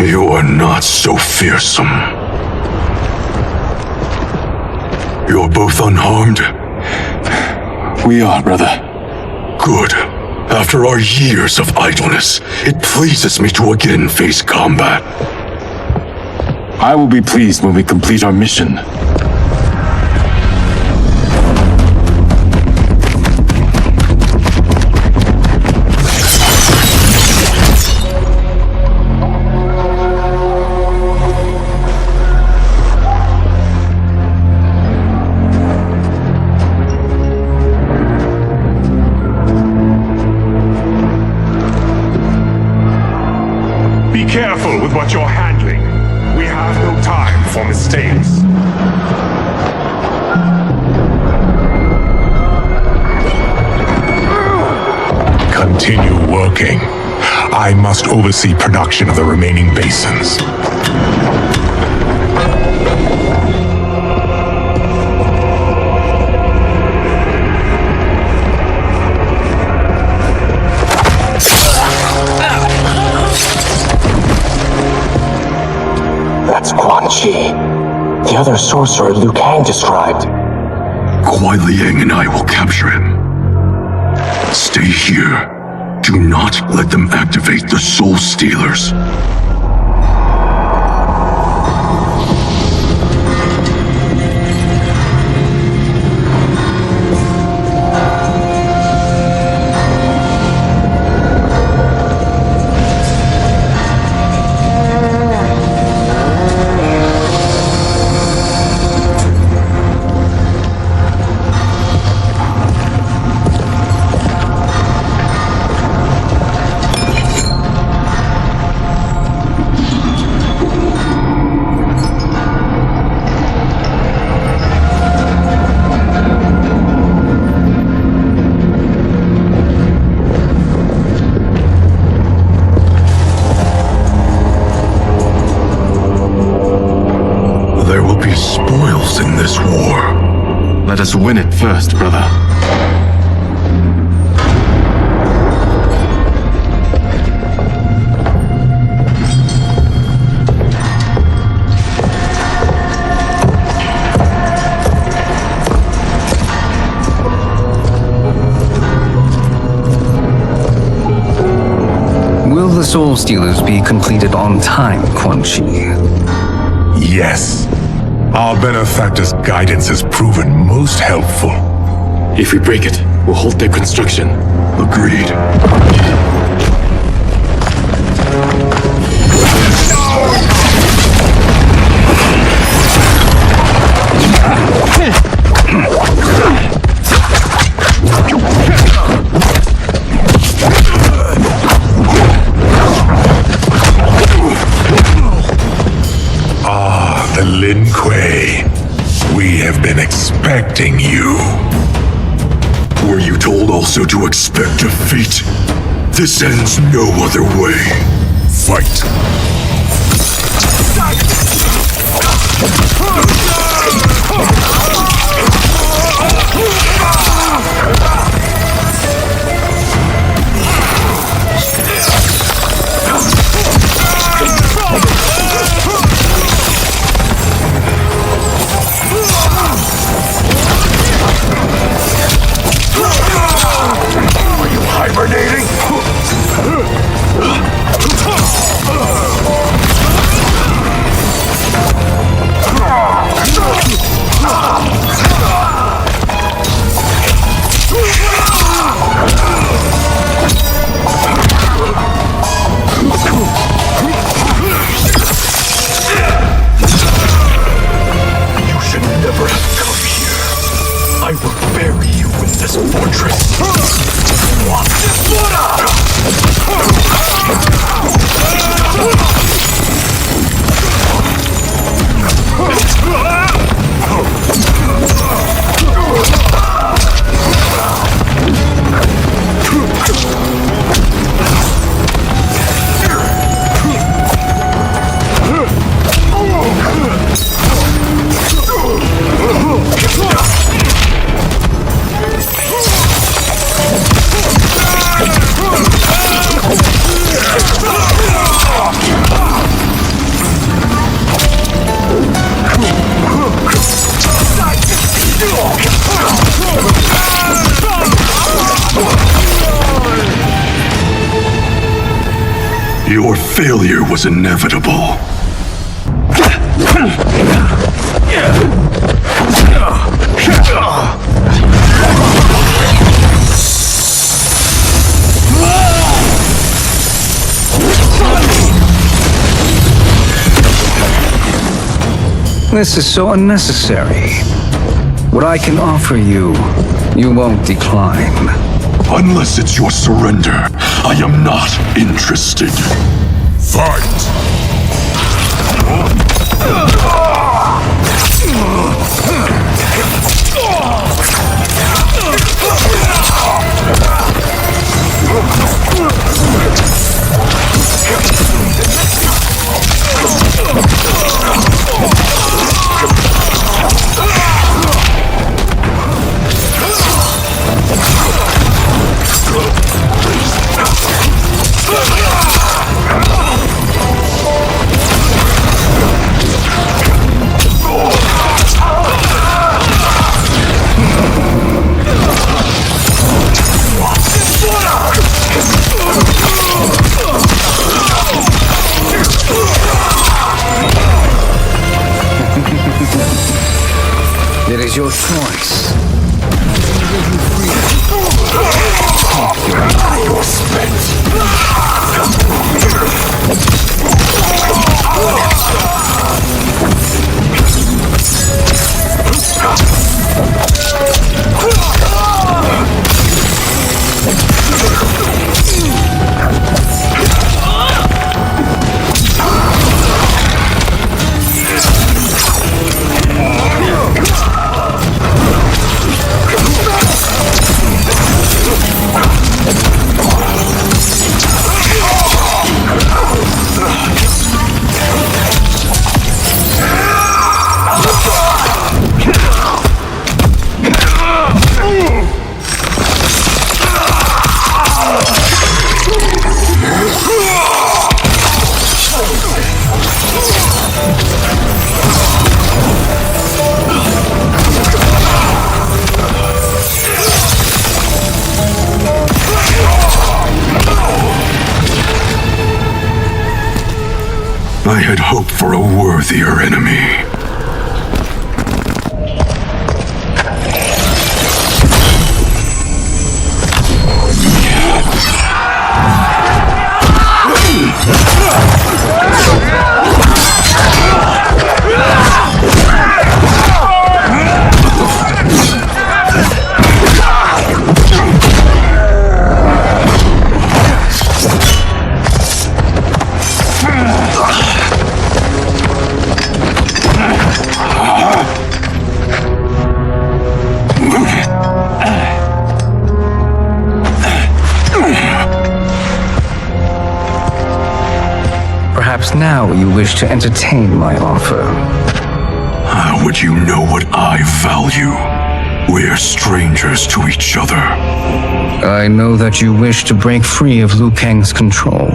You are not so fearsome. You're both unharmed? We are, brother. Good. After our years of idleness, it pleases me to again face combat. I will be pleased when we complete our mission. Be careful with what you're handling. We have no time for mistakes. Continue working. I must oversee production of the remaining basins. That's Quan Chi, the other sorcerer Liu Kang described. Kuai Liang and I will capture him. Stay here. Do not let them activate the Soul Stealers. There will be spoils in this war. Let us win it first, brother. Will the Soul Stealers be completed on time, Quan Chi? Yes. Our benefactor's guidance has proven most helpful. If we break it, we'll halt their construction. Agreed. The Lin Kuei. We have been expecting you. Were you told also to expect defeat? This ends no other way. Fight. Hibernating? Your failure was inevitable. This is so unnecessary. What I can offer you, you won't decline. Unless it's your surrender, I am not interested. Fight! It is your choice. You're I had hoped for a worthier enemy. Perhaps now you wish to entertain my offer. How would you know what I value? We're strangers to each other. I know that you wish to break free of Liu Kang's control,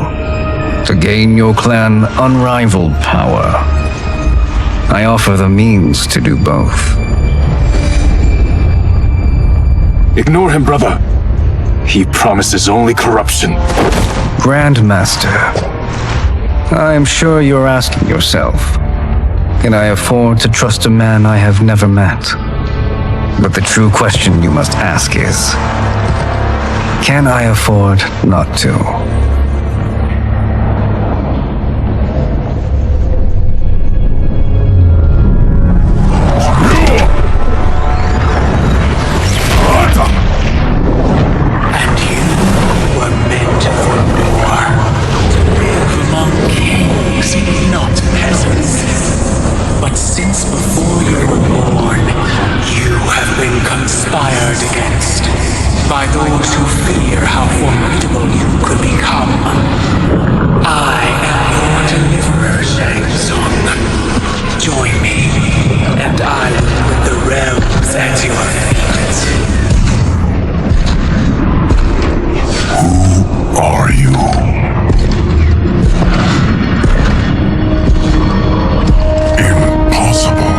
to gain your clan unrivaled power. I offer the means to do both. Ignore him, brother. He promises only corruption. Grandmaster, I am sure you're asking yourself, can I afford to trust a man I have never met? But the true question you must ask is, can I afford not to? By those who fear how formidable you could become. I am your deliverer, Shang Tsung. Join me, and I will put the realms at your feet. Who are you? Impossible.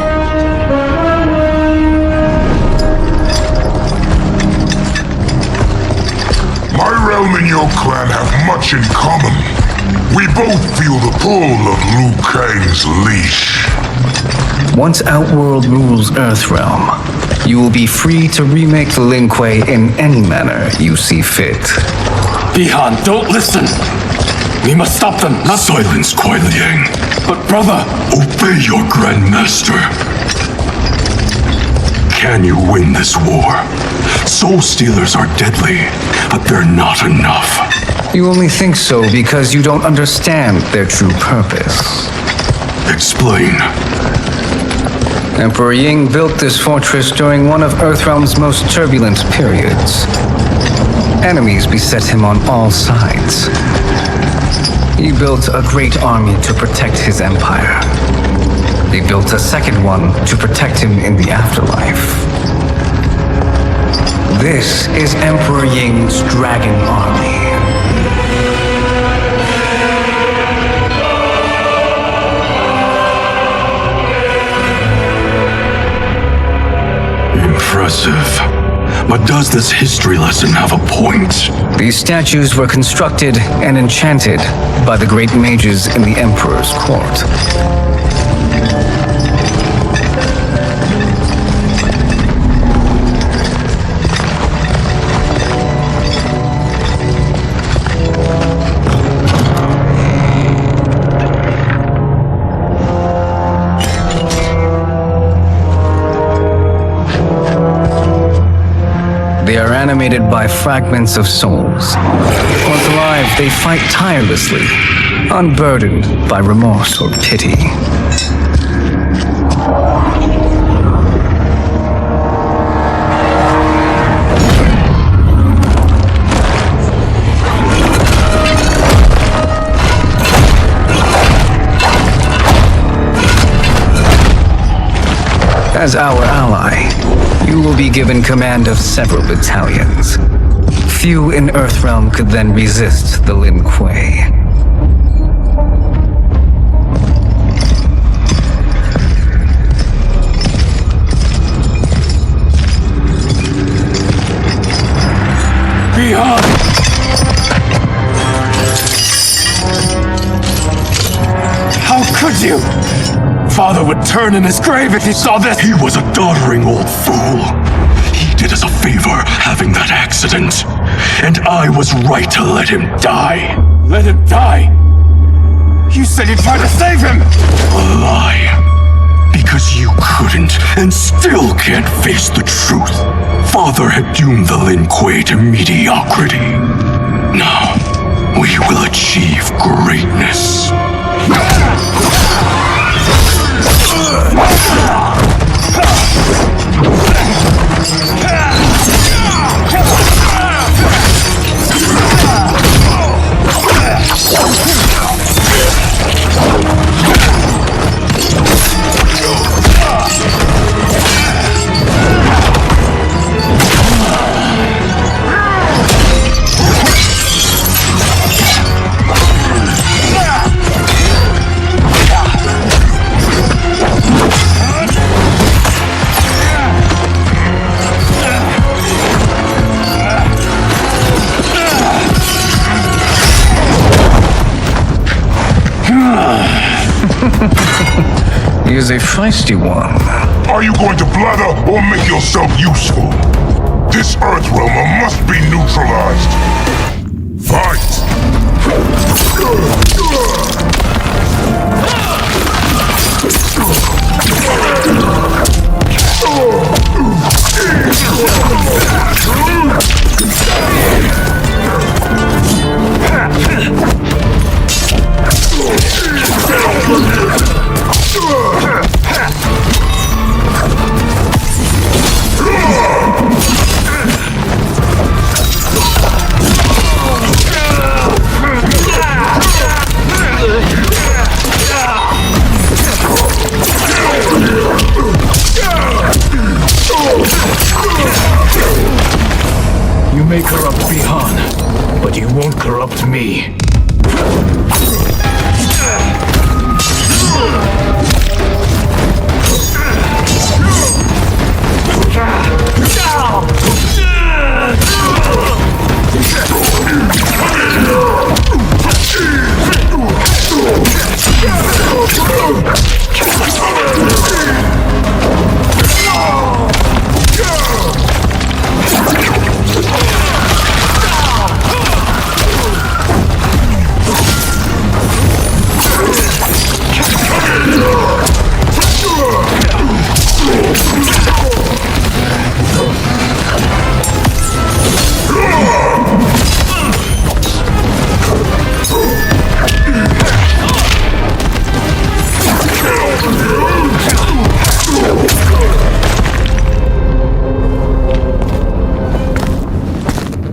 My realm and your clan have much in common. We both feel the pull of Liu Kang's leash. Once Outworld rules Earthrealm, you will be free to remake the Lin Kuei in any manner you see fit. Bihan, don't listen! We must stop them, not— Silence, Kuai Liang. But brother— Obey your Grandmaster. Can you win this war? Soul Stealers are deadly, but they're not enough. You only think so because you don't understand their true purpose. Explain. Emperor Ying built this fortress during one of Earthrealm's most turbulent periods. Enemies beset him on all sides. He built a great army to protect his empire. He built a second one to protect him in the afterlife. This is Emperor Ying's Dragon Army. Impressive. But does this history lesson have a point? These statues were constructed and enchanted by the great mages in the Emperor's court. They are animated by fragments of souls. Once alive, they fight tirelessly, unburdened by remorse or pity. As our ally, you will be given command of several battalions. Few in Earthrealm could then resist the Lin Kuei. Bihan! How could you? Father would turn in his grave if he saw this! He was a doddering old fool. He did us a favor having that accident. And I was right to let him die. Let him die? You said you tried to save him! A lie. Because you couldn't and still can't face the truth. Father had doomed the Lin Kuei to mediocrity. Now, we will achieve greatness. He is a feisty one. Are you going to blather or make yourself useful? This Earthrealmer must be neutralized. Fight! You may corrupt Bihan, but you won't corrupt me.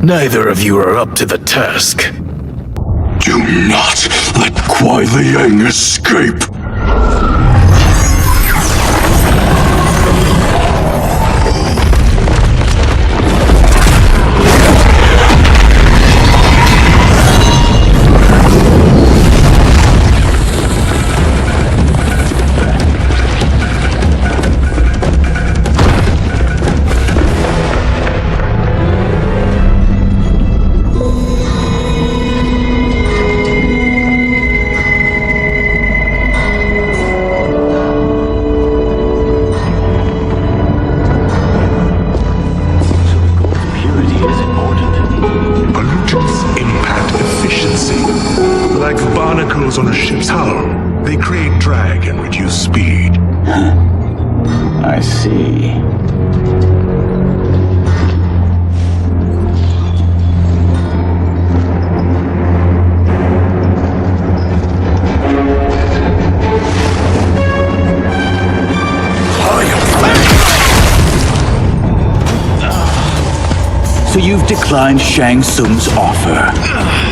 Neither of you are up to the task. Do not let Kuai Liang escape! On a ship's hull. They create drag and reduce speed. I see. So you've declined Shang Tsung's offer.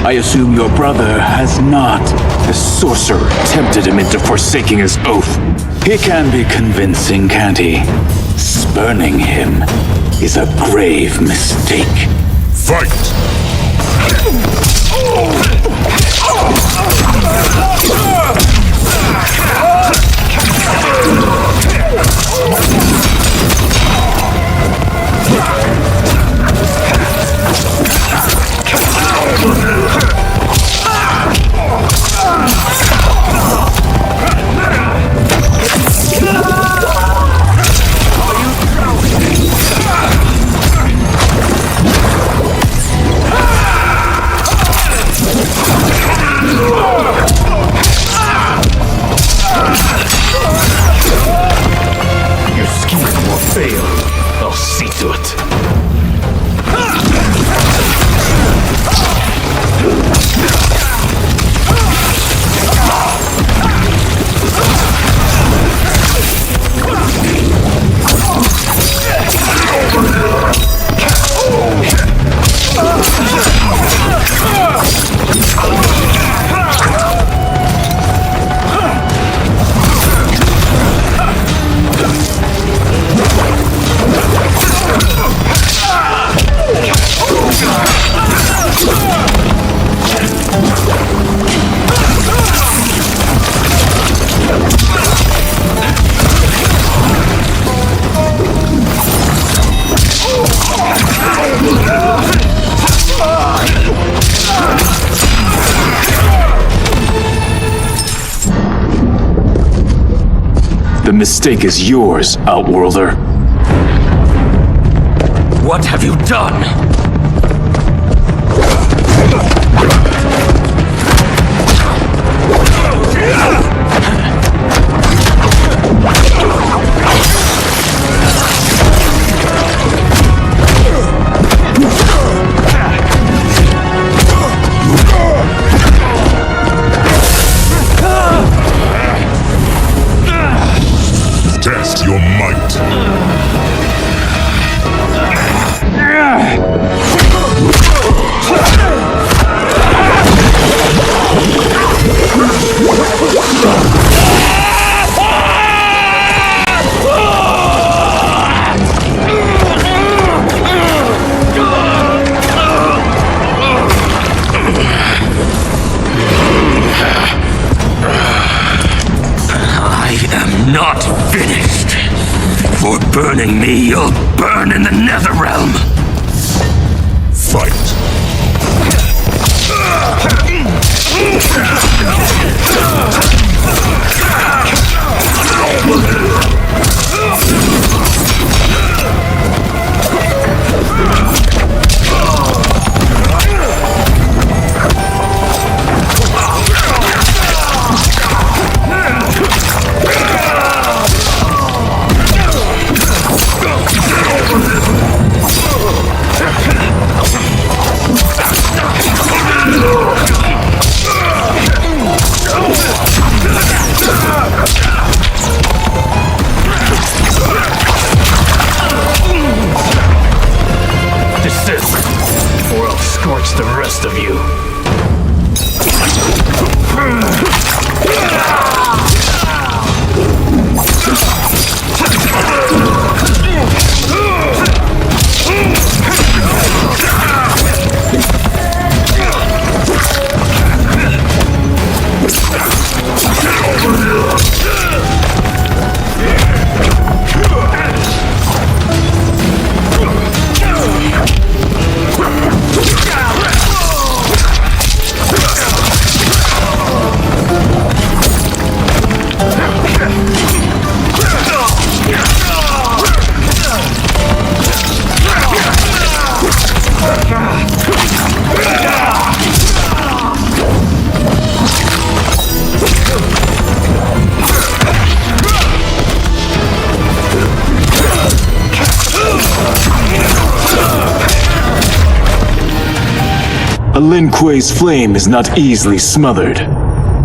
I assume your brother has not. The sorcerer tempted him into forsaking his oath. He can be convincing, can't he? Spurning him is a grave mistake. Fight! I'll see to it. The mistake is yours, Outworlder. What have you done? Test your might. I am not finished. For burning me, you'll burn in the Netherrealm. Fight. scorch the rest of you. Lin Kuei's flame is not easily smothered.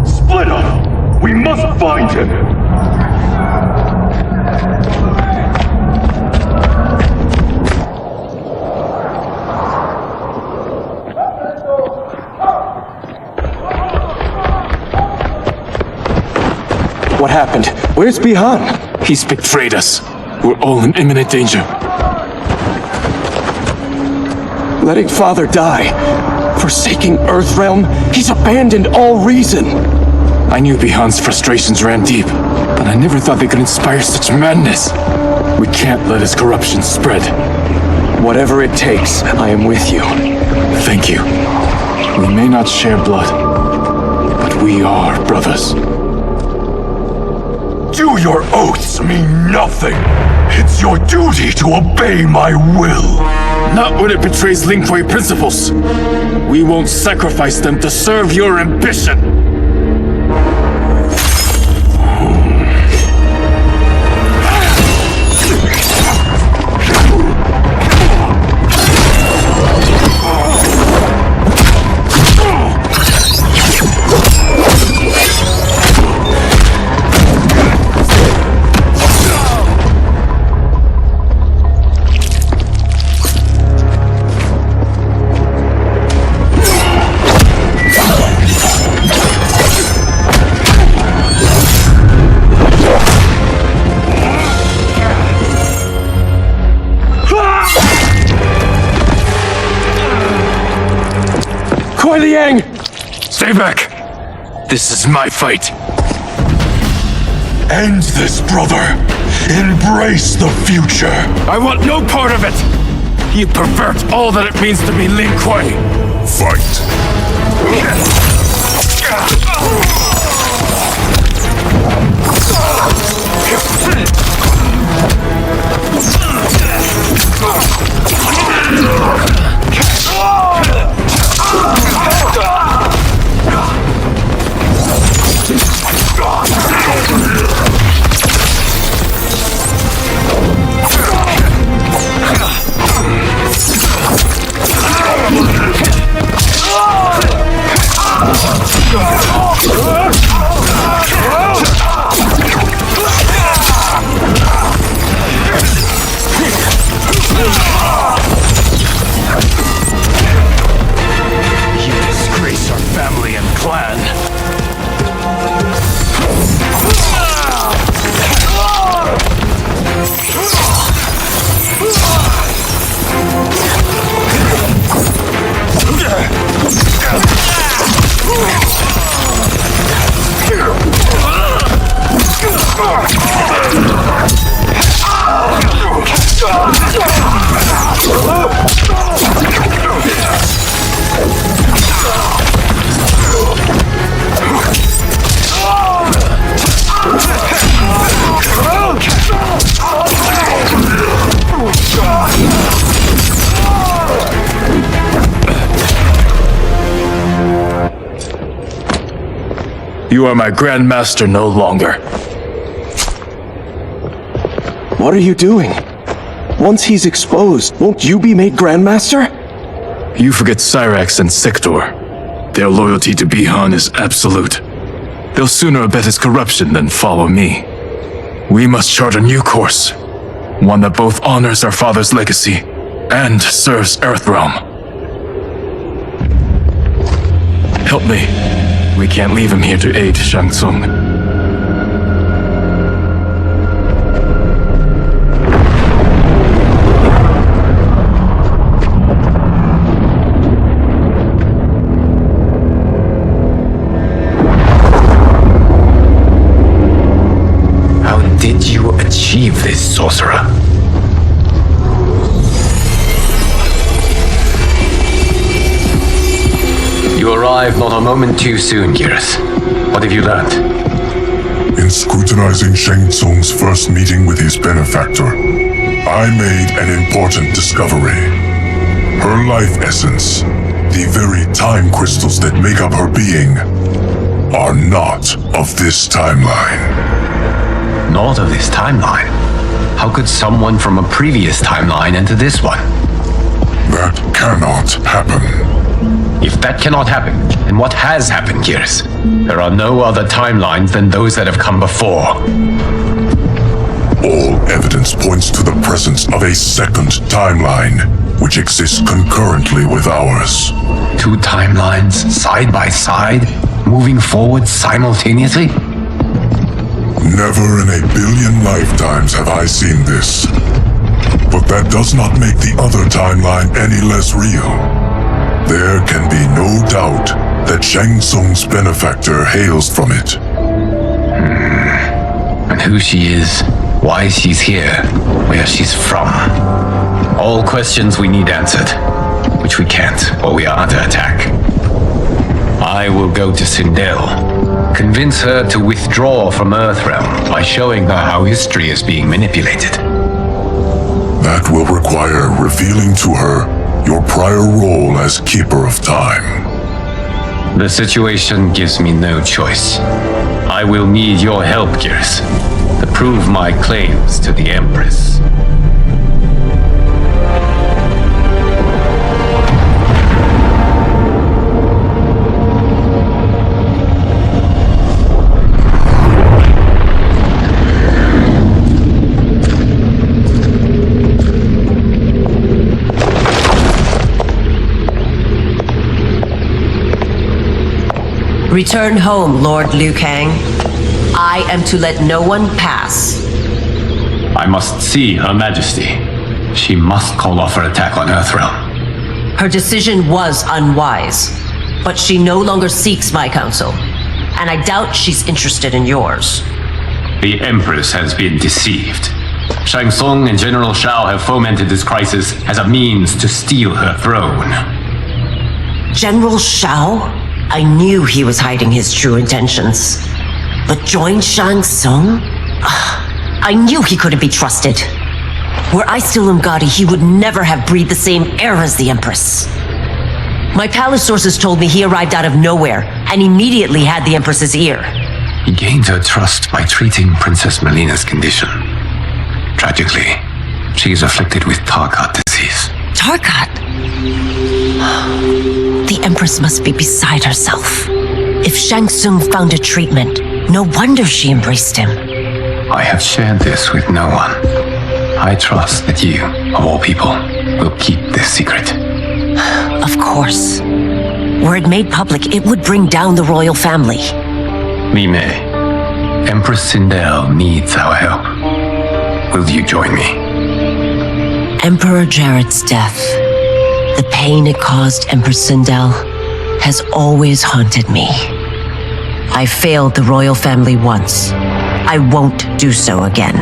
Split up! We must find him! What happened? Where's Bihan? He's betrayed us. We're all in imminent danger. Letting Father die. Forsaking Earthrealm, he's abandoned all reason. I knew Bihan's frustrations ran deep, but I never thought they could inspire such madness. We can't let his corruption spread. Whatever it takes, I am with you. Thank you. We may not share blood, but we are brothers. Do your oaths mean nothing? It's your duty to obey my will. Not when it betrays Lin Kuei principles. We won't sacrifice them to serve your ambition. Stay back! This is my fight. End this, brother. Embrace the future. I want no part of it! You pervert all that it means to be Lin Kuei. Fight. You are my Grandmaster no longer. What are you doing? Once he's exposed, won't you be made Grandmaster? You forget Cyrax and Sector. Their loyalty to Bihan is absolute. They'll sooner abet his corruption than follow me. We must chart a new course. One that both honors our father's legacy and serves Earthrealm. Help me. We can't leave him here to aid Shang Tsung. How did you achieve this, sorcerer? You arrived not a moment too soon, Geras. What have you learned? In scrutinizing Shang Tsung's first meeting with his benefactor, I made an important discovery. Her life essence, the very time crystals that make up her being, are not of this timeline. Not of this timeline? How could someone from a previous timeline enter this one? That cannot happen. If that cannot happen, then what has happened, Geras? There are no other timelines than those that have come before. All evidence points to the presence of a second timeline, which exists concurrently with ours. Two timelines, side by side, moving forward simultaneously? Never in a billion lifetimes have I seen this. But that does not make the other timeline any less real. There can be no doubt that Shang Tsung's benefactor hails from it. And who she is, why she's here, where she's from. All questions we need answered, which we can't, or we are under attack. I will go to Sindel, convince her to withdraw from Earthrealm by showing her how history is being manipulated. That will require revealing to her your prior role as Keeper of Time. The situation gives me no choice. I will need your help, Geras, to prove my claims to the Empress. Return home, Lord Liu Kang. I am to let no one pass. I must see Her Majesty. She must call off her attack on Earthrealm. Her decision was unwise, but she no longer seeks my counsel, and I doubt she's interested in yours. The Empress has been deceived. Shang Tsung and General Shao have fomented this crisis as a means to steal her throne. General Shao? I knew he was hiding his true intentions. But join Shang Tsung? I knew he couldn't be trusted. Were I still Umgadi, he would never have breathed the same air as the Empress. My palace sources told me he arrived out of nowhere and immediately had the Empress's ear. He gained her trust by treating Princess Melina's condition. Tragically, she is afflicted with Tarkat disease. Tarkat? The Empress must be beside herself. If Shang Tsung found a treatment, no wonder she embraced him. I have shared this with no one. I trust that you, of all people, will keep this secret. Of course. Were it made public, it would bring down the royal family. Li Mei, Empress Sindel needs our help. Will you join me? Emperor Jared's death, the pain it caused Empress Sindel, has always haunted me. I failed the royal family once. I won't do so again.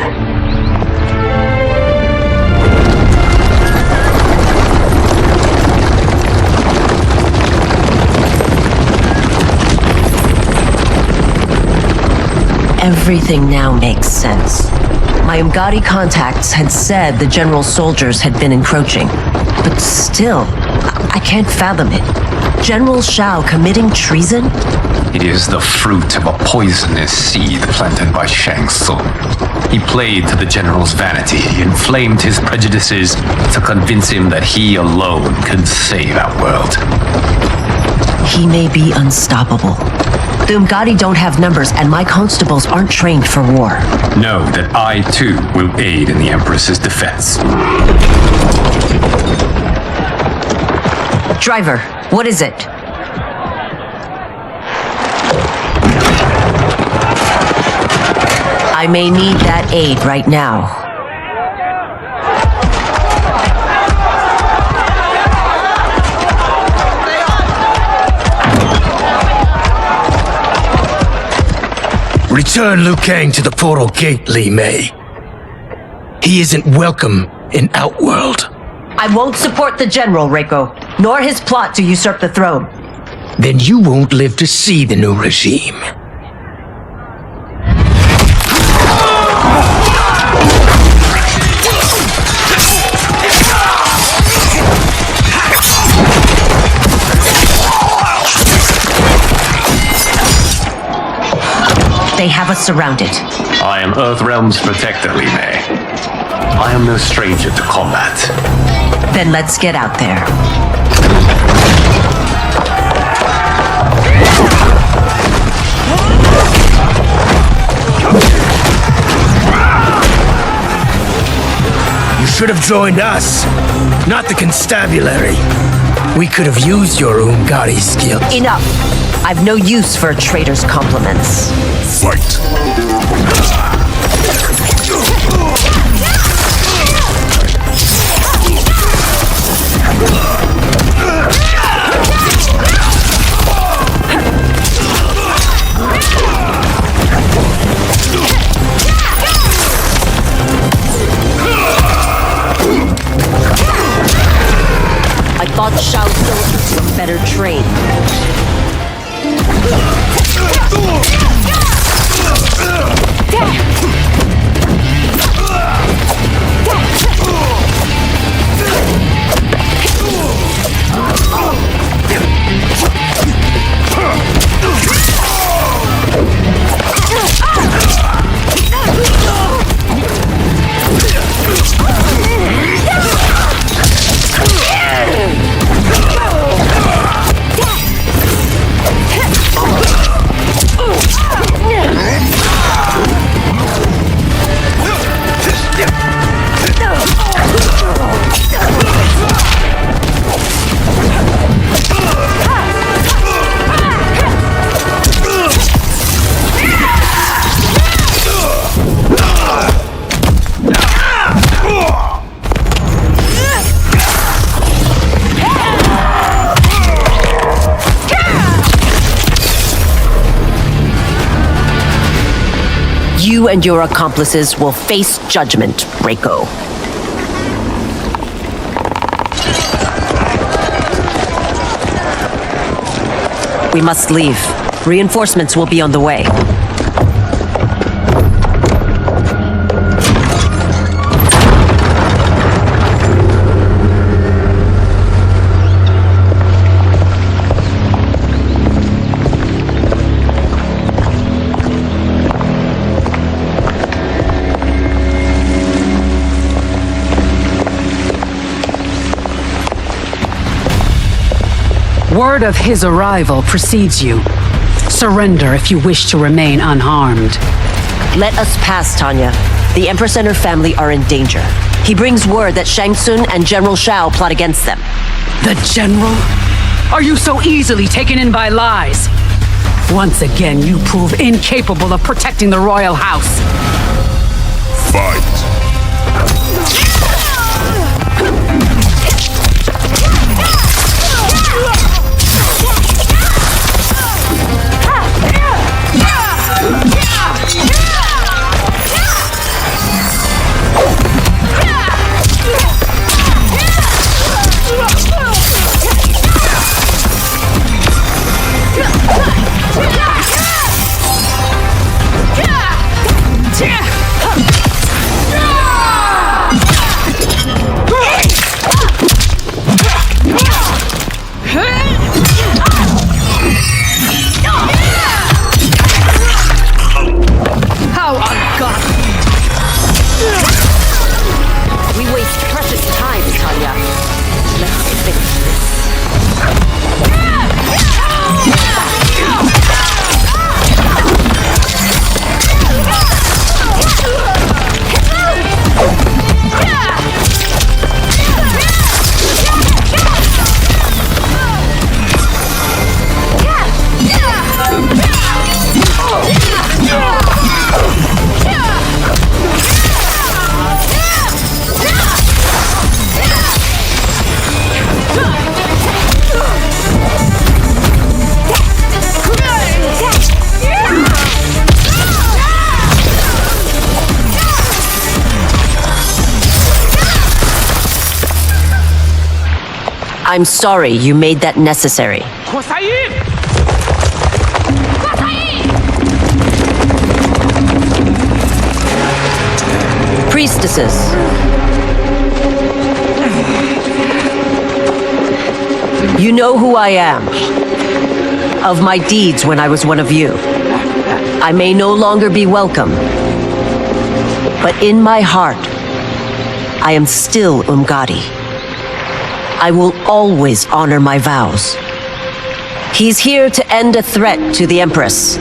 Everything now makes sense. My Umgadi contacts had said the general soldiers had been encroaching, but still, I can't fathom it. General Shao committing treason? It is the fruit of a poisonous seed planted by Shang Tsung. He played to the general's vanity, inflamed his prejudices to convince him that he alone could save our world. He may be unstoppable. The Umgadi don't have numbers, and my constables aren't trained for war. Know that I, too, will aid in the Empress's defense. Driver, what is it? I may need that aid right now. Return Liu Kang to the portal gate, Li Mei. He isn't welcome in Outworld. I won't support the General, Reiko, nor his plot to usurp the throne. Then you won't live to see the new regime. They have us surrounded. I am Earthrealm's protector, Li Mei. I am no stranger to combat. Then let's get out there. You should have joined us, not the constabulary. We could have used your Ungari skill. Enough! I've no use for a traitor's compliments. Fight. I thought Shao soldiers were better trained. You and your accomplices will face judgment, Reiko. We must leave. Reinforcements will be on the way. Word of his arrival precedes you. Surrender if you wish to remain unharmed. Let us pass, Tanya. The Empress and her family are in danger. He brings word that Shang Tsung and General Shao plot against them. The General? Are you so easily taken in by lies? Once again, you prove incapable of protecting the royal house. Fight. I'm sorry you made that necessary. Priestesses. You know who I am. Of my deeds when I was one of you. I may no longer be welcome. But in my heart, I am still Umgadi. I will always honor my vows. He's here to end a threat to the Empress.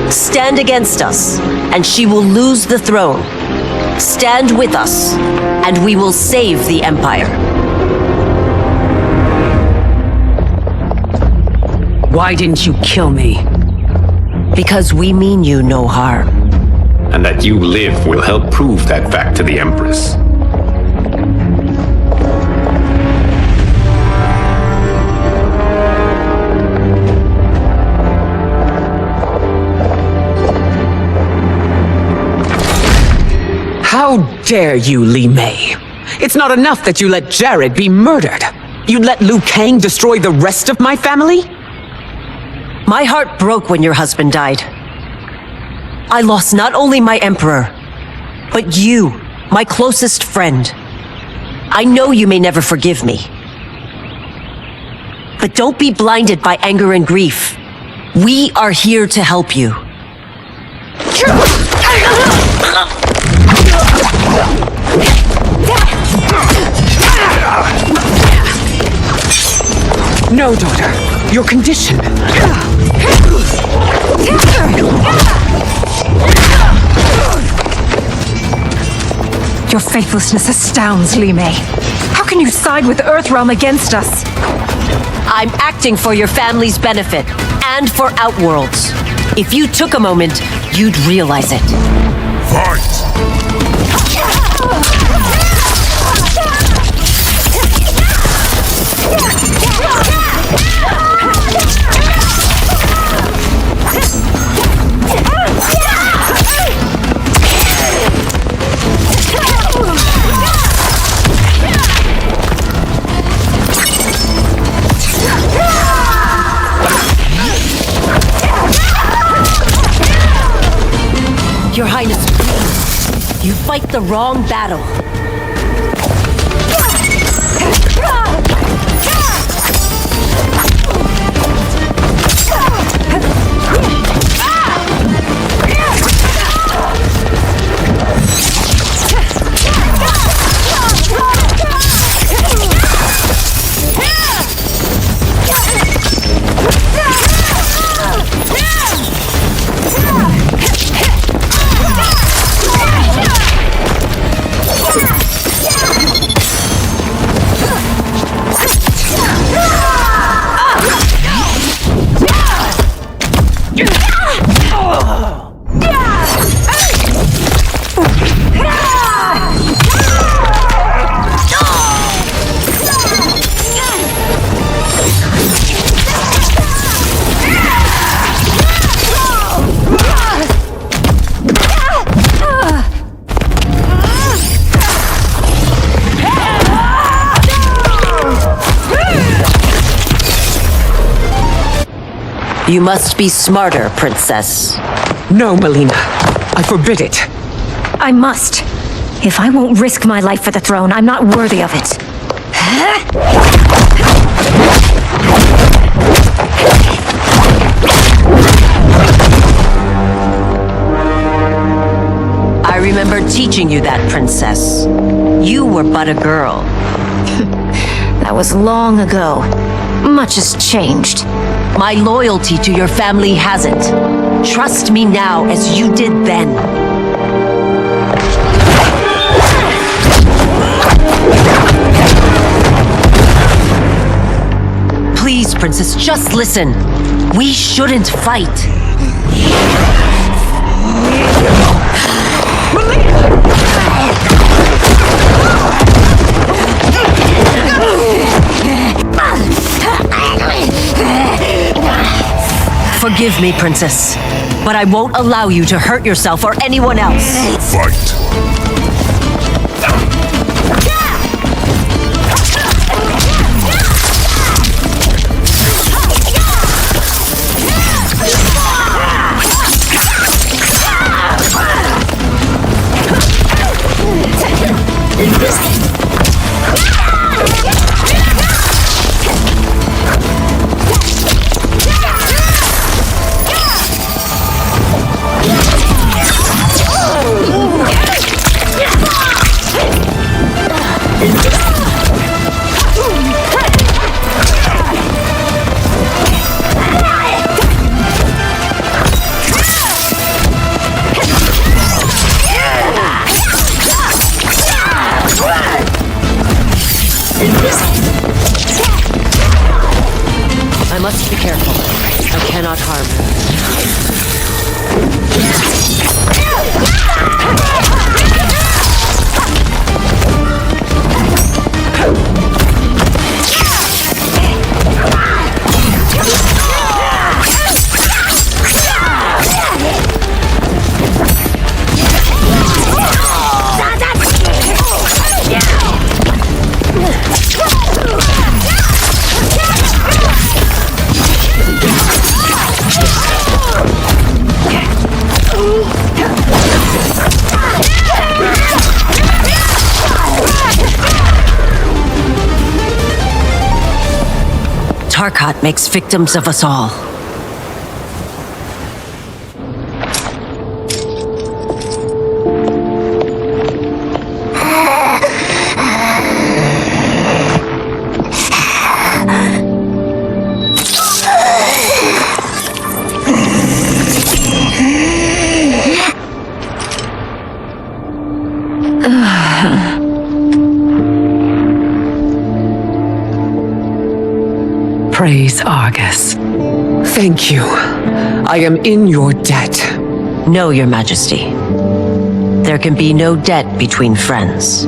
Stand against us, and she will lose the throne. Stand with us, and we will save the Empire. Why didn't you kill me? Because we mean you no harm. And that you live will help prove that fact to the Empress. How dare you, Li Mei? It's not enough that you let Jared be murdered. You'd let Liu Kang destroy the rest of my family? My heart broke when your husband died. I lost not only my emperor, but you, my closest friend. I know you may never forgive me. But don't be blinded by anger and grief. We are here to help you. No, daughter. Your condition. Your faithlessness astounds, Li Mei. How can you side with Earthrealm against us? I'm acting for your family's benefit and for Outworlds. If you took a moment, you'd realize it. Fight! Your Highness, please. You fight the wrong battle. You must be smarter, Princess. No, Melina. I forbid it. I must. If I won't risk my life for the throne, I'm not worthy of it. I remember teaching you that, Princess. You were but a girl. That was long ago. Much has changed. My loyalty to your family hasn't. Trust me now as you did then. Please, Princess, just listen. We shouldn't fight. Forgive me, Princess, but I won't allow you to hurt yourself or anyone else. Fight! careful. I cannot harm her. Tarkat makes victims of us all. Praise Argus. Thank you. I am in your debt. No, Your Majesty. There can be no debt between friends.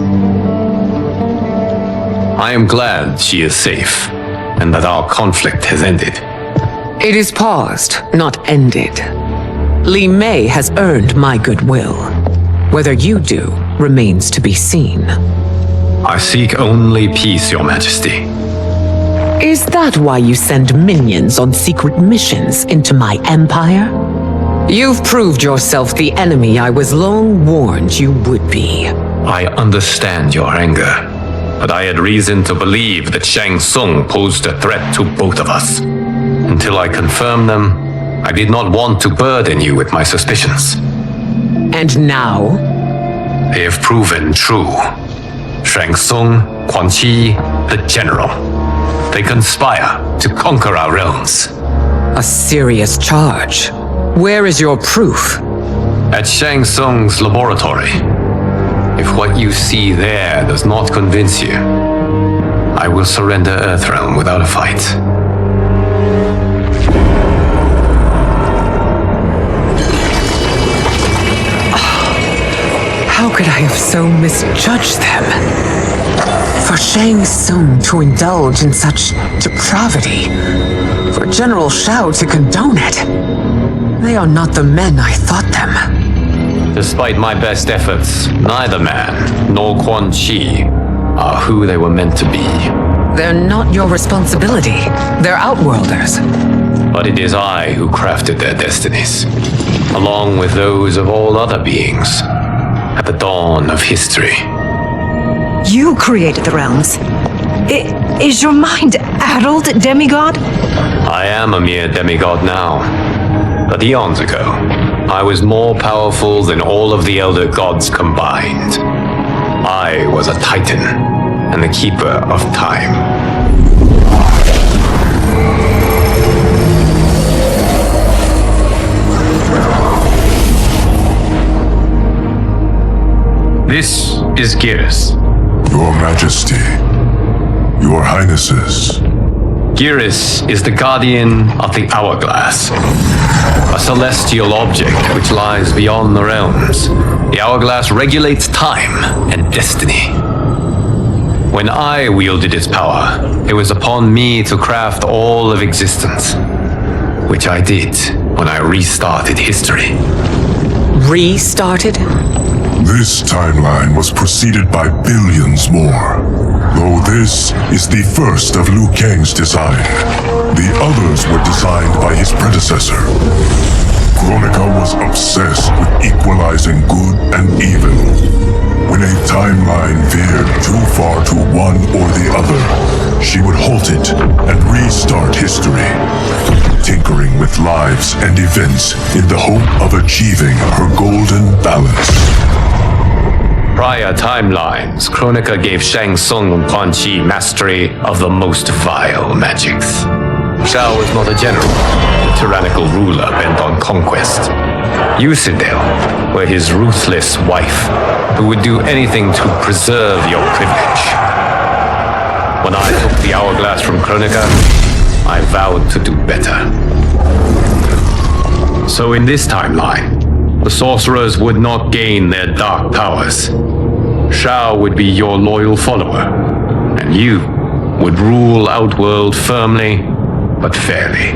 I am glad she is safe, and that our conflict has ended. It is paused, not ended. Li Mei has earned my goodwill. Whether you do remains to be seen. I seek only peace, Your Majesty. Is that why you send minions on secret missions into my empire? You've proved yourself the enemy I was long warned you would be. I understand your anger, but I had reason to believe that Shang Tsung posed a threat to both of us. Until I confirmed them, I did not want to burden you with my suspicions. And now? They have proven true. Shang Tsung, Quan Chi, the General. They conspire to conquer our realms. A serious charge. Where is your proof? At Shang Tsung's laboratory. If what you see there does not convince you, I will surrender Earthrealm without a fight. How could I have so misjudged them? For Shang Tsung to indulge in such depravity, for General Shao to condone it, they are not the men I thought them. Despite my best efforts, neither man nor Quan Chi are who they were meant to be. They're not your responsibility. They're outworlders. But it is I who crafted their destinies, along with those of all other beings, at the dawn of history. You created the realms. Is your mind addled, demigod? I am a mere demigod now. But eons ago, I was more powerful than all of the elder gods combined. I was a titan, and the keeper of time. This is Geras. Your Majesty, Your Highnesses. Geras is the guardian of the Hourglass, a celestial object which lies beyond the realms. The Hourglass regulates time and destiny. When I wielded its power, it was upon me to craft all of existence, which I did when I restarted history. Restarted? This timeline was preceded by billions more. Though this is the first of Liu Kang's design, the others were designed by his predecessor. Kronika was obsessed with equalizing good and evil. When a timeline veered too far to one or the other, she would halt it and restart history, tinkering with lives and events in the hope of achieving her golden balance. Prior timelines, Kronika gave Shang Tsung and Quan Chi mastery of the most vile magics. Shao was not a general, a tyrannical ruler bent on conquest. Yusidel were his ruthless wife, who would do anything to preserve your privilege. When I took the Hourglass from Kronika, I vowed to do better. So in this timeline, the sorcerers would not gain their dark powers. Shao would be your loyal follower, and you would rule Outworld firmly, but fairly.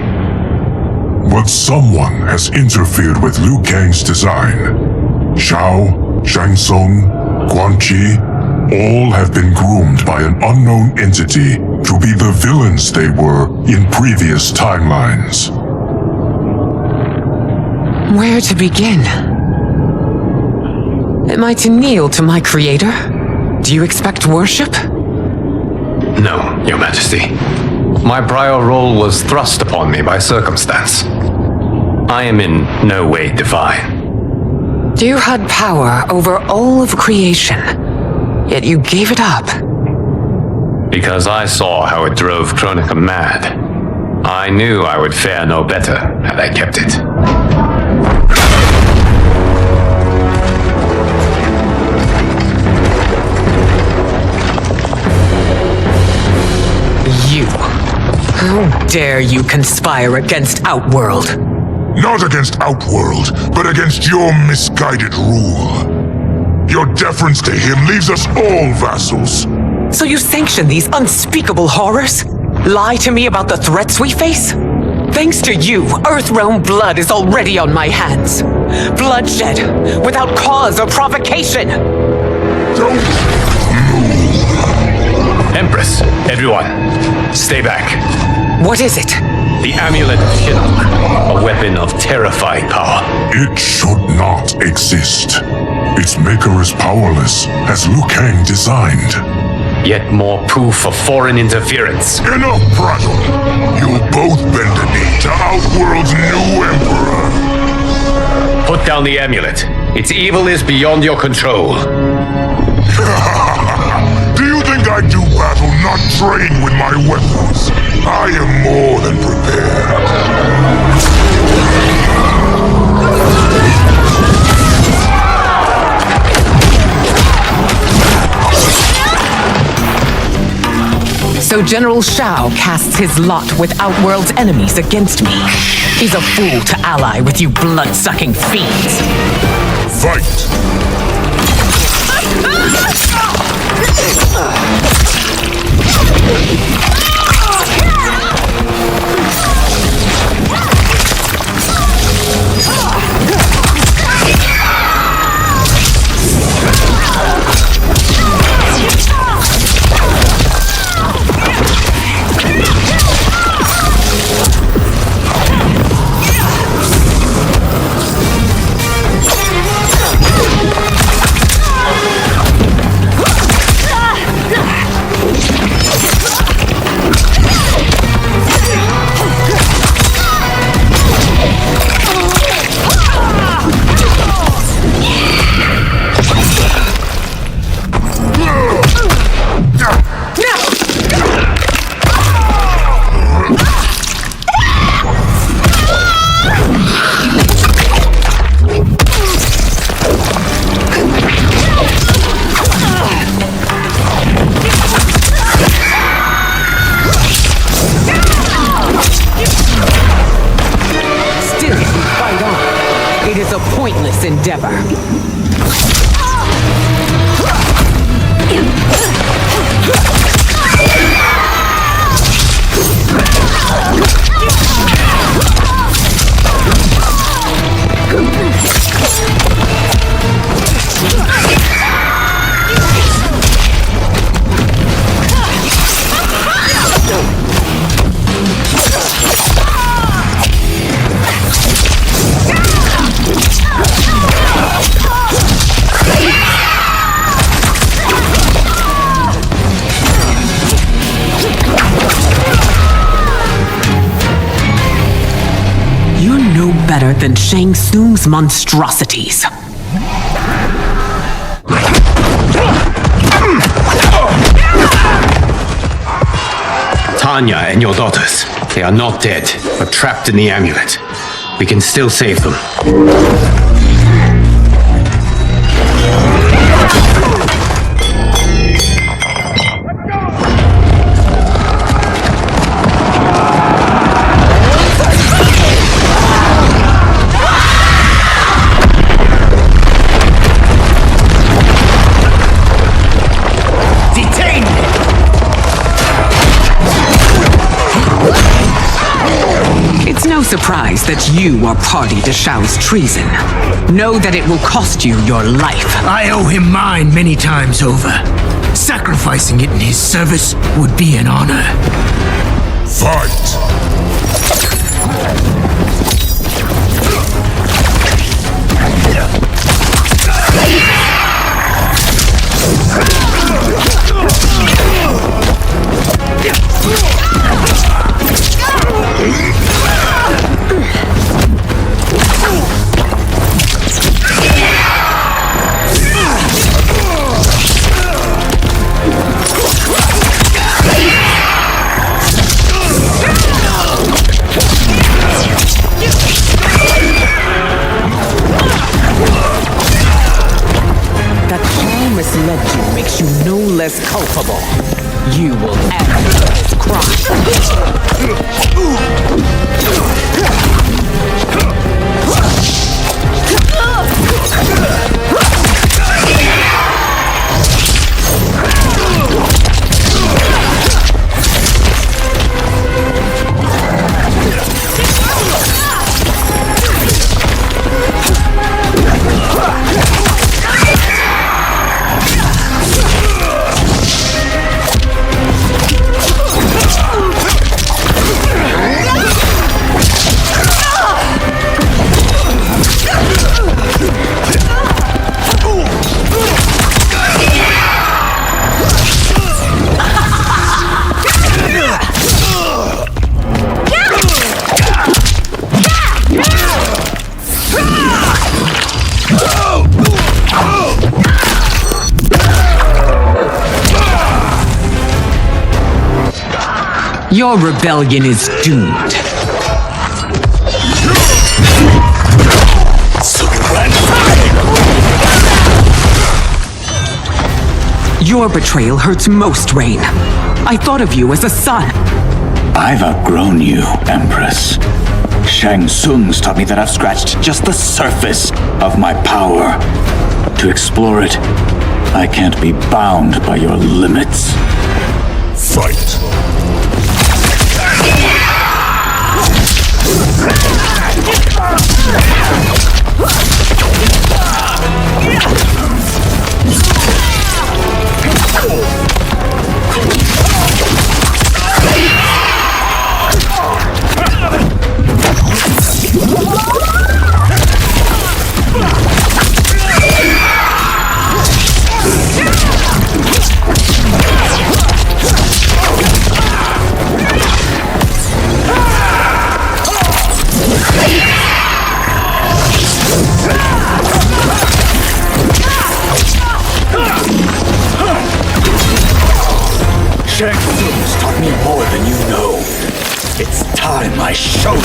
But someone has interfered with Liu Kang's design. Shao, Shang Tsung, Quan Chi, all have been groomed by an unknown entity to be the villains they were in previous timelines. Where to begin? Am I to kneel to my creator? Do you expect worship? No, Your Majesty. My prior role was thrust upon me by circumstance. I am in no way divine. You had power over all of creation, yet you gave it up. Because I saw how it drove Kronika mad. I knew I would fare no better had I kept it. You. How dare you conspire against Outworld? Not against Outworld, but against your misguided rule. Your deference to him leaves us all vassals. So you sanction these unspeakable horrors? Lie to me about the threats we face? Thanks to you, Earthrealm blood is already on my hands. Bloodshed, without cause or provocation. Don't move. Empress, everyone, stay back. What is it? The Amulet of Shinnok, a weapon of terrifying power. It should not exist. Its maker is powerless, as Liu Kang designed. Yet more proof of foreign interference. Enough prattle! You'll both bend a knee to Outworld's new emperor. Put down the amulet. Its evil is beyond your control. Do you think I do battle not trained with my weapons? I am more than prepared. So General Shao casts his lot with Outworld's enemies against me. He's a fool to ally with you blood-sucking fiends. Fight! Endeavor. Better than Shang Tsung's monstrosities. Tanya and your daughters, they are not dead, but trapped in the amulet. We can still save them. It's no surprise that you are party to Shao's treason. Know that it will cost you your life. I owe him mine many times over. Sacrificing it in his service would be an honor. Fight! Misled you makes you no less culpable. You will answer for this crime. Your rebellion is doomed. Your betrayal hurts most, Rain. I thought of you as a son. I've outgrown you, Empress. Shang Tsung's taught me that I've scratched just the surface of my power. To explore it, I can't be bound by your limits. Fight! Shang Tsung's taught me more than you know. It's time I showed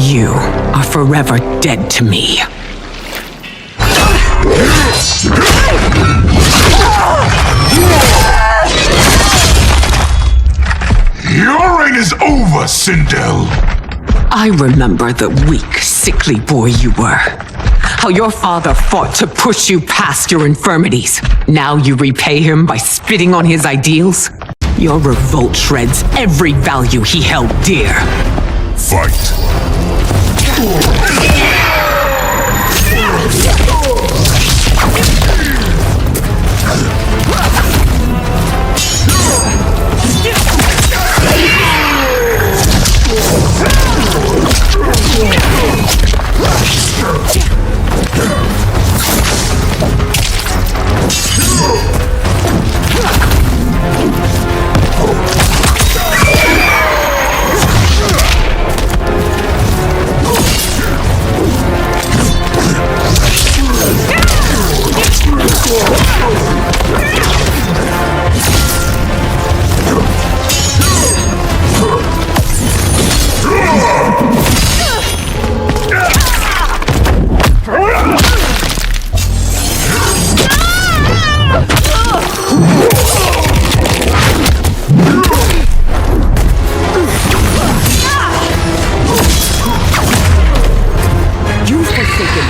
You are forever dead to me. Your reign is over, Sindel. I remember the weak, sickly boy you were. how your father fought to push you past your infirmities. Now you repay him by spitting on his ideals? Your revolt shreds every value he held dear. Fight.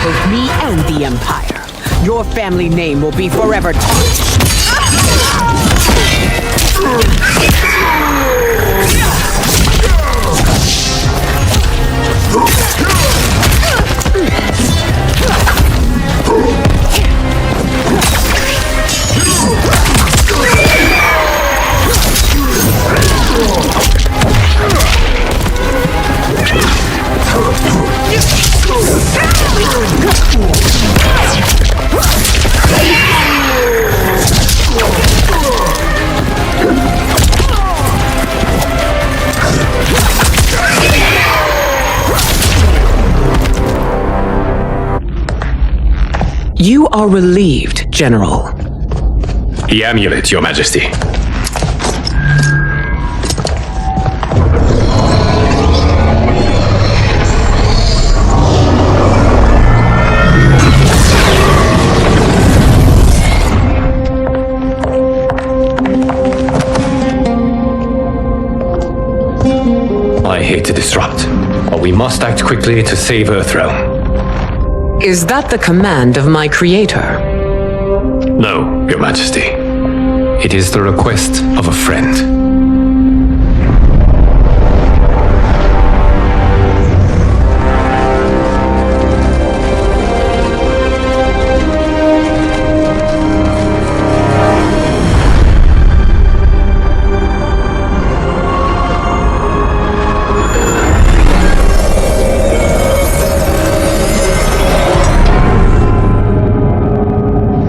Both me and the Empire. Your family name will be forever tarnished. You are relieved, General. The amulet, Your Majesty. I hate to disrupt, but we must act quickly to save Earthrealm. Is that the command of my creator? No, Your Majesty. It is the request of a friend.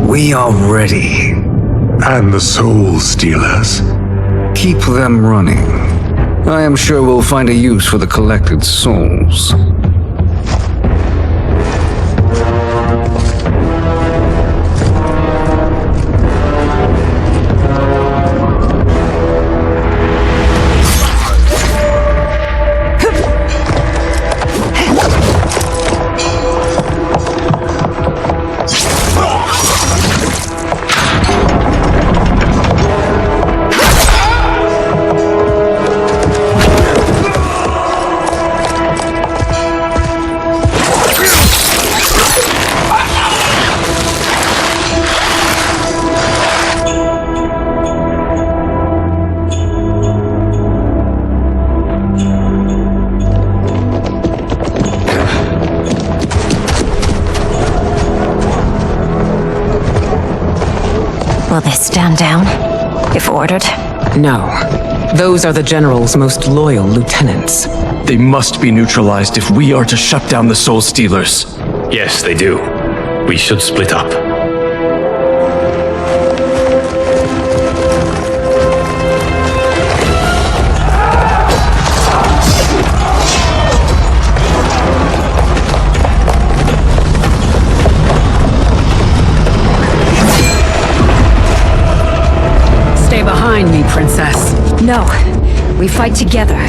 We are ready. And the Soul Stealers? Keep them running. I am sure we'll find a use for the collected souls. Will they stand down, if ordered? No. Those are the General's most loyal lieutenants. They must be neutralized if we are to shut down the Soul Stealers. Yes, they do. We should split up. Stay behind me, Princess. No, we fight together.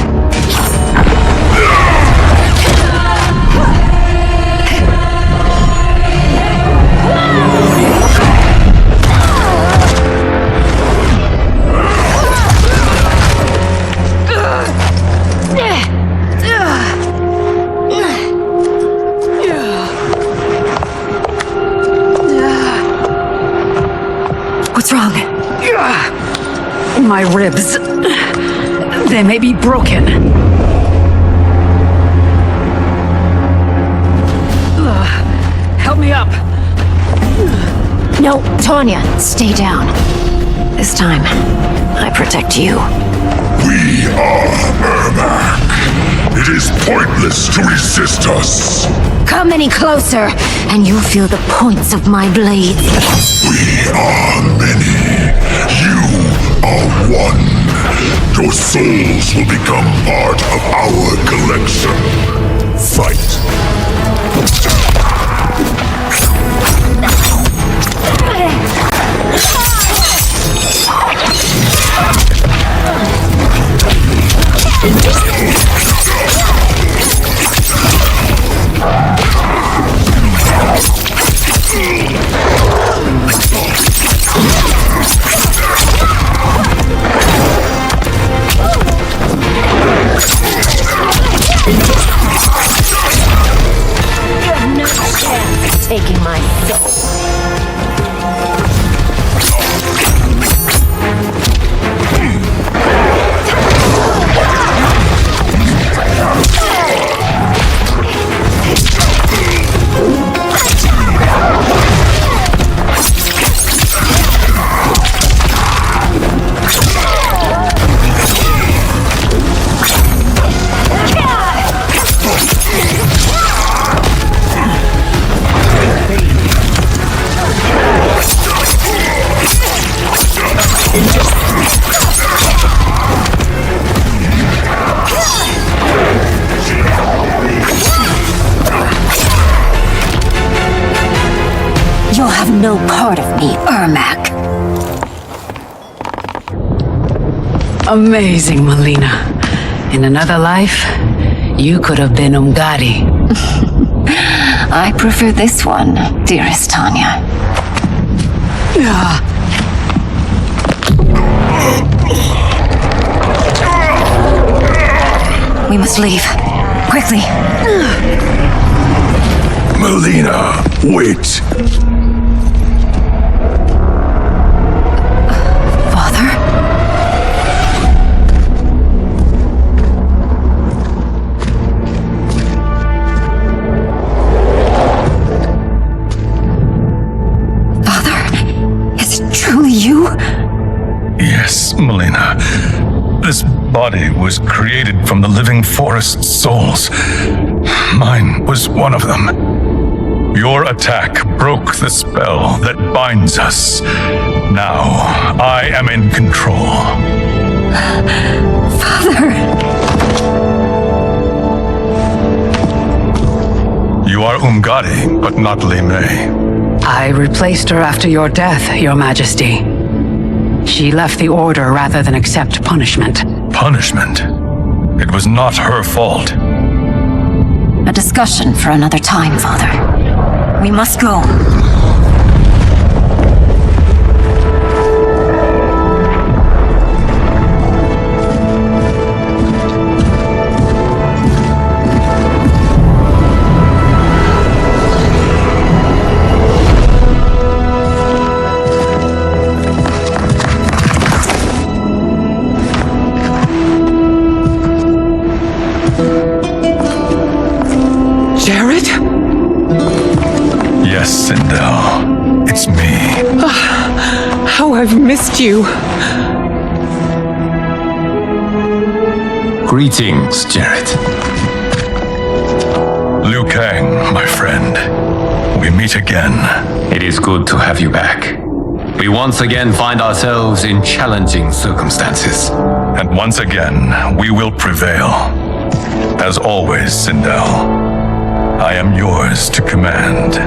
My ribs. They may be broken. Help me up. No, Tanya, stay down. This time, I protect you. We are Ermac. It is pointless to resist us. Come any closer, and you'll feel the points of my blades. We are many. You are one. Your souls will become part of our collection. Fight. Taking my soul. You'll have no part of me, Ermac. Amazing, Melina. In another life, you could have been Umgadi. I prefer this one, dearest Tanya. We must leave. Quickly. Melina, wait. Father? Father, is it truly you? Yes, Melina. This body was created from the living forest's souls. Mine was one of them. Your attack broke the spell that binds us. Now, I am in control. Father! You are Umgadi, but not Li Mei. I replaced her after your death, Your Majesty. She left the Order rather than accept punishment. Punishment? It was not her fault. A discussion for another time, Father. We must go. Jared? Yes, Sindel. It's me. How I've missed you. Greetings, Jared. Liu Kang, my friend. We meet again. It is good to have you back. We once again find ourselves in challenging circumstances. And once again, we will prevail. As always, Sindel, I am yours to command.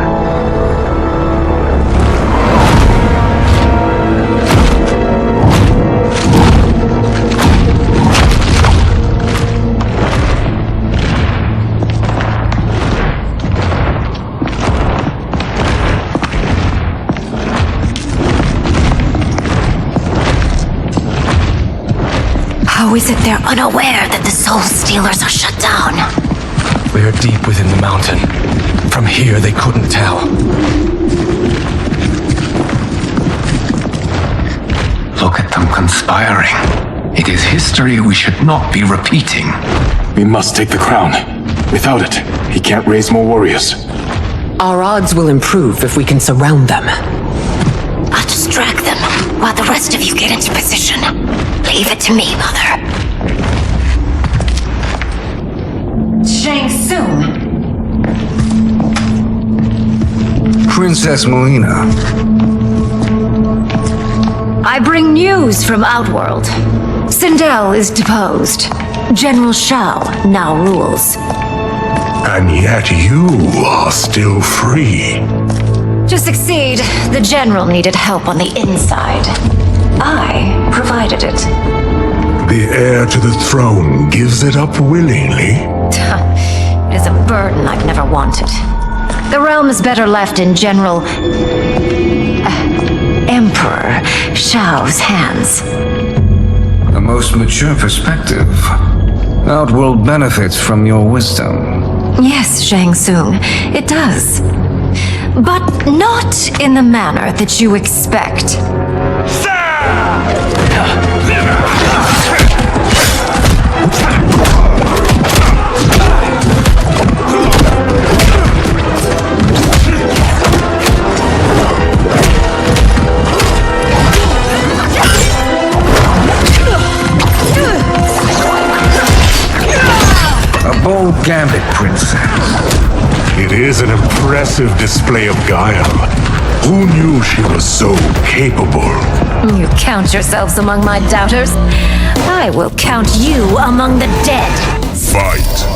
How is it they're unaware that the Soul Stealers are shut down? We're deep within the mountain. From here, they couldn't tell. look at them conspiring. It is history we should not be repeating. We must take the crown. Without it, he can't raise more warriors. Our odds will improve if we can surround them. I'll distract them while the rest of you get into position. Leave it to me, Mother. Shang Tsung! Princess Melina. I bring news from Outworld. Sindel is deposed. General Shao now rules. And yet you are still free. To succeed, the general needed help on the inside. I provided it. The heir to the throne gives it up willingly. It is a burden I've never wanted. The realm is better left in Emperor Shao's hands. A most mature perspective. Outworld benefits from your wisdom. Yes, Shang Tsung, it does. But not in the manner that you expect. A bold gambit, Princess. It is an impressive display of guile. Who knew she was so capable? You count yourselves among my doubters. I will count you among the dead. Fight.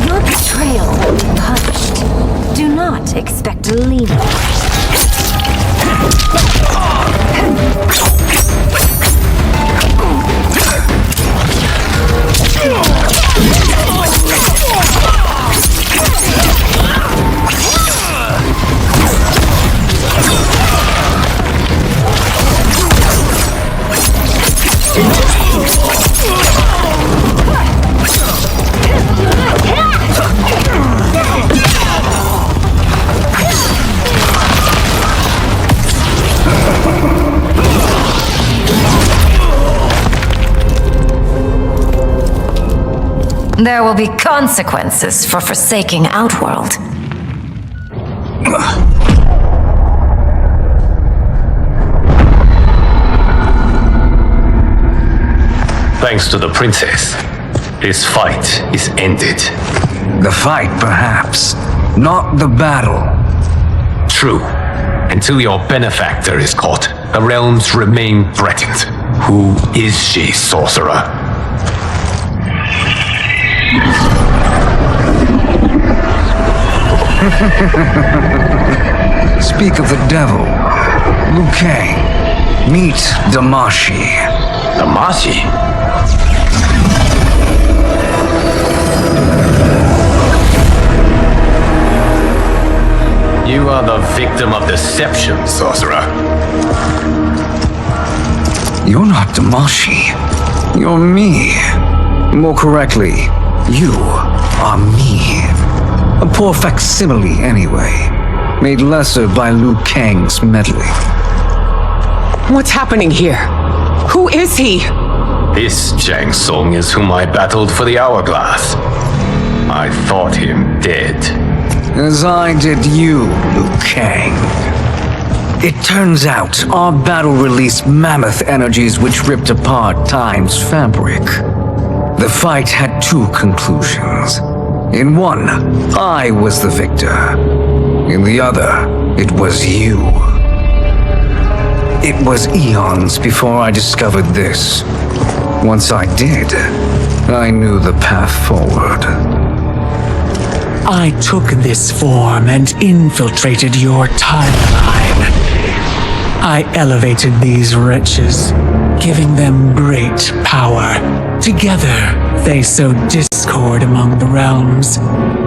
Your betrayal will be punished. Do not expect to leave. There will be consequences for forsaking Outworld. Thanks to the princess, this fight is ended. The fight, perhaps. Not the battle. True. Until your benefactor is caught, the realms remain threatened. Who is she, sorcerer? Speak of the devil. Liu Kang. Meet Damashi. Damashi? You are the victim of deception, sorcerer. You're not Damashi. You're me. More correctly, you are me. A poor facsimile, anyway. Made lesser by Liu Kang's meddling. What's happening here? Who is he? This Shang Tsung is whom I battled for the hourglass. I thought him dead. As I did you, Liu Kang. It turns out our battle released mammoth energies which ripped apart time's fabric. The fight had two conclusions. In one, I was the victor. In the other, it was you. It was eons before I discovered this. Once I did, I knew the path forward. I took this form and infiltrated your timeline. I elevated these wretches, giving them great power. Together, they sowed discord among the realms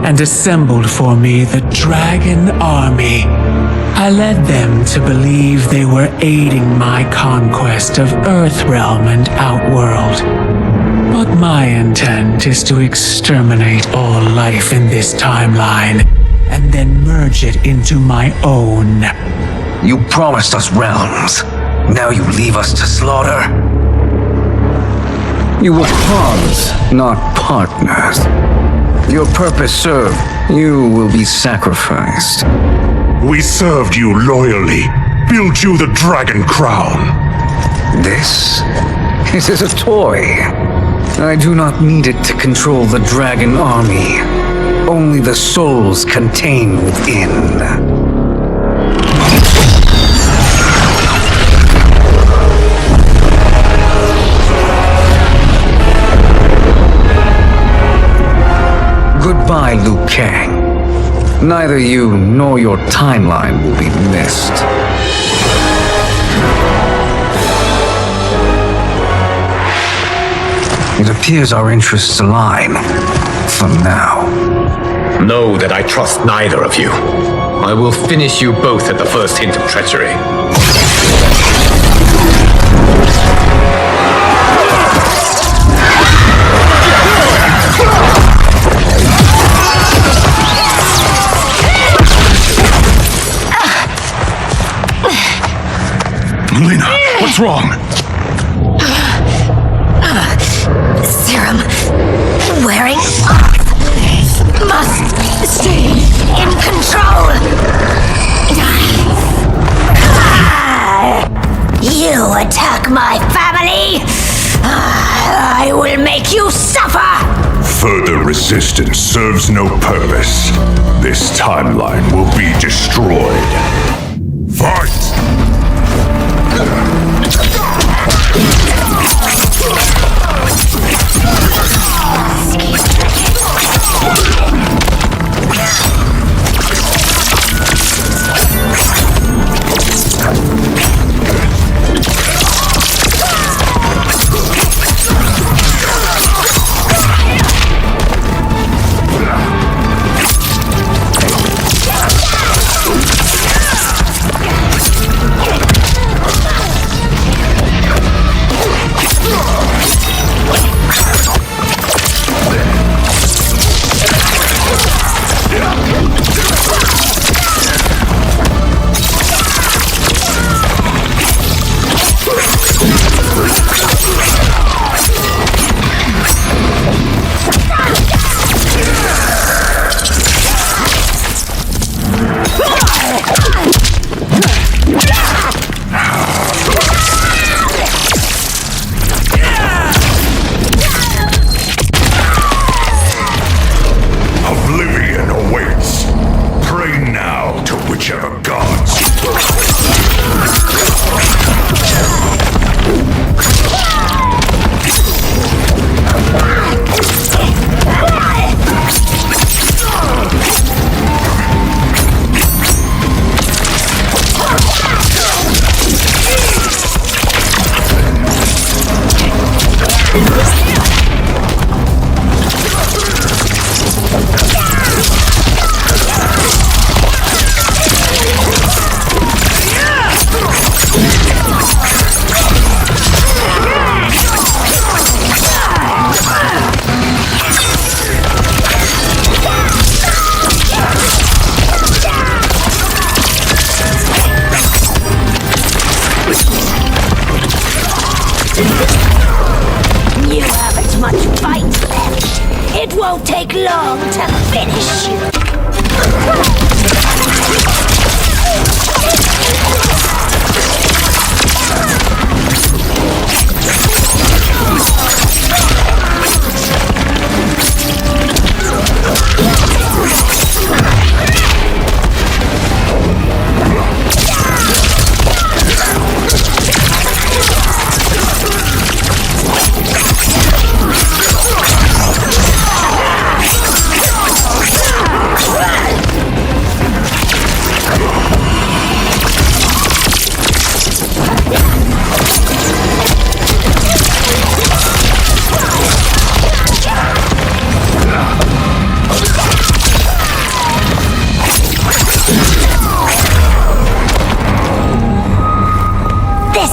and assembled for me the Dragon Army. I led them to believe they were aiding my conquest of Earthrealm and Outworld. But my intent is to exterminate all life in this timeline and then merge it into my own. You promised us realms. Now you leave us to slaughter? You were pawns, not partners. Your purpose served. You will be sacrificed. We served you loyally, built you the Dragon Crown. This is a toy. I do not need it to control the Dragon Army. Only the souls contained within. Goodbye, Liu Kang. Neither you nor your timeline will be missed. It appears our interests align. For now. Know that I trust neither of you. I will finish you both at the first hint of treachery. Lena, what's wrong? Serum wearing off. Must stay in control. You attack my family, I will make you suffer. Further resistance serves no purpose. This timeline will be destroyed. Fight! You haven't much fight left. It won't take long to finish you.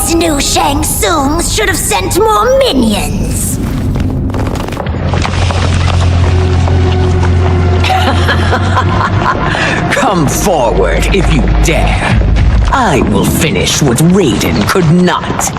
These new Shang Tsungs should have sent more minions. Come forward if you dare. I will finish what Raiden could not.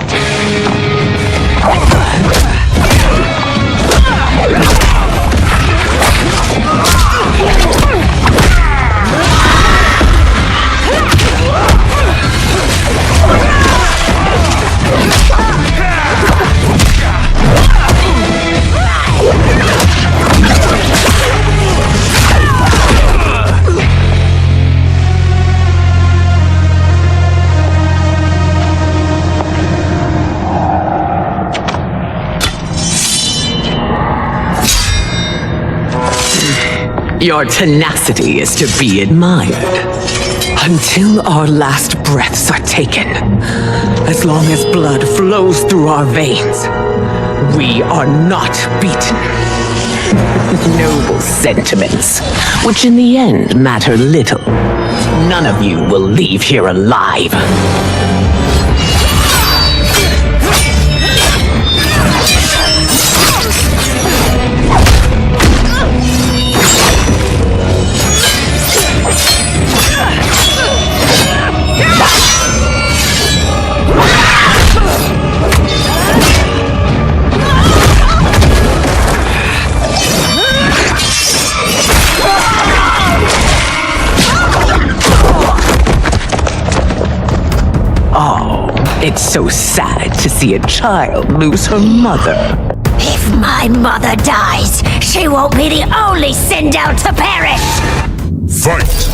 Your tenacity is to be admired. Until our last breaths are taken, as long as blood flows through our veins, we are not beaten. Noble sentiments, which in the end matter little. None of you will leave here alive. It's so sad to see a child lose her mother. If my mother dies, she won't be the only send out to perish! Fight!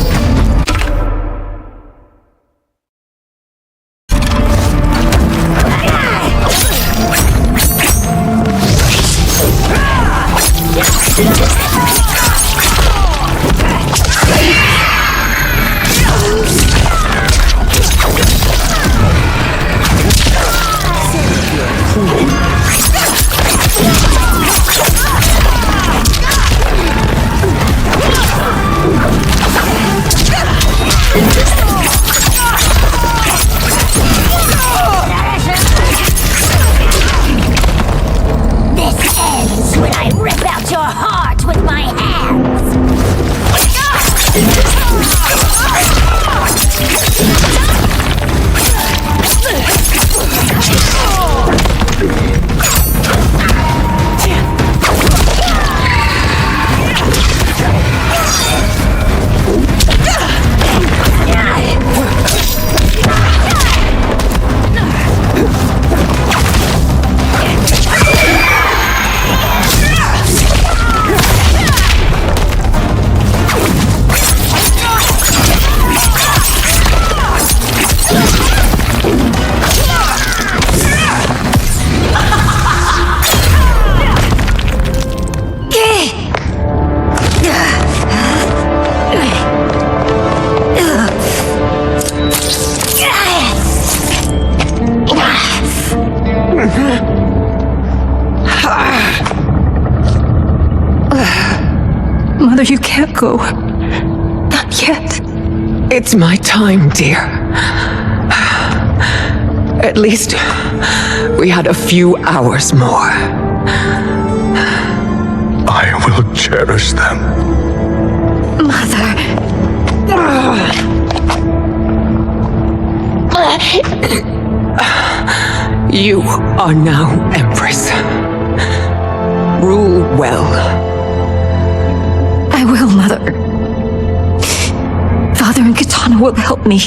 Mother, you can't go. Not yet. It's my time, dear. At least we had a few hours more. I will cherish them. Mother. You are now Empress. Rule well. I will, Mother. Father and Katana will help me.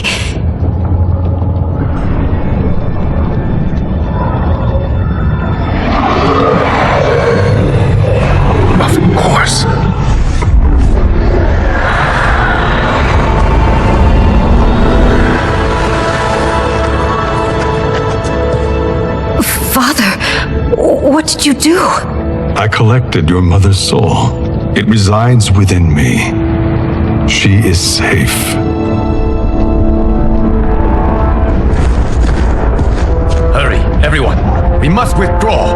Of course. Father, what did you do? I collected your mother's soul. It resides within me. She is safe. Hurry, everyone. We must withdraw.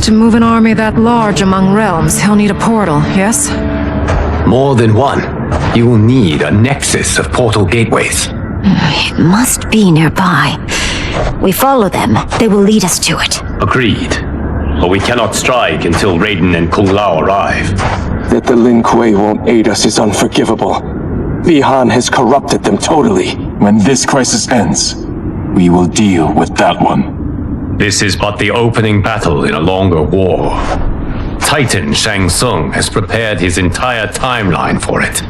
To move an army that large among realms, he'll need a portal, yes? More than one. You will need a nexus of portal gateways. It must be nearby. We follow them, they will lead us to it. Agreed. But we cannot strike until Raiden and Kung Lao arrive. That the Lin Kuei won't aid us is unforgivable. Bihan has corrupted them totally. When this crisis ends, we will deal with that one. This is but the opening battle in a longer war. Titan Shang Tsung has prepared his entire timeline for it.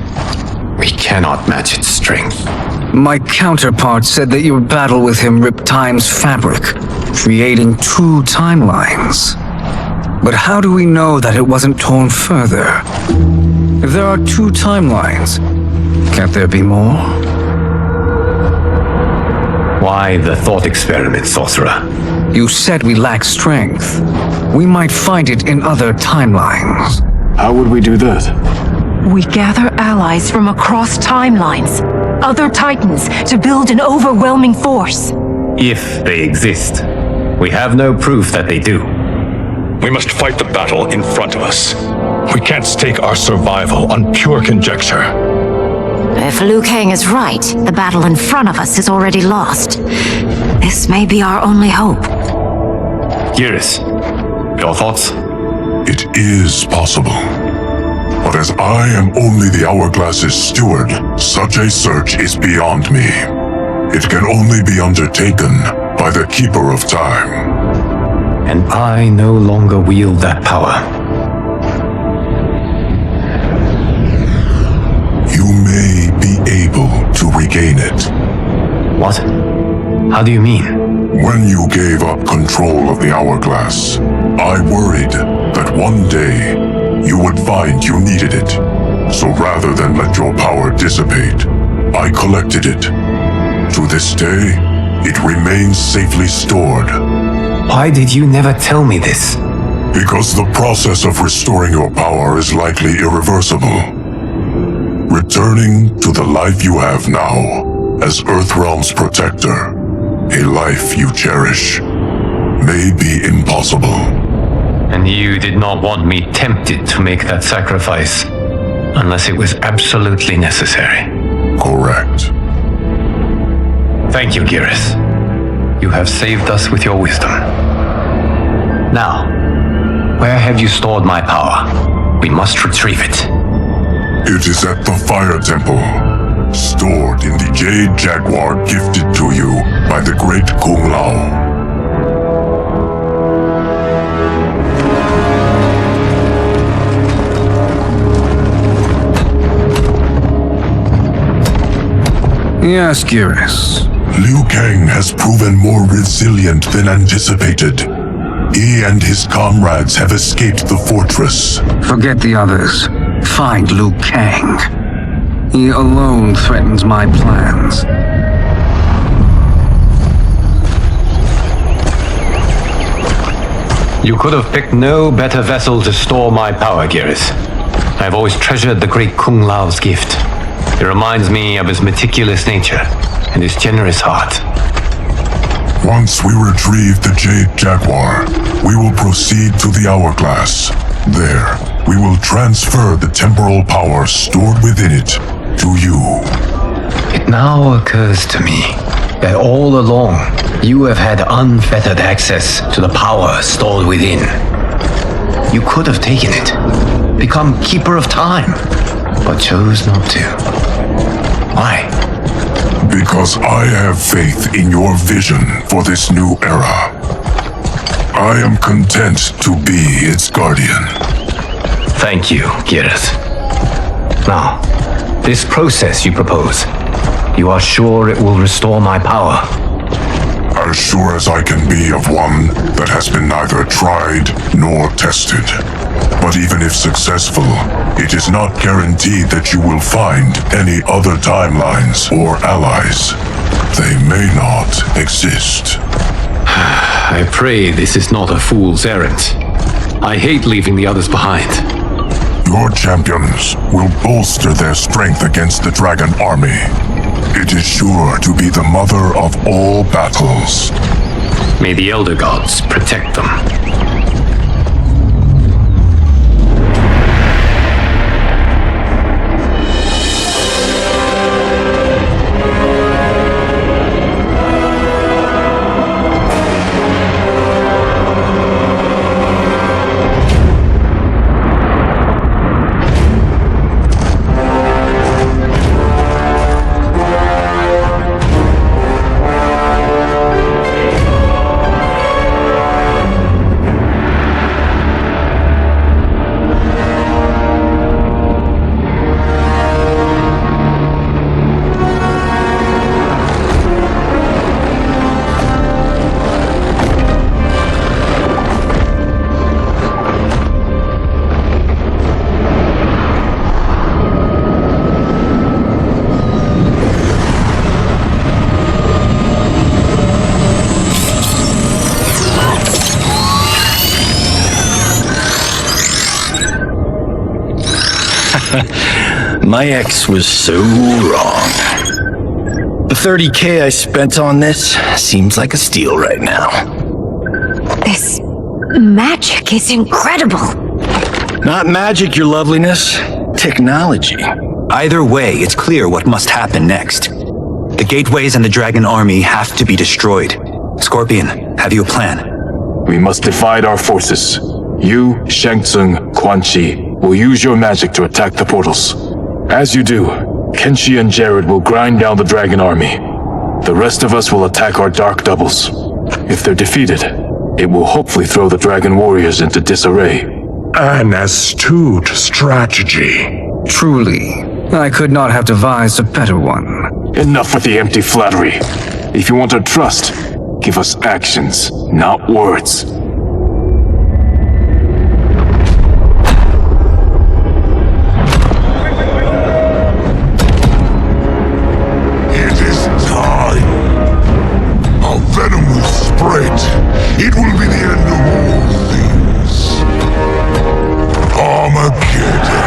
We cannot match its strength. My counterpart said that your battle with him ripped time's fabric, creating two timelines. But how do we know that it wasn't torn further? If there are two timelines, can't there be more? Why the thought experiment, sorcerer? You said we lack strength. We might find it in other timelines. How would we do that? We gather allies from across timelines, other titans, to build an overwhelming force. If they exist. We have no proof that they do. We must fight the battle in front of us. We can't stake our survival on pure conjecture. If Liu Kang is right, the battle in front of us is already lost. This may be our only hope. Geras, your thoughts? It is possible. But as I am only the Hourglass's steward, such a search is beyond me. It can only be undertaken by the Keeper of Time. And I no longer wield that power. You may be able to regain it. What? How do you mean? When you gave up control of the Hourglass, I worried that one day you would find you needed it. So rather than let your power dissipate, I collected it. To this day, it remains safely stored. Why did you never tell me this? Because the process of restoring your power is likely irreversible. Returning to the life you have now, as Earthrealm's protector, a life you cherish, may be impossible. And you did not want me tempted to make that sacrifice, unless it was absolutely necessary. Correct. Thank you, Geras. You have saved us with your wisdom. Now, where have you stored my power? We must retrieve it. It is at the Fire Temple, stored in the Jade Jaguar gifted to you by the great Kung Lao. Yes, Geras. Liu Kang has proven more resilient than anticipated. He and his comrades have escaped the fortress. Forget the others. Find Liu Kang. He alone threatens my plans. You could have picked no better vessel to store my power, Geras. I have always treasured the great Kung Lao's gift. It reminds me of his meticulous nature and his generous heart. Once we retrieve the Jade Jaguar, we will proceed to the Hourglass. There, we will transfer the temporal power stored within it to you. It now occurs to me that all along, you have had unfettered access to the power stored within. You could have taken it, become Keeper of Time, but chose not to. Why? Because I have faith in your vision for this new era. I am content to be its guardian. Thank you, Geras. Now, this process you propose, you are sure it will restore my power? As sure as I can be of one that has been neither tried nor tested. But even if successful, it is not guaranteed that you will find any other timelines or allies. They may not exist. I pray this is not a fool's errand. I hate leaving the others behind. Your champions will bolster their strength against the Dragon Army. It is sure to be the mother of all battles. May the Elder Gods protect them. My ex was so wrong. The $30K I spent on this seems like a steal right now. This magic is incredible. Not magic, your loveliness. Technology. Either way, it's clear what must happen next. The gateways and the dragon army have to be destroyed. Scorpion, have you a plan? We must divide our forces. You, Shang Tsung, Quan Chi will use your magic to attack the portals. As you do, Kenshi and Jared will grind down the dragon army. The rest of us will attack our dark doubles. If they're defeated, it will hopefully throw the dragon warriors into disarray. An astute strategy. Truly, I could not have devised a better one. Enough with the empty flattery. If you want our trust, give us actions, not words. It is time. Our venom will spread. It will be the end of all things. Armageddon.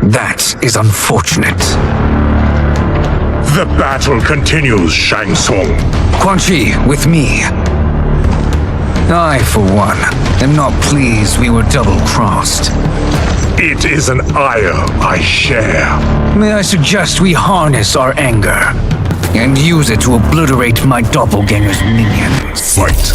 That is unfortunate. The battle continues, Shang Tsung. Quan Chi, with me. I, for one, am not pleased we were double-crossed. It is an ire I share. May I suggest we harness our anger and use it to obliterate my doppelganger's minions? Fight.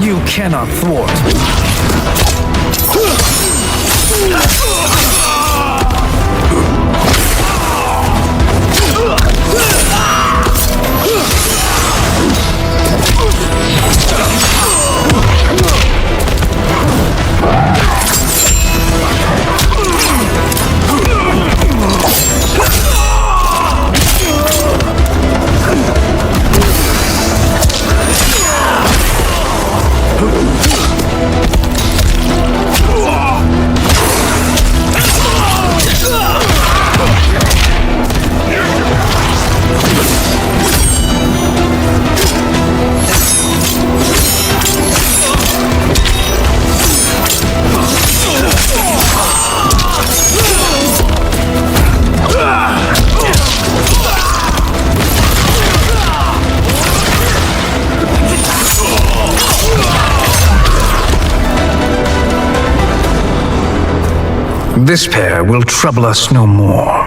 You cannot thwart. This pair will trouble us no more.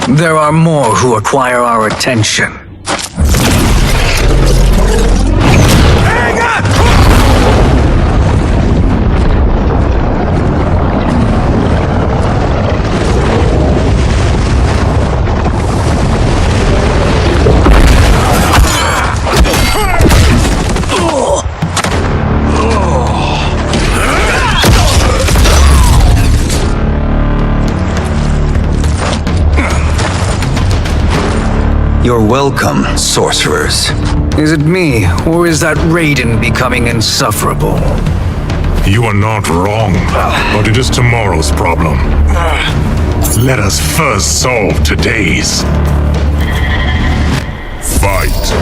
There are more who require our attention. You're welcome, sorcerers. Is it me, or is that Raiden becoming insufferable? You are not wrong, but it is tomorrow's problem. Let us first solve today's. Fight.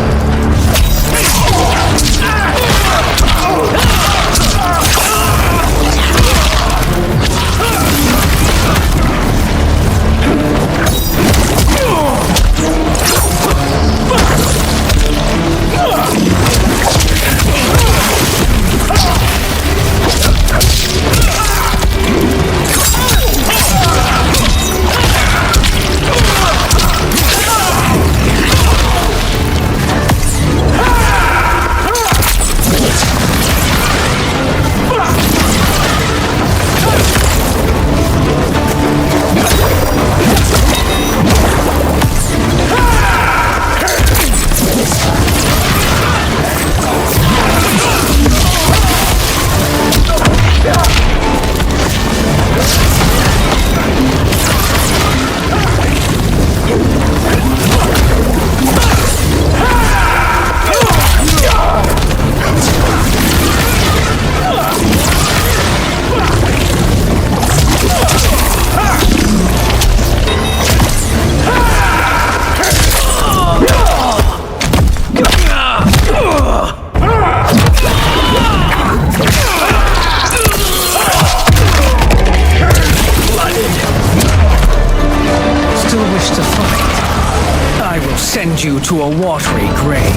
Send you to a watery grave.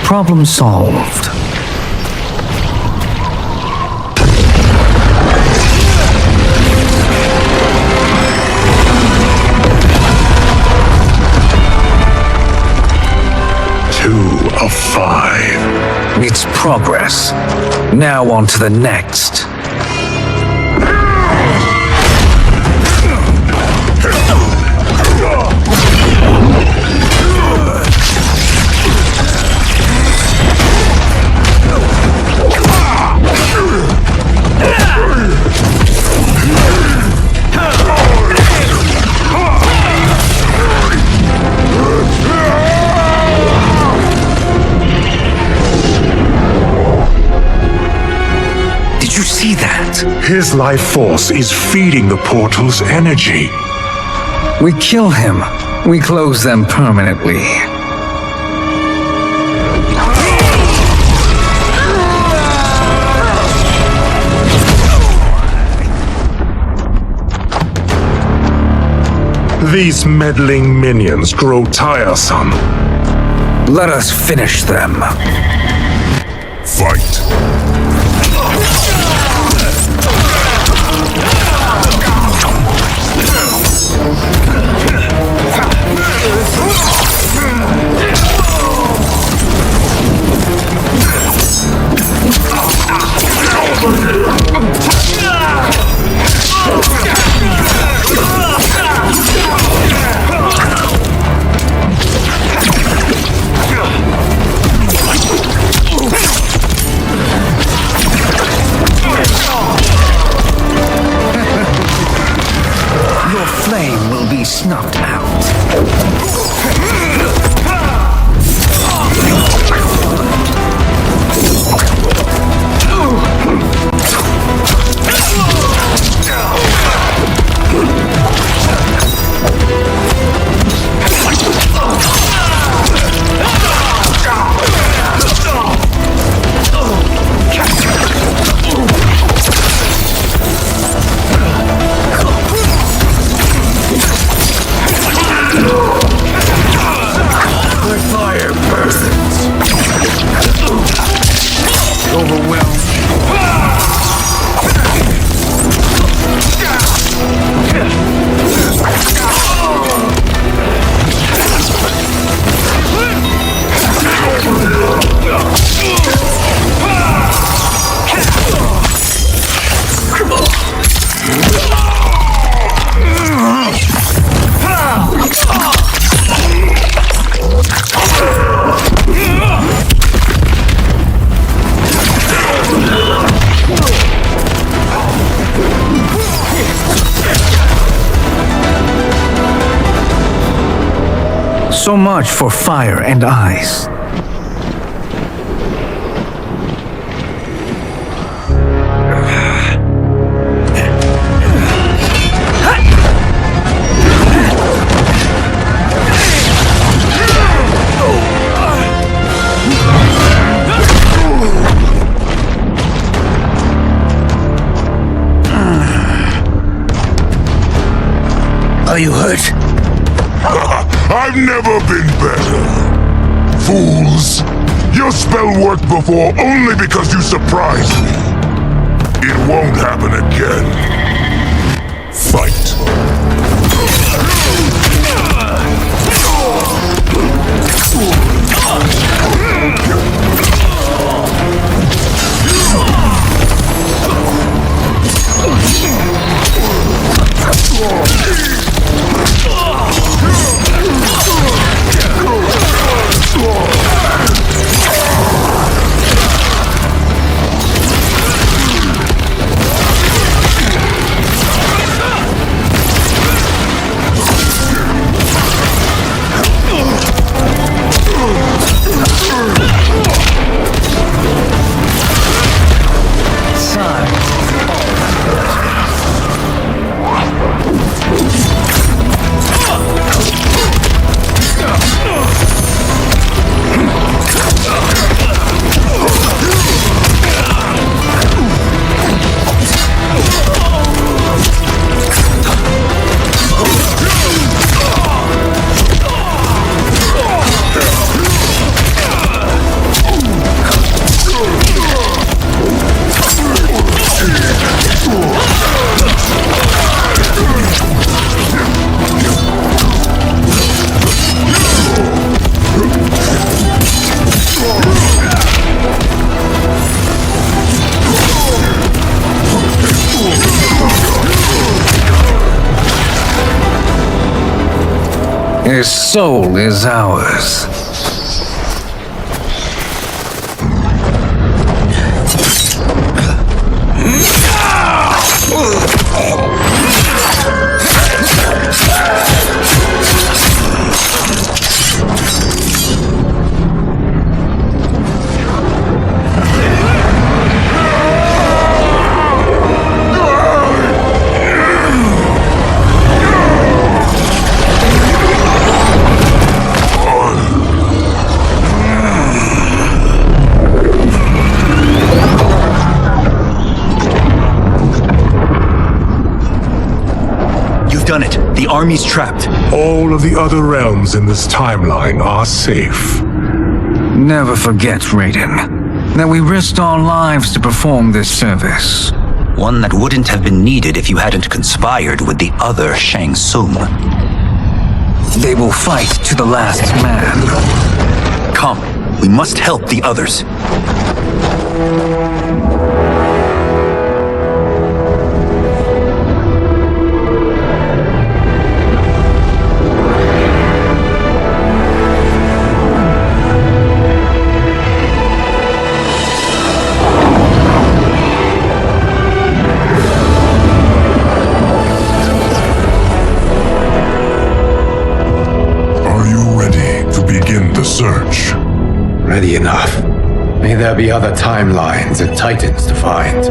Problem solved. Two of 5. It's progress. Now on to the next. Did you see that? His life force is feeding the portal's energy. We kill him. We close them permanently. These meddling minions grow tiresome. Let us finish them. Fight. So much for fire and ice. Are you hurt? I've never been better. Fools! Your spell worked before only because you surprised me. It won't happen again. Fight. His soul is ours. Done it. The army's trapped. All of the other realms in this timeline are safe. Never forget, Raiden, that we risked our lives to perform this service. One that wouldn't have been needed if you hadn't conspired with the other Shang Tsung. They will fight to the last man. Come, we must help the others. Search. Ready enough. May there be other timelines and titans to find.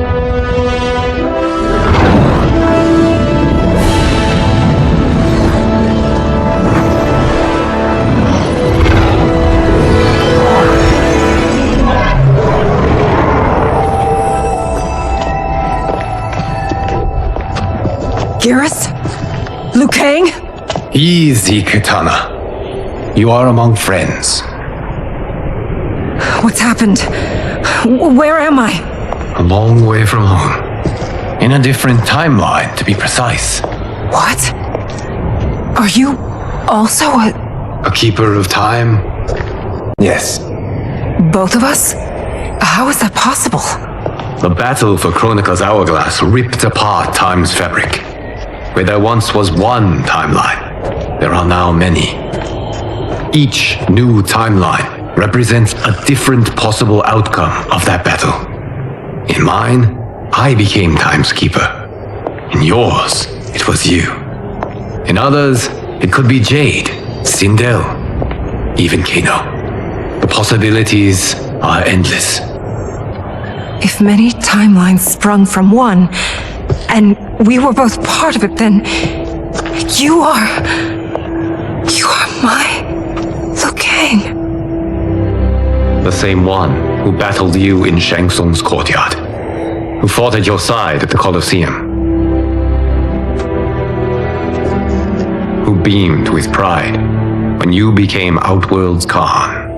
Garrus? Liu Kang? Easy, Katana. You are among friends. What's happened? Where am I? A long way from home. In a different timeline, to be precise. What? Are you also a keeper of time? Yes. Both of us? How is that possible? The battle for Chronica's hourglass ripped apart time's fabric. Where there once was one timeline, there are now many. Each new timeline represents a different possible outcome of that battle. In mine, I became Time's Keeper. In yours, it was you. In others, it could be Jade, Sindel, even Kano. The possibilities are endless. If many timelines sprung from one, and we were both part of it, then you are my Liu Kang. The same one who battled you in Shang Tsung's courtyard, who fought at your side at the Colosseum, who beamed with pride when you became Outworld's Khan.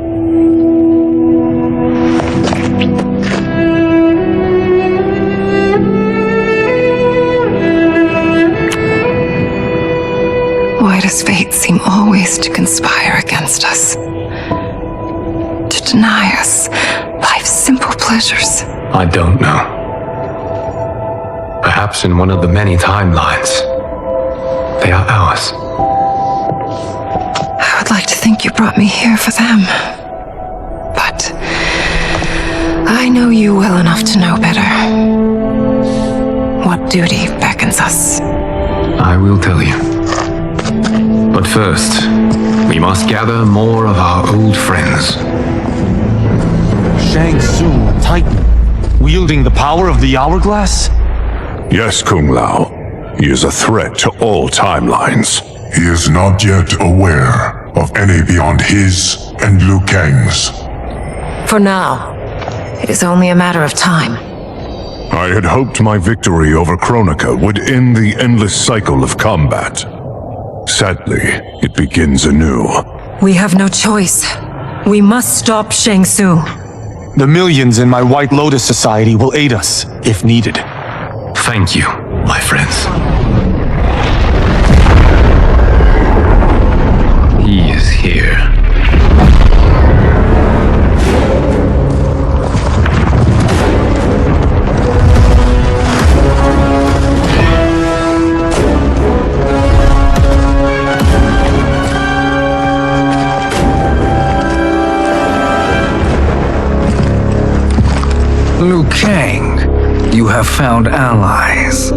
Why does fate seem always to conspire against us? To deny us life's simple pleasures? I don't know. Perhaps in one of the many timelines, they are ours. I would like to think you brought me here for them. But I know you well enough to know better. What duty beckons us? I will tell you. But first, we must gather more of our old friends. Shang Tsung, the Titan, wielding the power of the Hourglass? Yes, Kung Lao. He is a threat to all timelines. He is not yet aware of any beyond his and Liu Kang's. For now, it is only a matter of time. I had hoped my victory over Kronika would end the endless cycle of combat. Sadly, it begins anew. We have no choice. We must stop Shang Tsung. The millions in my White Lotus Society will aid us, if needed. Thank you, my friends. He is here. Liu Kang, you have found allies.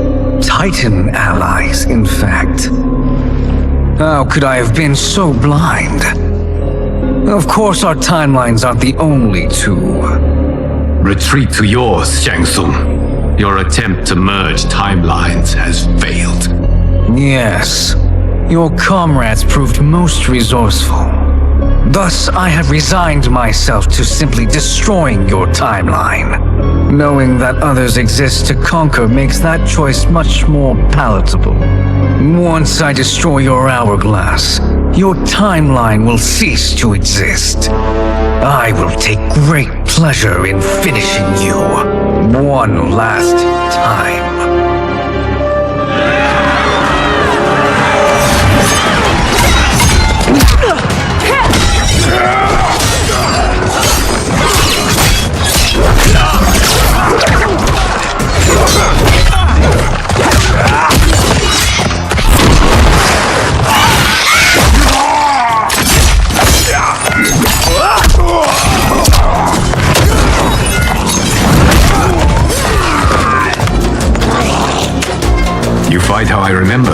Titan allies, in fact. How could I have been so blind? Of course, our timelines aren't the only two. Retreat to yours, Shang Tsung. Your attempt to merge timelines has failed. Yes, your comrades proved most resourceful. Thus, I have resigned myself to simply destroying your timeline. Knowing that others exist to conquer makes that choice much more palatable. Once I destroy your hourglass, your timeline will cease to exist. I will take great pleasure in finishing you one last time. You fight how I remember.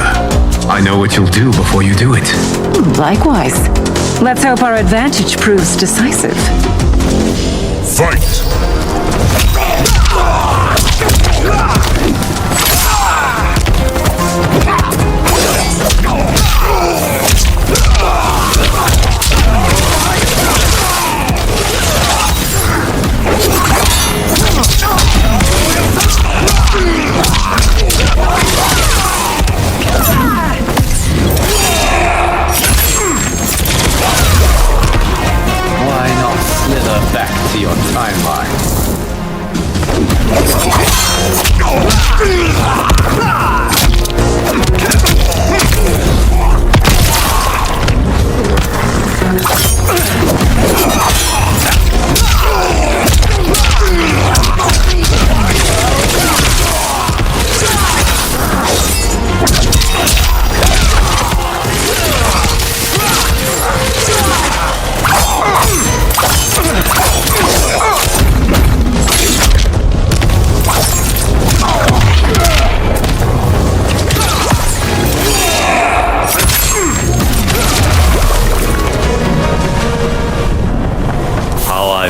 I know what you'll do before you do it. Likewise. Let's hope our advantage proves decisive. Fight! Why not slither back to your timeline?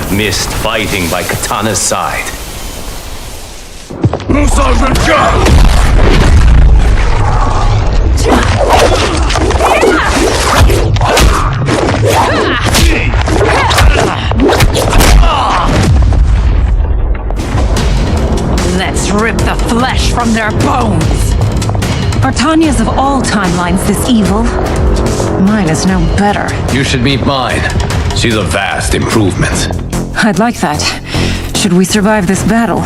have missed fighting by Katana's side. Let's rip the flesh from their bones! Are Tanya's of all timelines this evil? Mine is no better. You should meet mine. She's a vast improvement. I'd like that. Should we survive this battle?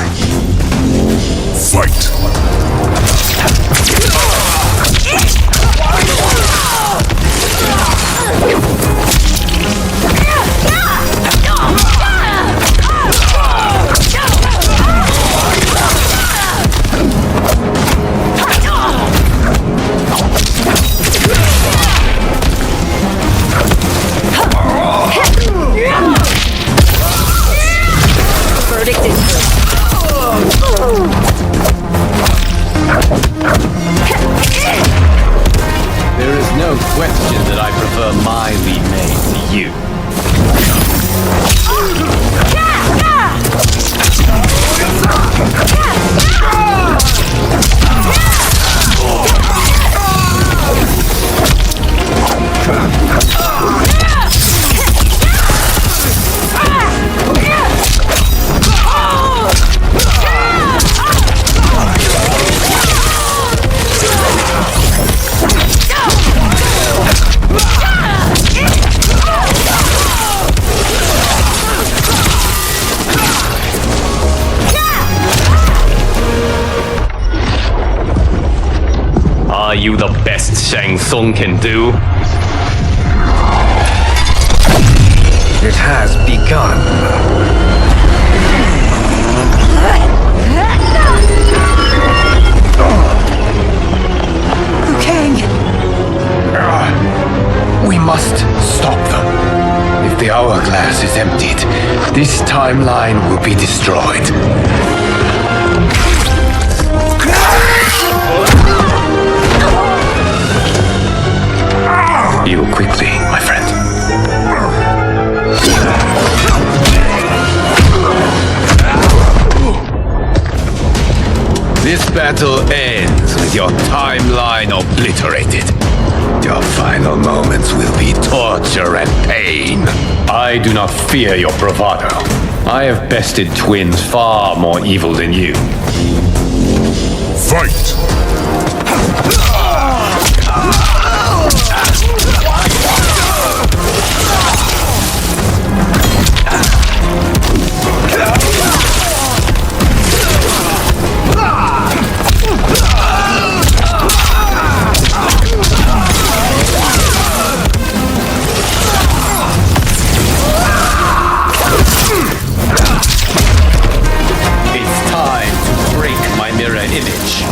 Fight! There is no question that I prefer my Li Mei to you. Are you the best Shang Tsung can do? It has begun. We must stop them. If the hourglass is emptied, this timeline will be destroyed. Heal quickly, my friend. This battle ends with your timeline obliterated. Your final moments will be torture and pain. I do not fear your bravado. I have bested twins far more evil than you. Fight! It's time to break my mirror image.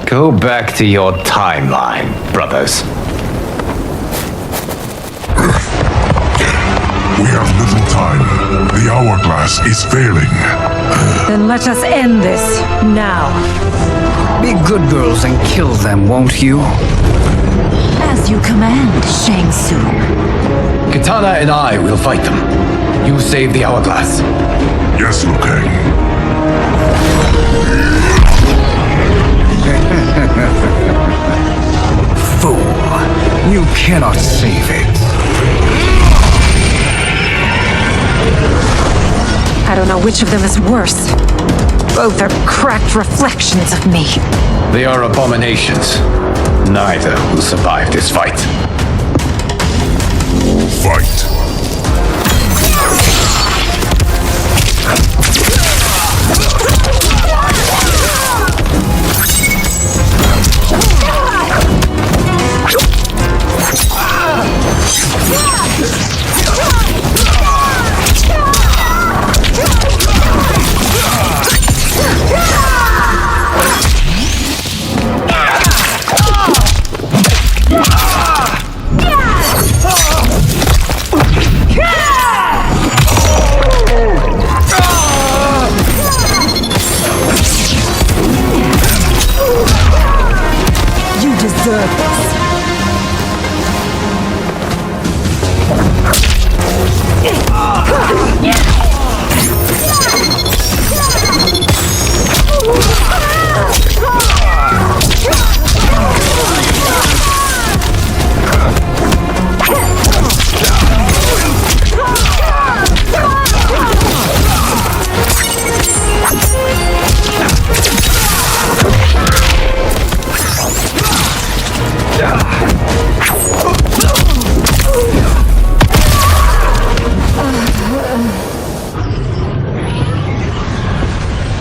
Go back to your timeline, brothers. We have little time. The hourglass is failing. Then let us end this, now. Be good girls and kill them, won't you? As you command, Shang Tsung. Katana and I will fight them. You save the hourglass. Yes, Liu Kang. Fool. You cannot save it. I don't know which of them is worse. Both are cracked reflections of me. They are abominations. Neither will survive this fight.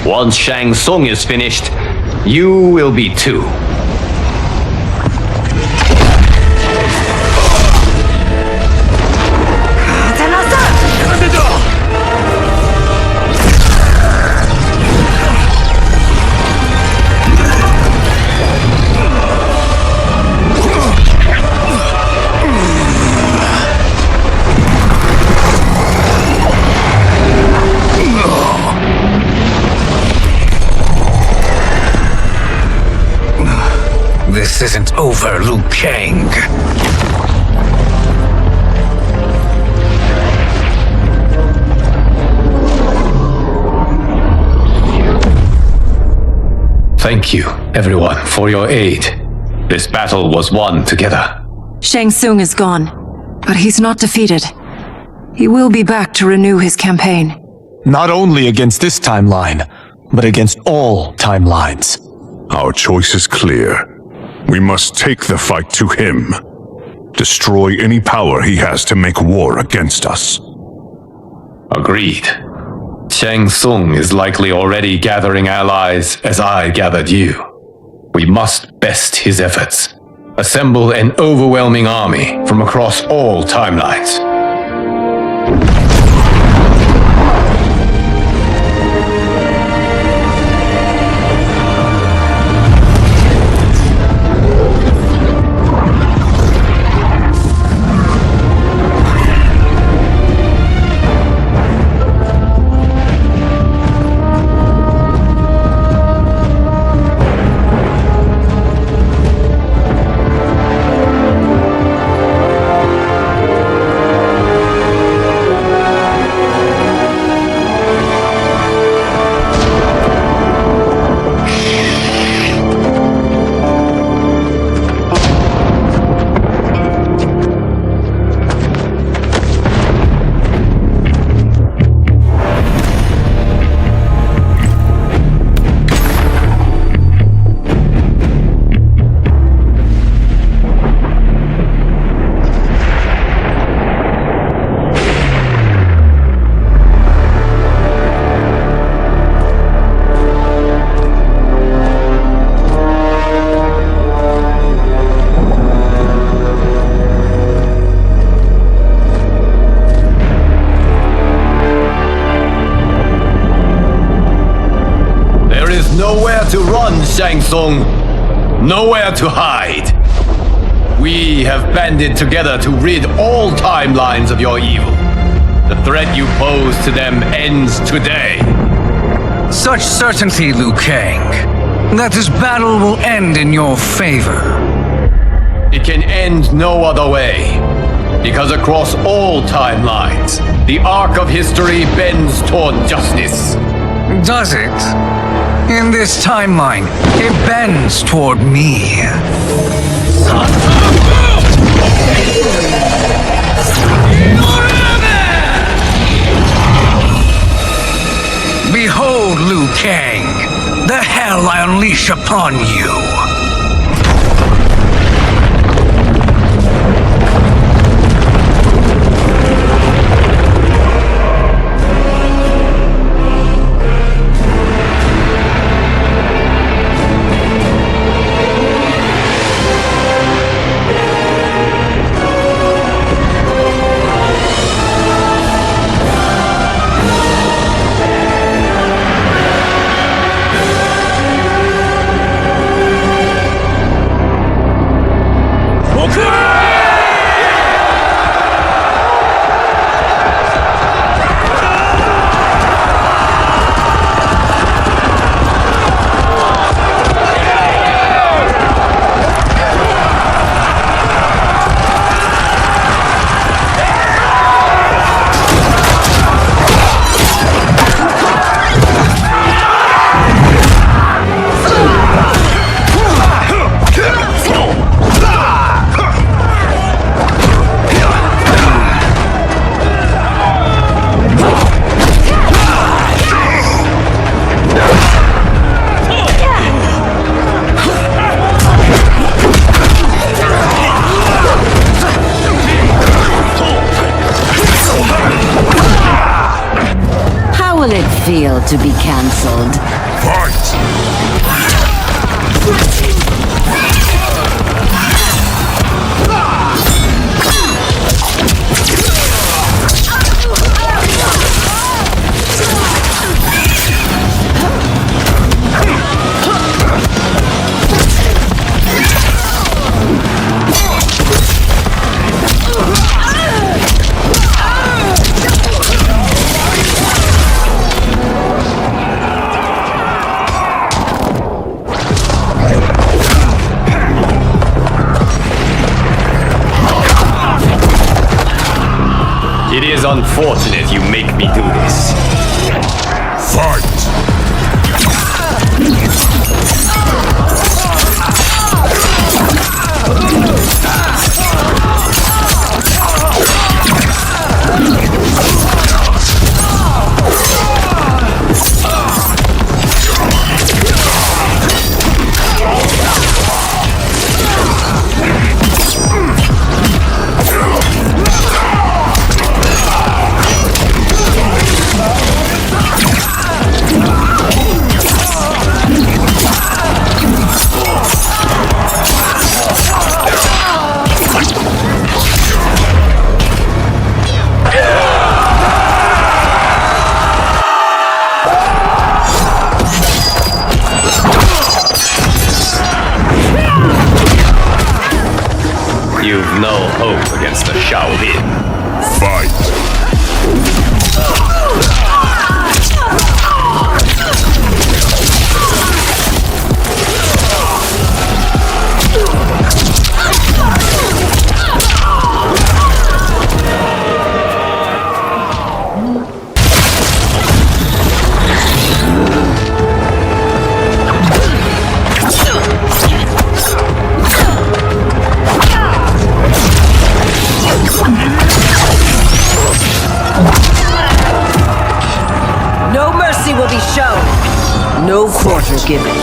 Once Shang Tsung is finished, you will be too. This isn't over, Liu Kang. Thank you, everyone, for your aid. This battle was won together. Shang Tsung is gone, but he's not defeated. He will be back to renew his campaign. Not only against this timeline, but against all timelines. Our choice is clear. We must take the fight to him. Destroy any power he has to make war against us. Agreed. Shang Tsung is likely already gathering allies as I gathered you. We must best his efforts. Assemble an overwhelming army from across all timelines. Nowhere to run, Shang Tsung. Nowhere to hide. We have banded together to rid all timelines of your evil. The threat you pose to them ends today. Such certainty, Liu Kang, that this battle will end in your favor. It can end no other way. Because across all timelines, the arc of history bends toward justice. Does it? In this timeline, it bends toward me. Behold, Liu Kang, the hell I unleash upon you. fail to be cancelled. It is unfortunate you make me do this. Fight! You've no hope against the Shaolin. Fight! No mercy will be shown. No quarter given.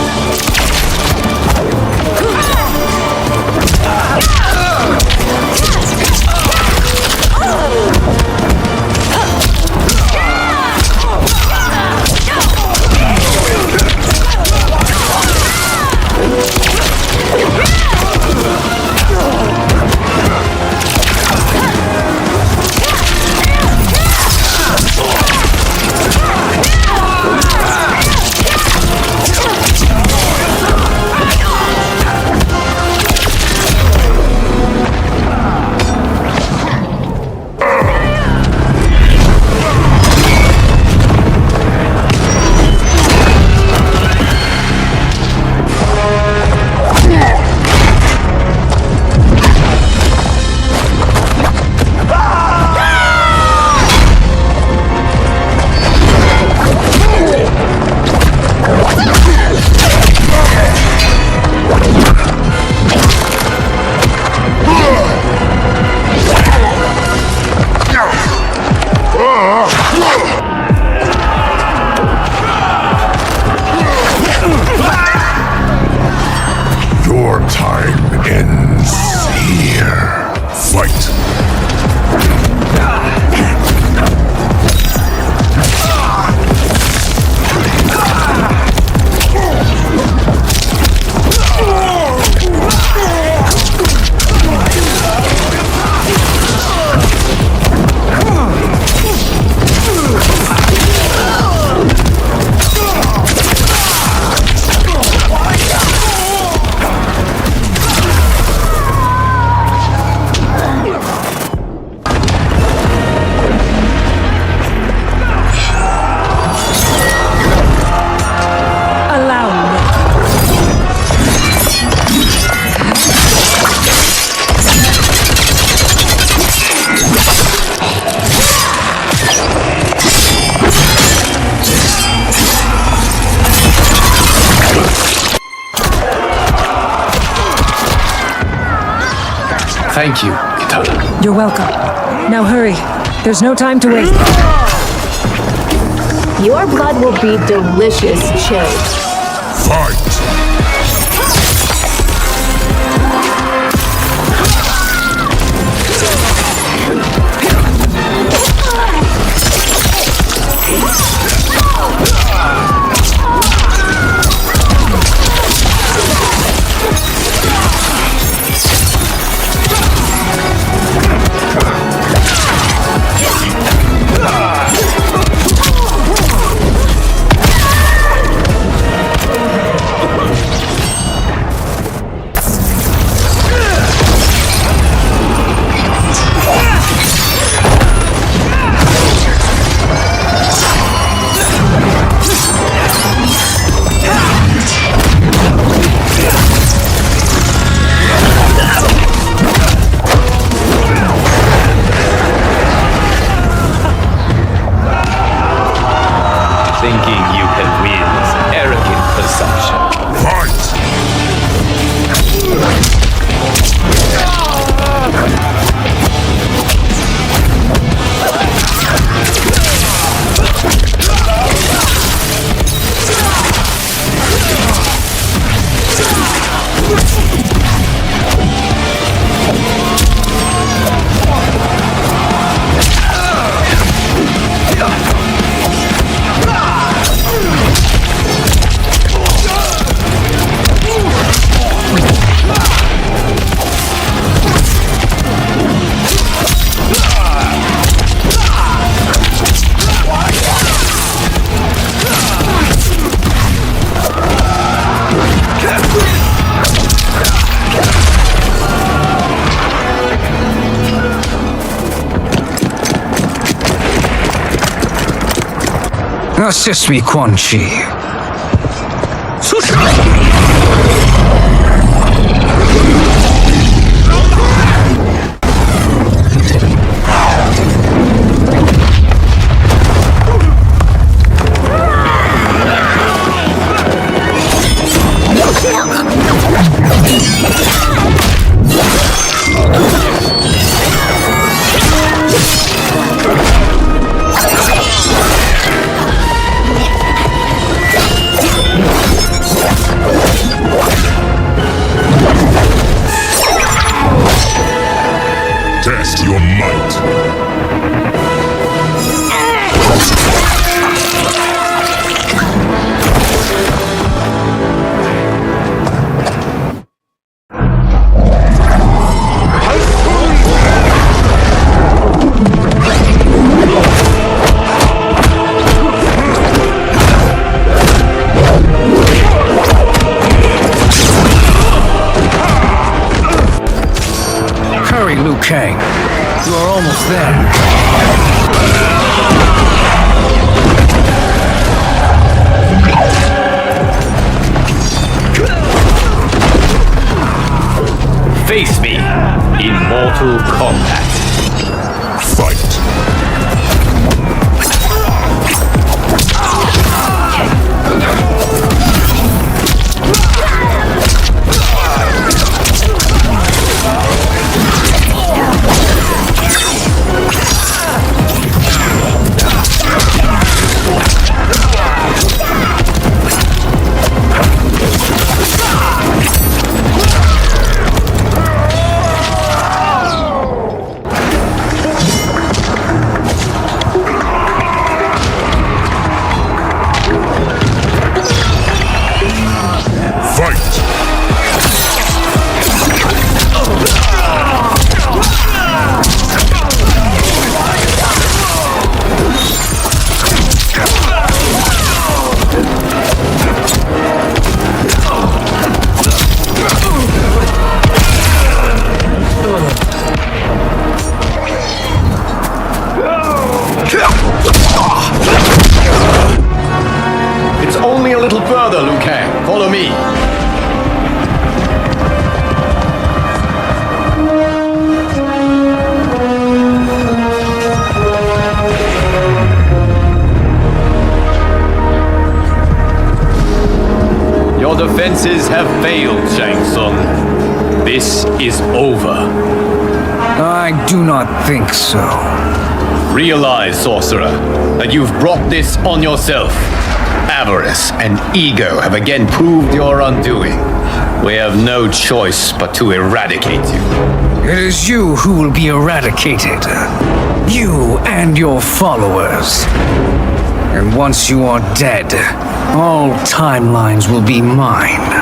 Your time ends here. Fight! Thank you, Kitana. You're welcome. Now hurry. There's no time to waste. Your blood will be delicious, chilled. Fight! Thinking you can win is arrogant presumption. Assist me, Quan Chi. Test your might. Hurry, Liu Kang. You are almost there. Face me in Mortal Kombat. Fight. It's only a little further, Liu Kang. Follow me. Your defenses have failed, Shang Tsung. This is over. I do not think so. Realize, sorcerer, that you've brought this on yourself. Avarice and ego have again proved your undoing. We have no choice but to eradicate you. It is you who will be eradicated. You and your followers. And once you are dead, all timelines will be mine.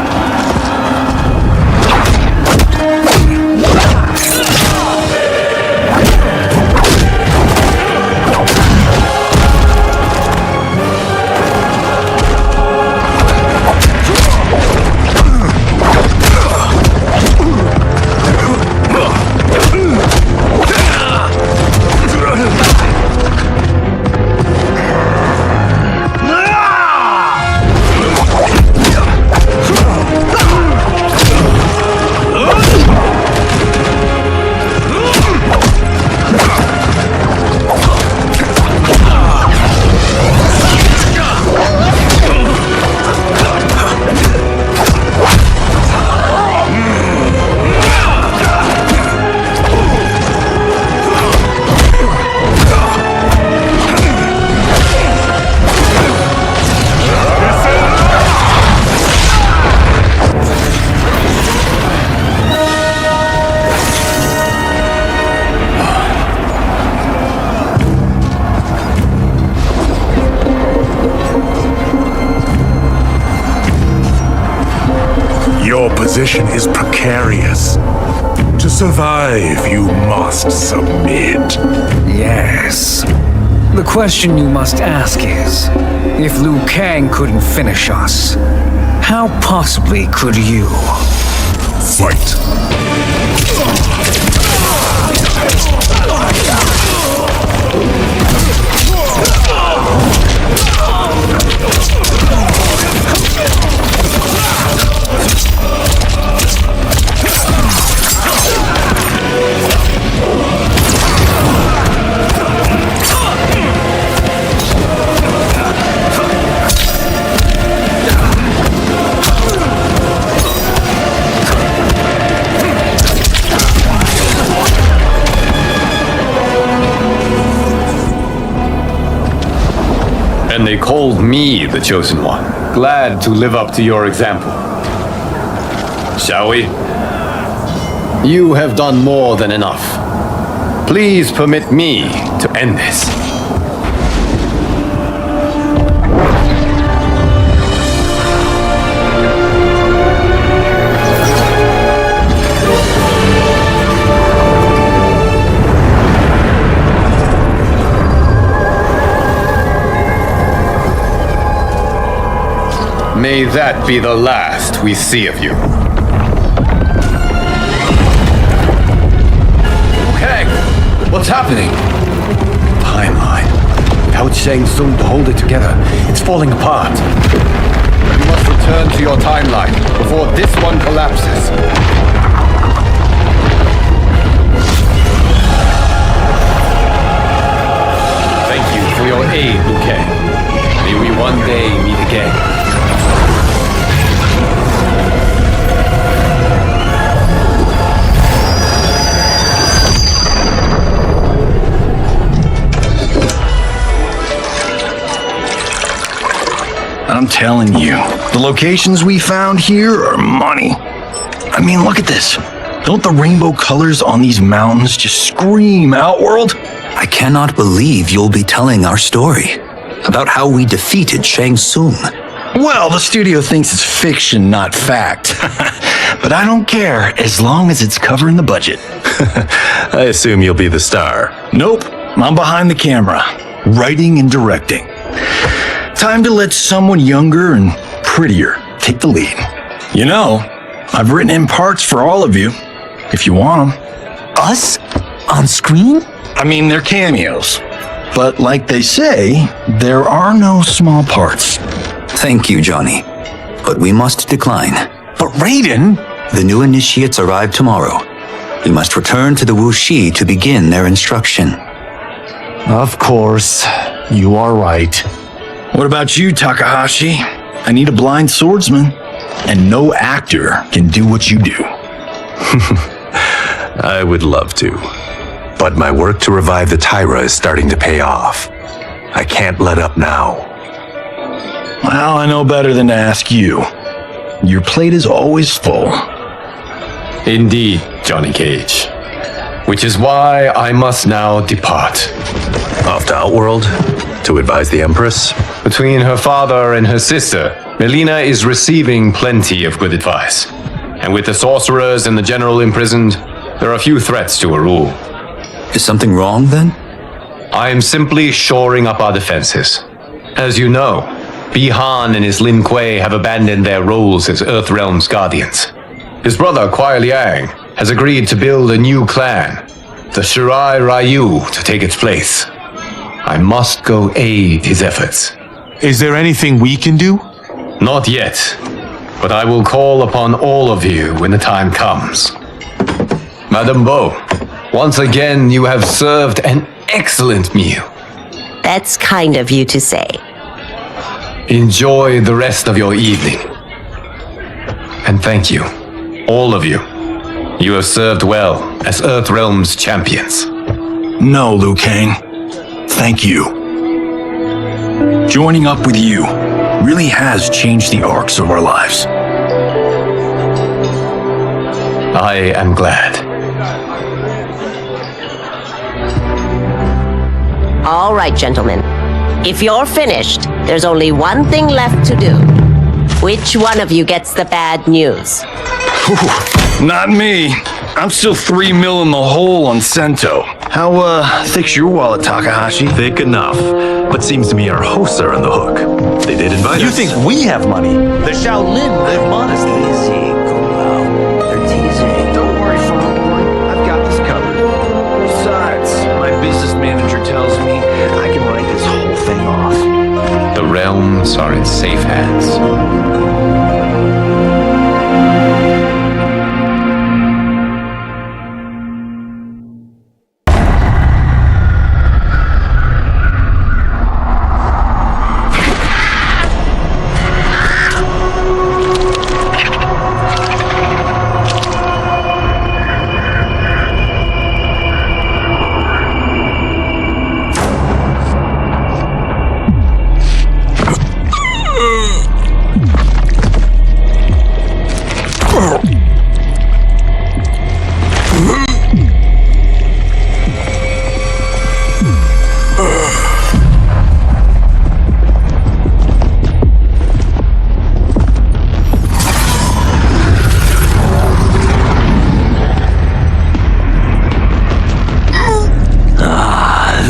position is precarious. To survive, you must submit. Yes. The question you must ask is, if Liu Kang couldn't finish us, how possibly could you? Fight. And they called me the Chosen One. Glad to live up to your example. Shall we? You have done more than enough. Please permit me to end this. May that be the last we see of you. Okay, what's happening? Timeline. Without Shang Tsung to hold it together, it's falling apart. You must return to your timeline before this one collapses. Thank you for your aid, Liu Kang. May we one day meet again. I'm telling you, the locations we found here are money. I mean, look at this. Don't the rainbow colors on these mountains just scream Outworld? I cannot believe you'll be telling our story about how we defeated Shang Tsung. Well, the studio thinks it's fiction, not fact. But I don't care, as long as it's covering the budget. I assume you'll be the star. Nope, I'm behind the camera, writing and directing. Time to let someone younger and prettier take the lead. You know, I've written in parts for all of you, if you want them. Us? On screen? I mean, they're cameos. But like they say, there are no small parts. Thank you, Johnny. But we must decline. But Raiden? The new initiates arrive tomorrow. We must return to the Wuxi to begin their instruction. Of course, you are right. What about you, Takahashi? I need a blind swordsman, and no actor can do what you do. I would love to. But my work to revive the Tyra is starting to pay off. I can't let up now. Well, I know better than to ask you. Your plate is always full. Indeed, Johnny Cage. Which is why I must now depart. Off to Outworld? To advise the Empress? Between her father and her sister, Melina is receiving plenty of good advice. And with the sorcerers and the general imprisoned, there are few threats to her rule. Is something wrong then? I am simply shoring up our defenses. As you know, Bi-Han and his Lin Kuei have abandoned their roles as Earthrealm's guardians. His brother, Kuai Liang, has agreed to build a new clan, the Shirai Ryu, to take its place. I must go aid his efforts. Is there anything we can do? Not yet, but I will call upon all of you when the time comes. Madame Bo, once again you have served an excellent meal. That's kind of you to say. Enjoy the rest of your evening. And thank you, all of you. You have served well as Earthrealm's champions. No, Liu Kang. Thank you. Joining up with you really has changed the arcs of our lives. I am glad. All right, gentlemen. If you're finished, there's only one thing left to do. Which one of you gets the bad news? Not me. I'm still 3 mil in the hole on Sento. How, thick's your wallet, Takahashi? Thick enough. But seems to me our hosts are on the hook. They did invite us. You think we have money? The Shaolin live modestly. Easy, Kung-Lao. They're teasing. Don't worry, farm boy. I've got this covered. Besides, my business manager tells me I can write this whole thing off. The realms are in safe hands.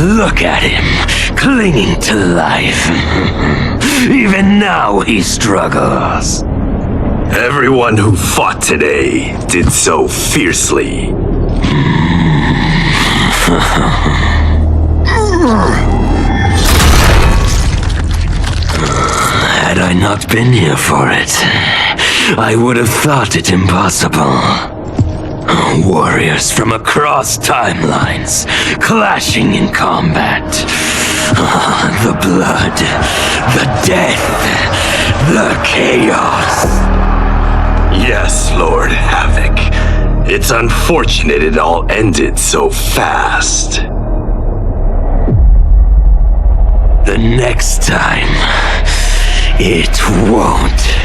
Look at him, clinging to life. Even now he struggles. Everyone who fought today did so fiercely. Had I not been here for it, I would have thought it impossible. Warriors from across timelines, clashing in combat. The blood, the death, the chaos. Yes, Lord Havoc. It's unfortunate it all ended so fast. The next time, it won't.